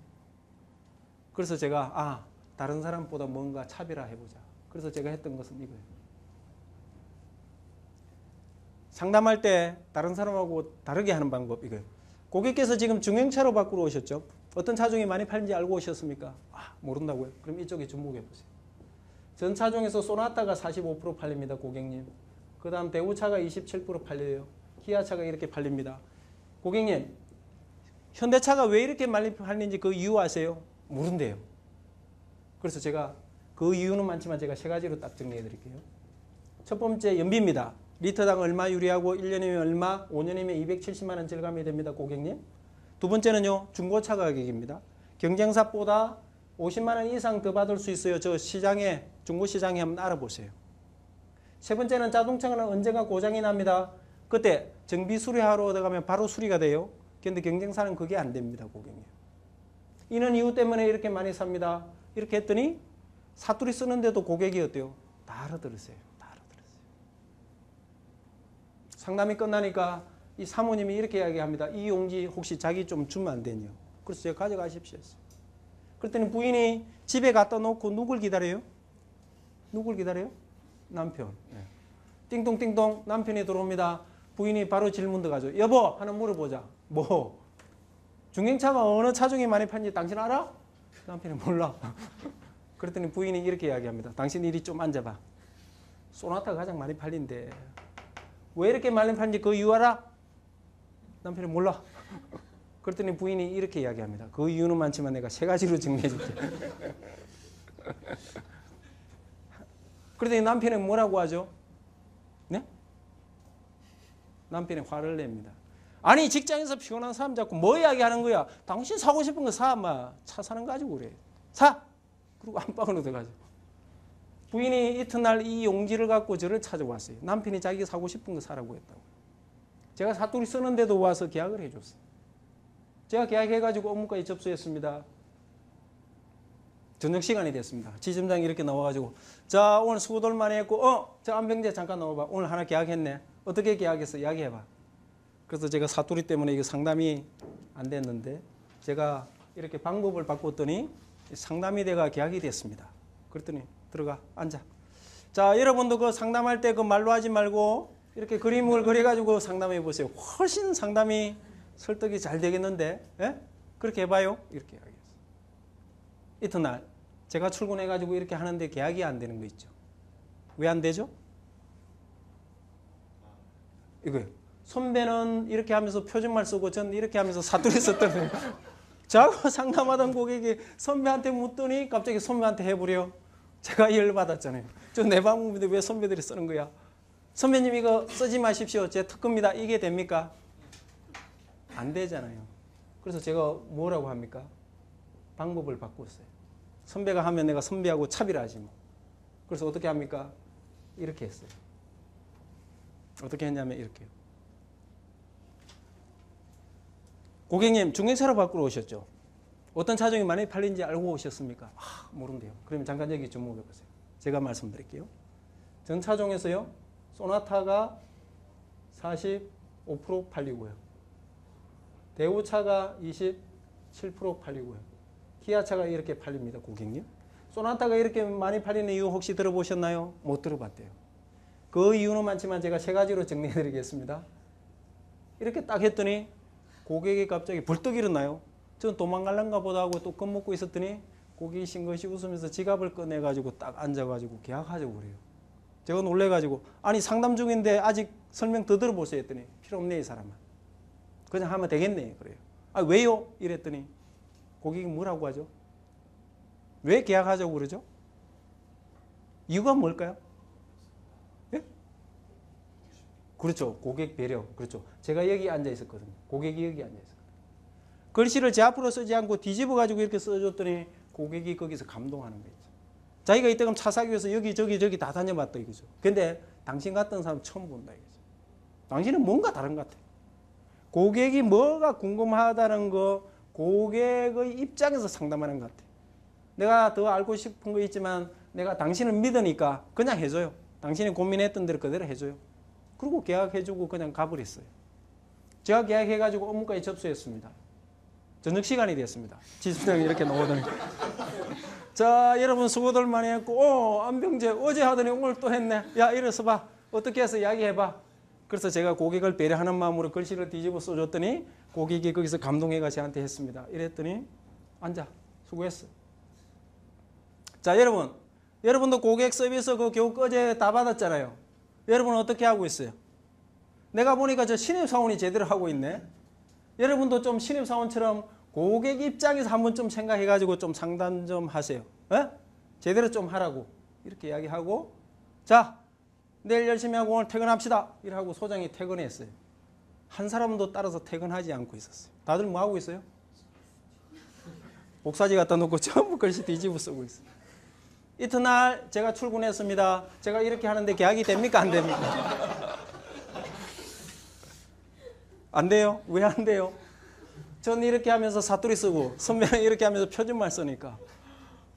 그래서 제가 다른 사람보다 뭔가 차별화해보자. 그래서 제가 했던 것은 이거예요. 상담할 때 다른 사람하고 다르게 하는 방법 이거예요. 고객께서 지금 중형차로 바꾸러 오셨죠? 어떤 차종이 많이 팔린지 알고 오셨습니까? 모른다고요? 그럼 이쪽에 주목해보세요. 전 차종에서 소나타가 45% 팔립니다, 고객님. 그 다음 대우차가 27% 팔려요. 기아차가 이렇게 팔립니다. 고객님, 현대차가 왜 이렇게 많이 팔리는지 그 이유 아세요? 모른대요. 그래서 제가 그 이유는 많지만 제가 세 가지로 딱 정리해 드릴게요. 첫 번째, 연비입니다. 리터당 얼마 유리하고 1년이면 얼마, 5년이면 270만 원 절감이 됩니다, 고객님. 두 번째는요, 중고차 가격입니다. 경쟁사보다 50만 원 이상 더 받을 수 있어요. 저 시장에, 중고시장에 한번 알아보세요. 세 번째는 자동차는 언젠가 고장이 납니다. 그때 정비 수리하러 들어가면 바로 수리가 돼요. 그런데 경쟁사는 그게 안 됩니다, 고객님. 이런 이유 때문에 이렇게 많이 삽니다. 이렇게 했더니 사투리 쓰는데도 고객이 어때요? 다 알아들으세요. 다 알아들으세요. 상담이 끝나니까 이 사모님이 이렇게 이야기합니다. 이 용지 혹시 자기 좀 주면 안 되냐? 그래서 제가 가져가십시오. 그랬더니 부인이 집에 갖다 놓고 누굴 기다려요? 누굴 기다려요? 남편. 띵동띵동 남편이 들어옵니다. 부인이 바로 질문 들어가죠. 여보 하나 물어보자. 뭐? 중형차가 어느 차종이 많이 파는지 당신 알아? 남편이 몰라. 그랬더니 부인이 이렇게 이야기합니다. 당신 이리 좀 앉아봐. 소나타가 가장 많이 팔린대. 왜 이렇게 많이 파는지 그 이유 알아? 남편이 몰라. 그랬더니 부인이 이렇게 이야기합니다. 그 이유는 많지만 내가 세 가지로 정리해 줄게. 그랬더니 남편이 뭐라고 하죠? 네? 남편이 화를 냅니다. 아니 직장에서 피곤한 사람 잡고 뭐 이야기하는 거야? 당신 사고 싶은 거 사. 차 사는 거 가지고 그래. 사! 그리고 안방으로 들어가죠. 부인이 이튿날 이 용지를 갖고 저를 찾아왔어요. 남편이 자기가 사고 싶은 거 사라고 했다고. 제가 사투리 쓰는데도 와서 계약을 해줬어요. 제가 계약해가지고 업무까지 접수했습니다. 저녁 시간이 됐습니다. 지점장이 이렇게 나와가지고 자 오늘 수고들 많이 했고 저 안병재 잠깐 나와봐. 오늘 하나 계약했네. 어떻게 계약했어? 이야기해봐. 그래서 제가 사투리 때문에 이거 상담이 안 됐는데 제가 이렇게 방법을 바꿨더니 상담이 돼가 계약이 됐습니다. 그랬더니 들어가 앉아. 자 여러분도 그 상담할 때 그 말로 하지 말고 이렇게 그림을 그려가지고 상담해 보세요. 훨씬 상담이 설득이 잘 되겠는데 그렇게 해봐요. 이렇게 이야기했어요. 이튿날 제가 출근해가지고 이렇게 하는데 계약이 안 되는 거 있죠. 왜 안 되죠? 이거요. 선배는 이렇게 하면서 표준말 쓰고 전 이렇게 하면서 사투리 썼던 거예요. 저하고 상담하던 고객이 선배한테 묻더니 갑자기 선배한테 해버려. 제가 열받았잖아요. 저 내 방법인데 왜 선배들이 쓰는 거야? 선배님 이거 쓰지 마십시오. 제 특허입니다. 이게 됩니까? 안 되잖아요. 그래서 제가 뭐라고 합니까? 방법을 바꿨어요. 선배가 하면 내가 선배하고 차별하지 뭐. 그래서 어떻게 합니까? 이렇게 했어요. 어떻게 했냐면 이렇게요. 고객님 중형차로 바꾸러 오셨죠? 어떤 차종이 많이 팔린지 알고 오셨습니까? 모른대요. 그러면 잠깐 여기 주목해 보세요. 제가 말씀드릴게요. 전 차종에서요. 소나타가 45% 팔리고요. 대우차가 27% 팔리고요. 기아차가 이렇게 팔립니다. 고객님. 소나타가 이렇게 많이 팔리는 이유 혹시 들어보셨나요? 못 들어봤대요. 그 이유는 많지만 제가 세 가지로 정리해 드리겠습니다. 이렇게 딱 했더니 고객이 갑자기 벌떡 일어나요. 저는 도망갈란가 보다 하고 또 겁먹고 있었더니 고객이 싱긋이 웃으면서 지갑을 꺼내가지고 딱 앉아가지고 계약하자고 그래요. 제가 놀래가지고 아니 상담 중인데 아직 설명 더 들어보세요 했더니 필요 없네 이 사람은. 그냥 하면 되겠네 그래요. 왜요? 이랬더니 고객이 뭐라고 하죠? 왜 계약하자고 그러죠? 이유가 뭘까요? 예? 그렇죠. 고객 배려. 그렇죠. 제가 여기 앉아 있었거든요. 고객이 여기 앉아 있었거든요. 글씨를 제 앞으로 쓰지 않고 뒤집어 가지고 이렇게 써줬더니 고객이 거기서 감동하는 거죠. 자기가 이때금 차 사기 위해서 여기 저기 다 다녀봤다 이거죠. 근데 당신 같은 사람 처음 본다 이거죠. 당신은 뭔가 다른 것 같아. 고객이 뭐가 궁금하다는 거 고객의 입장에서 상담하는 것 같아. 내가 더 알고 싶은 거 있지만 내가 당신을 믿으니까 그냥 해줘요. 당신이 고민했던 대로 그대로 해줘요. 그리고 계약해주고 그냥 가버렸어요. 제가 계약해가지고 업무까지 접수했습니다. 저녁 시간이 됐습니다. 지수장이 이렇게 나오더니 자 여러분 수고들 많이 했고 안병재 어제 하더니 오늘 또 했네. 야 일어서 봐. 어떻게 해서 이야기해봐. 그래서 제가 고객을 배려하는 마음으로 글씨를 뒤집어 써줬더니 고객이 거기서 감동해가 저한테 했습니다. 이랬더니 앉아 수고했어. 자 여러분도 고객 서비스 그 교육 어제 다 받았잖아요. 여러분은 어떻게 하고 있어요? 내가 보니까 저 신입사원이 제대로 하고 있네. 여러분도 좀 신입사원처럼 고객 입장에서 한번 좀 생각해가지고 좀 상담 좀 하세요. 에? 제대로 좀 하라고 이렇게 이야기하고 자 내일 열심히 하고 오늘 퇴근합시다 이러고 소장이 퇴근했어요. 한 사람도 따라서 퇴근하지 않고 있었어요. 다들 뭐 하고 있어요? 복사지 갖다 놓고 전부 글씨 뒤집어 쓰고 있어요. 이튿날 제가 출근했습니다. 제가 이렇게 하는데 계약이 됩니까? 안 됩니까? 안 돼요? 왜 안 돼요? 전 이렇게 하면서 사투리 쓰고 선배는 이렇게 하면서 표준말 쓰니까.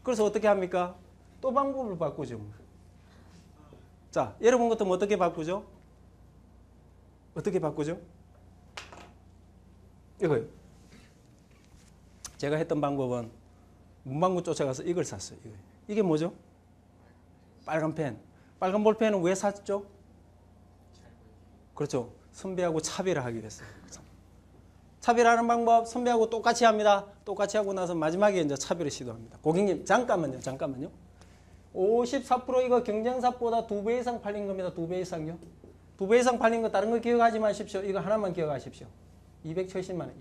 그래서 어떻게 합니까? 또 방법을 바꾸죠. 자, 여러분 같으면 어떻게 바꾸죠? 어떻게 바꾸죠? 이거요. 제가 했던 방법은 문방구 쫓아가서 이걸 샀어요. 이게 뭐죠? 빨간 펜. 빨간 볼펜은 왜 샀죠? 그렇죠. 선배하고 차별하기 위해서요. 차별하는 방법 선배하고 똑같이 합니다. 똑같이 하고 나서 마지막에 이제 차별을 시도합니다. 고객님 잠깐만요. 54% 이거 경쟁사보다 2배 이상 팔린 겁니다. 2배 이상요. 2배 이상 팔린 거 다른 거 기억하지 마십시오. 이거 하나만 기억하십시오. 270만 원.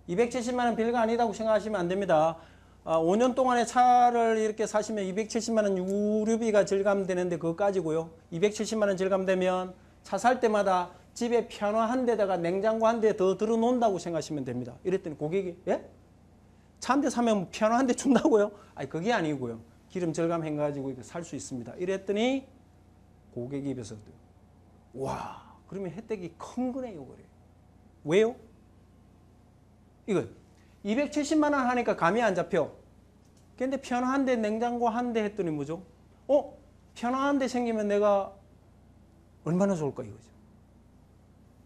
270만 원 별거 아니다고 생각하시면 안 됩니다. 5년 동안에 차를 이렇게 사시면 270만 원 유류비가 절감되는데 그거 가지고요. 270만 원 절감되면 차 살 때마다 집에 피아노 한 대다가 냉장고 한 대 더 들어놓는다고 생각하시면 됩니다. 이랬더니 고객이 예? 차 한 대 사면 피아노 한 대 준다고요? 아니 그게 아니고요. 기름 절감해가지고 이거 살 수 있습니다. 이랬더니 고객 입에서 와 그러면 혜택이 큰 거네요. 그래요. 왜요? 이거 270만 원 하니까 감이 안 잡혀. 근데 피아노 한 대 냉장고 한 대 했더니 뭐죠? 피아노 한 대 생기면 내가 얼마나 좋을까 이거죠.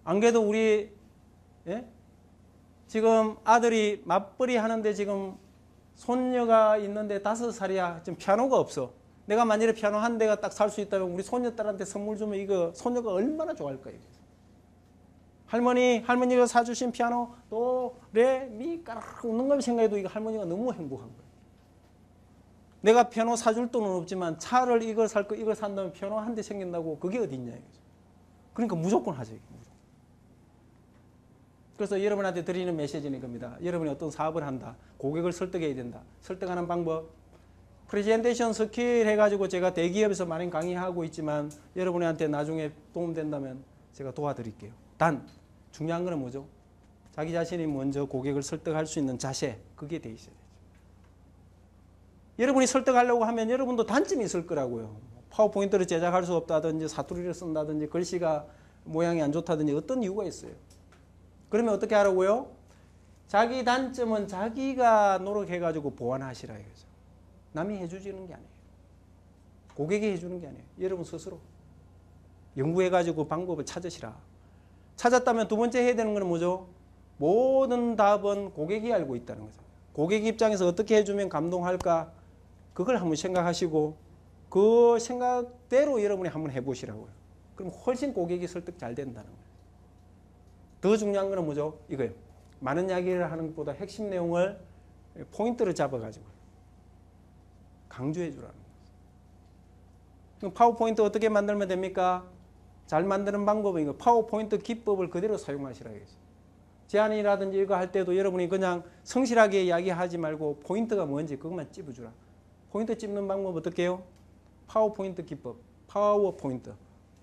안 그래도 우리 예? 지금 아들이 맞벌이 하는데 지금 손녀가 있는데 5살이야. 지금 피아노가 없어. 내가 만일에 피아노 한 대가 딱 살 수 있다면 우리 손녀딸한테 선물 주면 이거 손녀가 얼마나 좋아할까 이거. 할머니가 사주신 피아노 도, 레, 미, 까르르 웃는 걸 생각해도 이거 할머니가 너무 행복한 거예요. 내가 피아노 사줄 돈은 없지만 차를 이걸 살 거 이걸 산다면 피아노 한 대 생긴다고 그게 어디 있냐 이거죠. 그러니까 무조건 하죠. 무조건. 그래서 여러분한테 드리는 메시지는 이겁니다. 여러분이 어떤 사업을 한다. 고객을 설득해야 된다. 설득하는 방법. 프레젠테이션 스킬 해가지고 제가 대기업에서 많이 강의하고 있지만 여러분한테 나중에 도움된다면 제가 도와드릴게요. 단 중요한 거는 뭐죠? 자기 자신이 먼저 고객을 설득할 수 있는 자세. 그게 돼 있어야 되죠. 여러분이 설득하려고 하면 여러분도 단점이 있을 거라고요. 파워포인트를 제작할 수 없다든지 사투리를 쓴다든지 글씨가 모양이 안 좋다든지 어떤 이유가 있어요. 그러면 어떻게 하라고요? 자기 단점은 자기가 노력해가지고 보완하시라 이거죠. 남이 해주지는 게 아니에요. 고객이 해주는 게 아니에요. 여러분 스스로 연구해가지고 방법을 찾으시라. 찾았다면 두 번째 해야 되는 건 뭐죠? 모든 답은 고객이 알고 있다는 거죠. 고객 입장에서 어떻게 해주면 감동할까? 그걸 한번 생각하시고 그 생각대로 여러분이 한번 해보시라고요. 그럼 훨씬 고객이 설득 잘 된다는 거예요. 더 중요한 거는 뭐죠? 이거예요. 많은 이야기를 하는 것보다 핵심 내용을 포인트를 잡아가지고 강조해 주라는 거예요. 그럼 파워포인트 어떻게 만들면 됩니까? 잘 만드는 방법은 이거 파워포인트 기법을 그대로 사용하시라겠죠. 제안이라든지 이거 할 때도 여러분이 그냥 성실하게 이야기하지 말고 포인트가 뭔지 그것만 찝어주라. 포인트 찝는 방법 어떻게 해요? 파워포인트 기법, 파워포인트.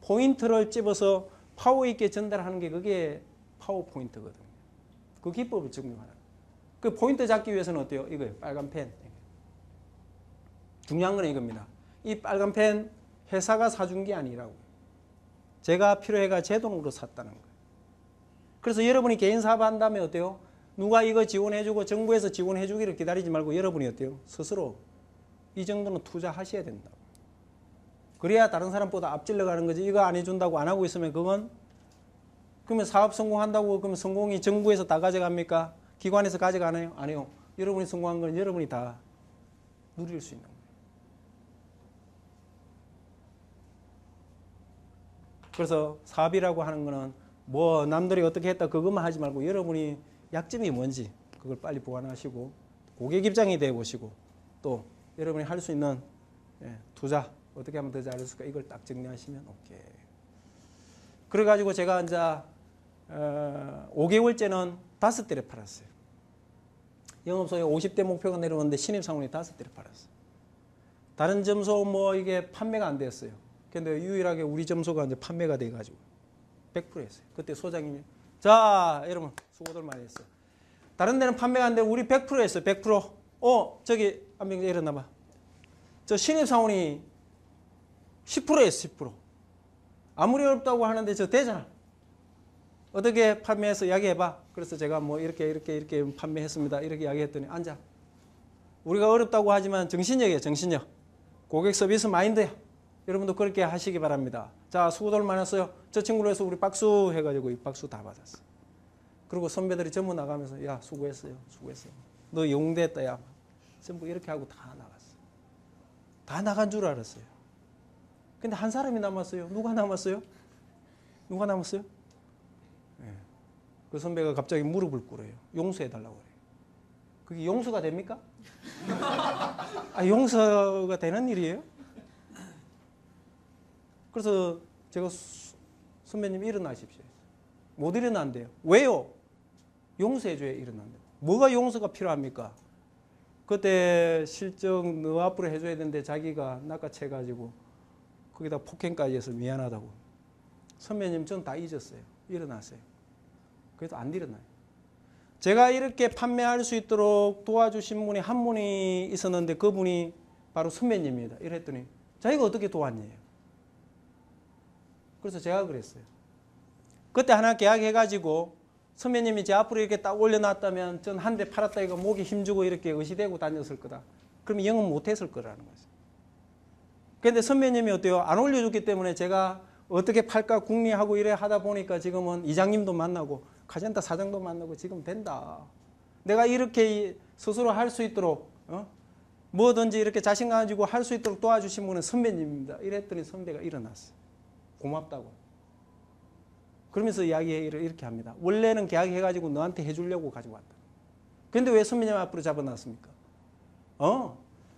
포인트를 찝어서 파워 있게 전달하는 게 그게 파워포인트거든요. 그 기법을 적용하라. 그 포인트 잡기 위해서는 어때요? 이거예요. 빨간 펜. 중요한 건 이겁니다. 이 빨간 펜 회사가 사준 게 아니라고요. 제가 필요해가 제 돈으로 샀다는 거예요. 그래서 여러분이 개인 사업 한다면 어때요? 누가 이거 지원해주고 정부에서 지원해주기를 기다리지 말고 여러분이 어때요? 스스로 이 정도는 투자하셔야 된다고. 그래야 다른 사람보다 앞질러 가는 거지. 이거 안 해준다고 안 하고 있으면 그건 그러면 사업 성공한다고 그러면 성공이 정부에서 다 가져갑니까? 기관에서 가져가나요? 안 해요. 여러분이 성공한 건 여러분이 다 누릴 수 있는 거예요. 그래서 사업이라고 하는 거는 뭐 남들이 어떻게 했다 그것만 하지 말고 여러분이 약점이 뭔지 그걸 빨리 보완하시고 고객 입장이 되어 보시고 또 여러분이 할 수 있는 투자 어떻게 하면 더 잘할 수 있을까 이걸 딱 정리하시면 오케이. 그래가지고 제가 이제 5개월째는 5대를 팔았어요. 영업소에 50대 목표가 내려오는데 신입사원이 5대를 팔았어요. 다른 점소 뭐 이게 판매가 안 됐어요. 근데 유일하게 우리 점소가 이제 판매가 돼가지고 100% 했어요. 그때 소장님이 자 여러분 수고들 많이 했어요. 다른 데는 판매가 안 되고 우리 100% 했어요. 100%. 저기 한명 일어나봐. 저 신입사원이 10% 했어요. 10%. 아무리 어렵다고 하는데 저 되잖아. 어떻게 판매해서 이야기해봐. 그래서 제가 뭐 이렇게 판매했습니다. 이렇게 이야기했더니 앉아. 우리가 어렵다고 하지만 정신력이에요. 정신력. 고객 서비스 마인드야. 여러분도 그렇게 하시기 바랍니다. 자 수고들 많았어요. 저 친구로 해서 우리 박수 해가지고 이 박수 다 받았어. 그리고 선배들이 전부 나가면서 야 수고했어요. 수고했어요. 너 영웅됐다 야. 전부 이렇게 하고 다 나갔어. 다 나간 줄 알았어요. 근데 한 사람이 남았어요. 누가 남았어요? 누가 남았어요? 네. 그 선배가 갑자기 무릎을 꿇어요. 용서해달라고 그래요. 그게 용서가 됩니까? 용서가 되는 일이에요? 그래서 제가 선배님 일어나십시오. 못 일어난대요. 왜요? 용서해줘야 일어난대요. 뭐가 용서가 필요합니까? 그때 실적 너 앞으로 해줘야 되는데 자기가 낚아채가지고 거기다 폭행까지 해서 미안하다고. 선배님 전 다 잊었어요. 일어났어요. 그래도 안 일어나요. 제가 이렇게 판매할 수 있도록 도와주신 분이 한 분이 있었는데 그분이 바로 선배님입니다. 이랬더니 자기가 어떻게 도왔냐요. 그래서 제가 그랬어요. 그때 하나 계약해가지고 선배님이 제 앞으로 이렇게 딱 올려놨다면 전 한 대 팔았다 이거 목에 힘주고 이렇게 의시대고 다녔을 거다. 그러면 영업 못했을 거라는 거죠. 그런데 선배님이 어때요? 안 올려줬기 때문에 제가 어떻게 팔까 궁리하고 이래 하다 보니까 지금은 이장님도 만나고 카젠타 사장도 만나고 지금 된다. 내가 이렇게 스스로 할 수 있도록 뭐든지 이렇게 자신감 가지고 할 수 있도록 도와주신 분은 선배님입니다. 이랬더니 선배가 일어났어요. 고맙다고. 그러면서 이야기를 이렇게 합니다. 원래는 계약해가지고 너한테 해주려고 가지고 왔다. 근데 왜 선배님 앞으로 잡아놨습니까?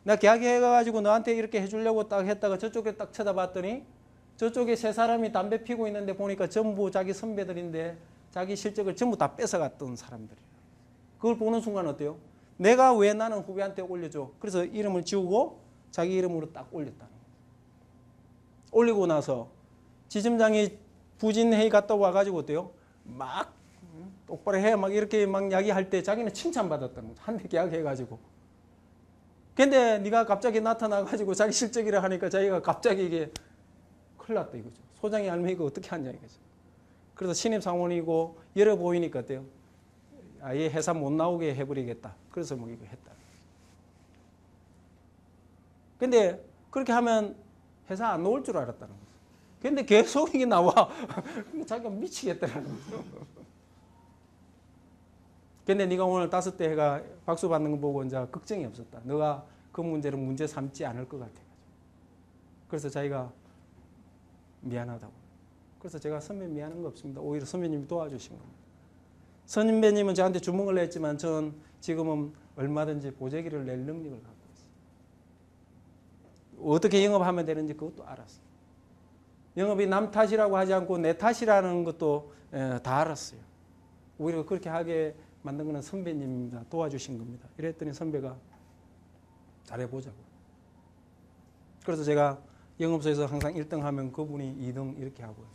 나 계약해가지고 너한테 이렇게 해주려고 딱 했다가 저쪽에 딱 쳐다봤더니 저쪽에 세 사람이 담배 피고 있는데 보니까 전부 자기 선배들인데 자기 실적을 전부 다 뺏어갔던 사람들이에요. 그걸 보는 순간 어때요? 내가 왜 나는 후배한테 올려줘? 그래서 이름을 지우고 자기 이름으로 딱 올렸다는 거예요. 올리고 나서 지점장이 부진회의 갔다 와가지고 어때요? 막 똑바로 해 막 이렇게 막 이야기할 때 자기는 칭찬받았다는 거죠. 한 대 계약해가지고. 근데 네가 갑자기 나타나가지고 자기 실적이라 하니까 자기가 갑자기 이게 큰일 났다 이거죠. 소장이 알면 이거 어떻게 하냐 이거죠. 그래서 신입사원이고 열어 보이니까 어때요? 아예 회사 못 나오게 해버리겠다. 그래서 뭐 이거 했다. 근데 그렇게 하면 회사 안 나올 줄 알았다는 거죠. 근데 계속 이게 나와. 자기가 미치겠다는 거죠. 근데 네가 오늘 5대 해가 박수 받는 거 보고 이제 걱정이 없었다. 너가 그 문제를 문제 삼지 않을 것 같아. 그래서 자기가 미안하다고. 그래서 제가 선배님 미안한 거 없습니다. 오히려 선배님이 도와주신 겁니다. 선배님은 저한테 주문을 했지만 전 지금은 얼마든지 보재기를 낼 능력을 갖고 있어요. 어떻게 영업하면 되는지 그것도 알았어요. 영업이 남 탓이라고 하지 않고 내 탓이라는 것도 다 알았어요. 오히려 그렇게 하게 만든 거는 선배님입니다. 도와주신 겁니다. 이랬더니 선배가 잘해보자고. 그래서 제가 영업소에서 항상 1등 하면 그분이 2등 이렇게 하고요.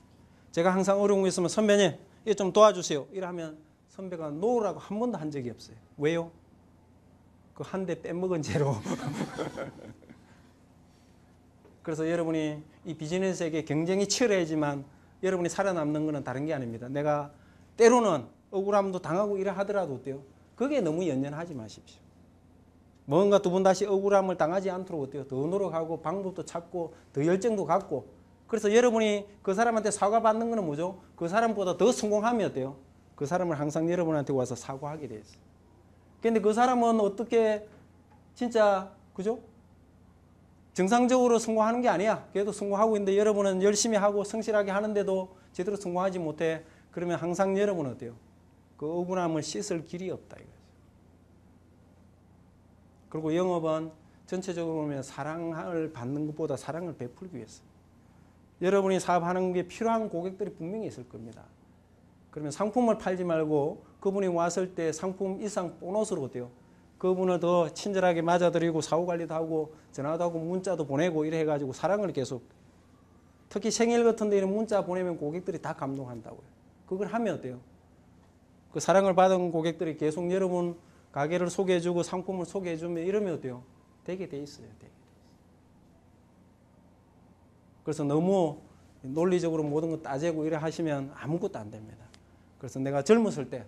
제가 항상 어려운 거 있으면 선배님 이거 좀 도와주세요. 이러면 선배가 놓으라고 한 번도 한 적이 없어요. 왜요? 그 한 대 빼먹은 죄로. 그래서 여러분이 이 비즈니스 세계 경쟁이 치열해지만 여러분이 살아남는 것은 다른 게 아닙니다. 내가 때로는 억울함도 당하고 이래 하더라도 어때요? 그게 너무 연연하지 마십시오. 뭔가 두 번 다시 억울함을 당하지 않도록 어때요? 더 노력하고 방법도 찾고 더 열정도 갖고 그래서 여러분이 그 사람한테 사과받는 거는 뭐죠? 그 사람보다 더 성공하면 어때요? 그 사람을 항상 여러분한테 와서 사과하게 돼 있어요. 근데 그 사람은 어떻게 진짜 그죠? 정상적으로 성공하는 게 아니야. 그래도 성공하고 있는데 여러분은 열심히 하고 성실하게 하는데도 제대로 성공하지 못해. 그러면 항상 여러분은 어때요? 그 억울함을 씻을 길이 없다 이거죠. 그리고 영업은 전체적으로 보면 사랑을 받는 것보다 사랑을 베풀기 위해서 여러분이 사업하는 게 필요한 고객들이 분명히 있을 겁니다. 그러면 상품을 팔지 말고 그분이 왔을 때 상품 이상 보너스로 어때요? 그분을 더 친절하게 맞아드리고 사후관리도 하고 전화도 하고 문자도 보내고 이래 해가지고 사랑을 계속 특히 생일 같은 데 이런 문자 보내면 고객들이 다 감동한다고요. 그걸 하면 어때요? 그 사랑을 받은 고객들이 계속 여러분 가게를 소개해주고 상품을 소개해주면 이러면 어때요? 되게 돼 있어요. 되게 돼 있어요. 그래서 너무 논리적으로 모든 거 따지고 이래 하시면 아무것도 안 됩니다. 그래서 내가 젊었을 때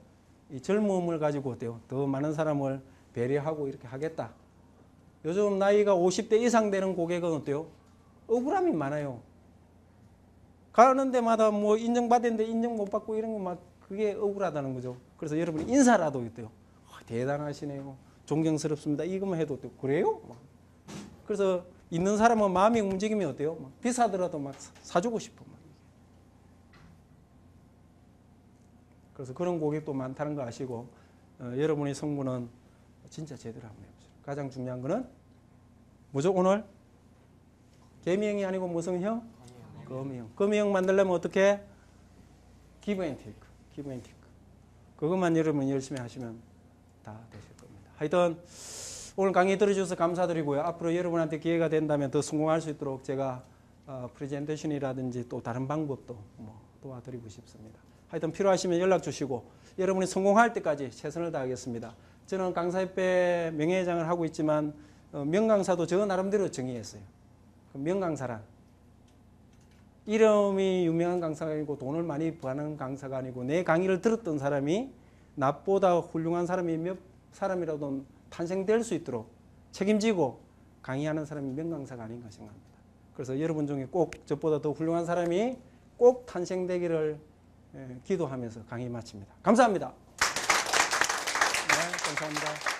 이 젊음을 가지고 어때요? 더 많은 사람을 배려하고 이렇게 하겠다. 요즘 나이가 50대 이상 되는 고객은 어때요? 억울함이 많아요. 가는 데마다 뭐 인정받았는데 인정 못 받고 이런 거 막 그게 억울하다는 거죠. 그래서 여러분이 인사라도 어때요? 대단하시네요. 존경스럽습니다. 이것만 해도 어때요? 그래요? 그래서 있는 사람은 마음이 움직이면 어때요? 막 비싸더라도 막 사주고 싶어. 막. 그래서 그런 고객도 많다는 거 아시고 여러분의 성분은 진짜 제대로 한번 해보세요. 가장 중요한 거는 뭐죠? 오늘 개미형이 아니고 무슨 형? 거미형. 거미형 만들려면 어떻게? 기브 앤 테이크. 기브 앤 테이크. 그것만 여러분 열심히 하시면 다 되실 겁니다. 하여튼 오늘 강의 들어주셔서 감사드리고요. 앞으로 여러분한테 기회가 된다면 더 성공할 수 있도록 제가 프레젠테이션이라든지 또 다른 방법도 도와드리고 싶습니다. 하여튼 필요하시면 연락 주시고 여러분이 성공할 때까지 최선을 다하겠습니다. 저는 강사협회 명예회장을 하고 있지만 명강사도 저 나름대로 정의했어요. 명강사란 이름이 유명한 강사가 아니고 돈을 많이 버는 강사가 아니고 내 강의를 들었던 사람이 나보다 훌륭한 사람이 몇 사람이라도 탄생될 수 있도록 책임지고 강의하는 사람이 명강사가 아닌가 생각합니다. 그래서 여러분 중에 꼭 저보다 더 훌륭한 사람이 꼭 탄생되기를 기도하면서 강의 마칩니다. 감사합니다. 네, 감사합니다.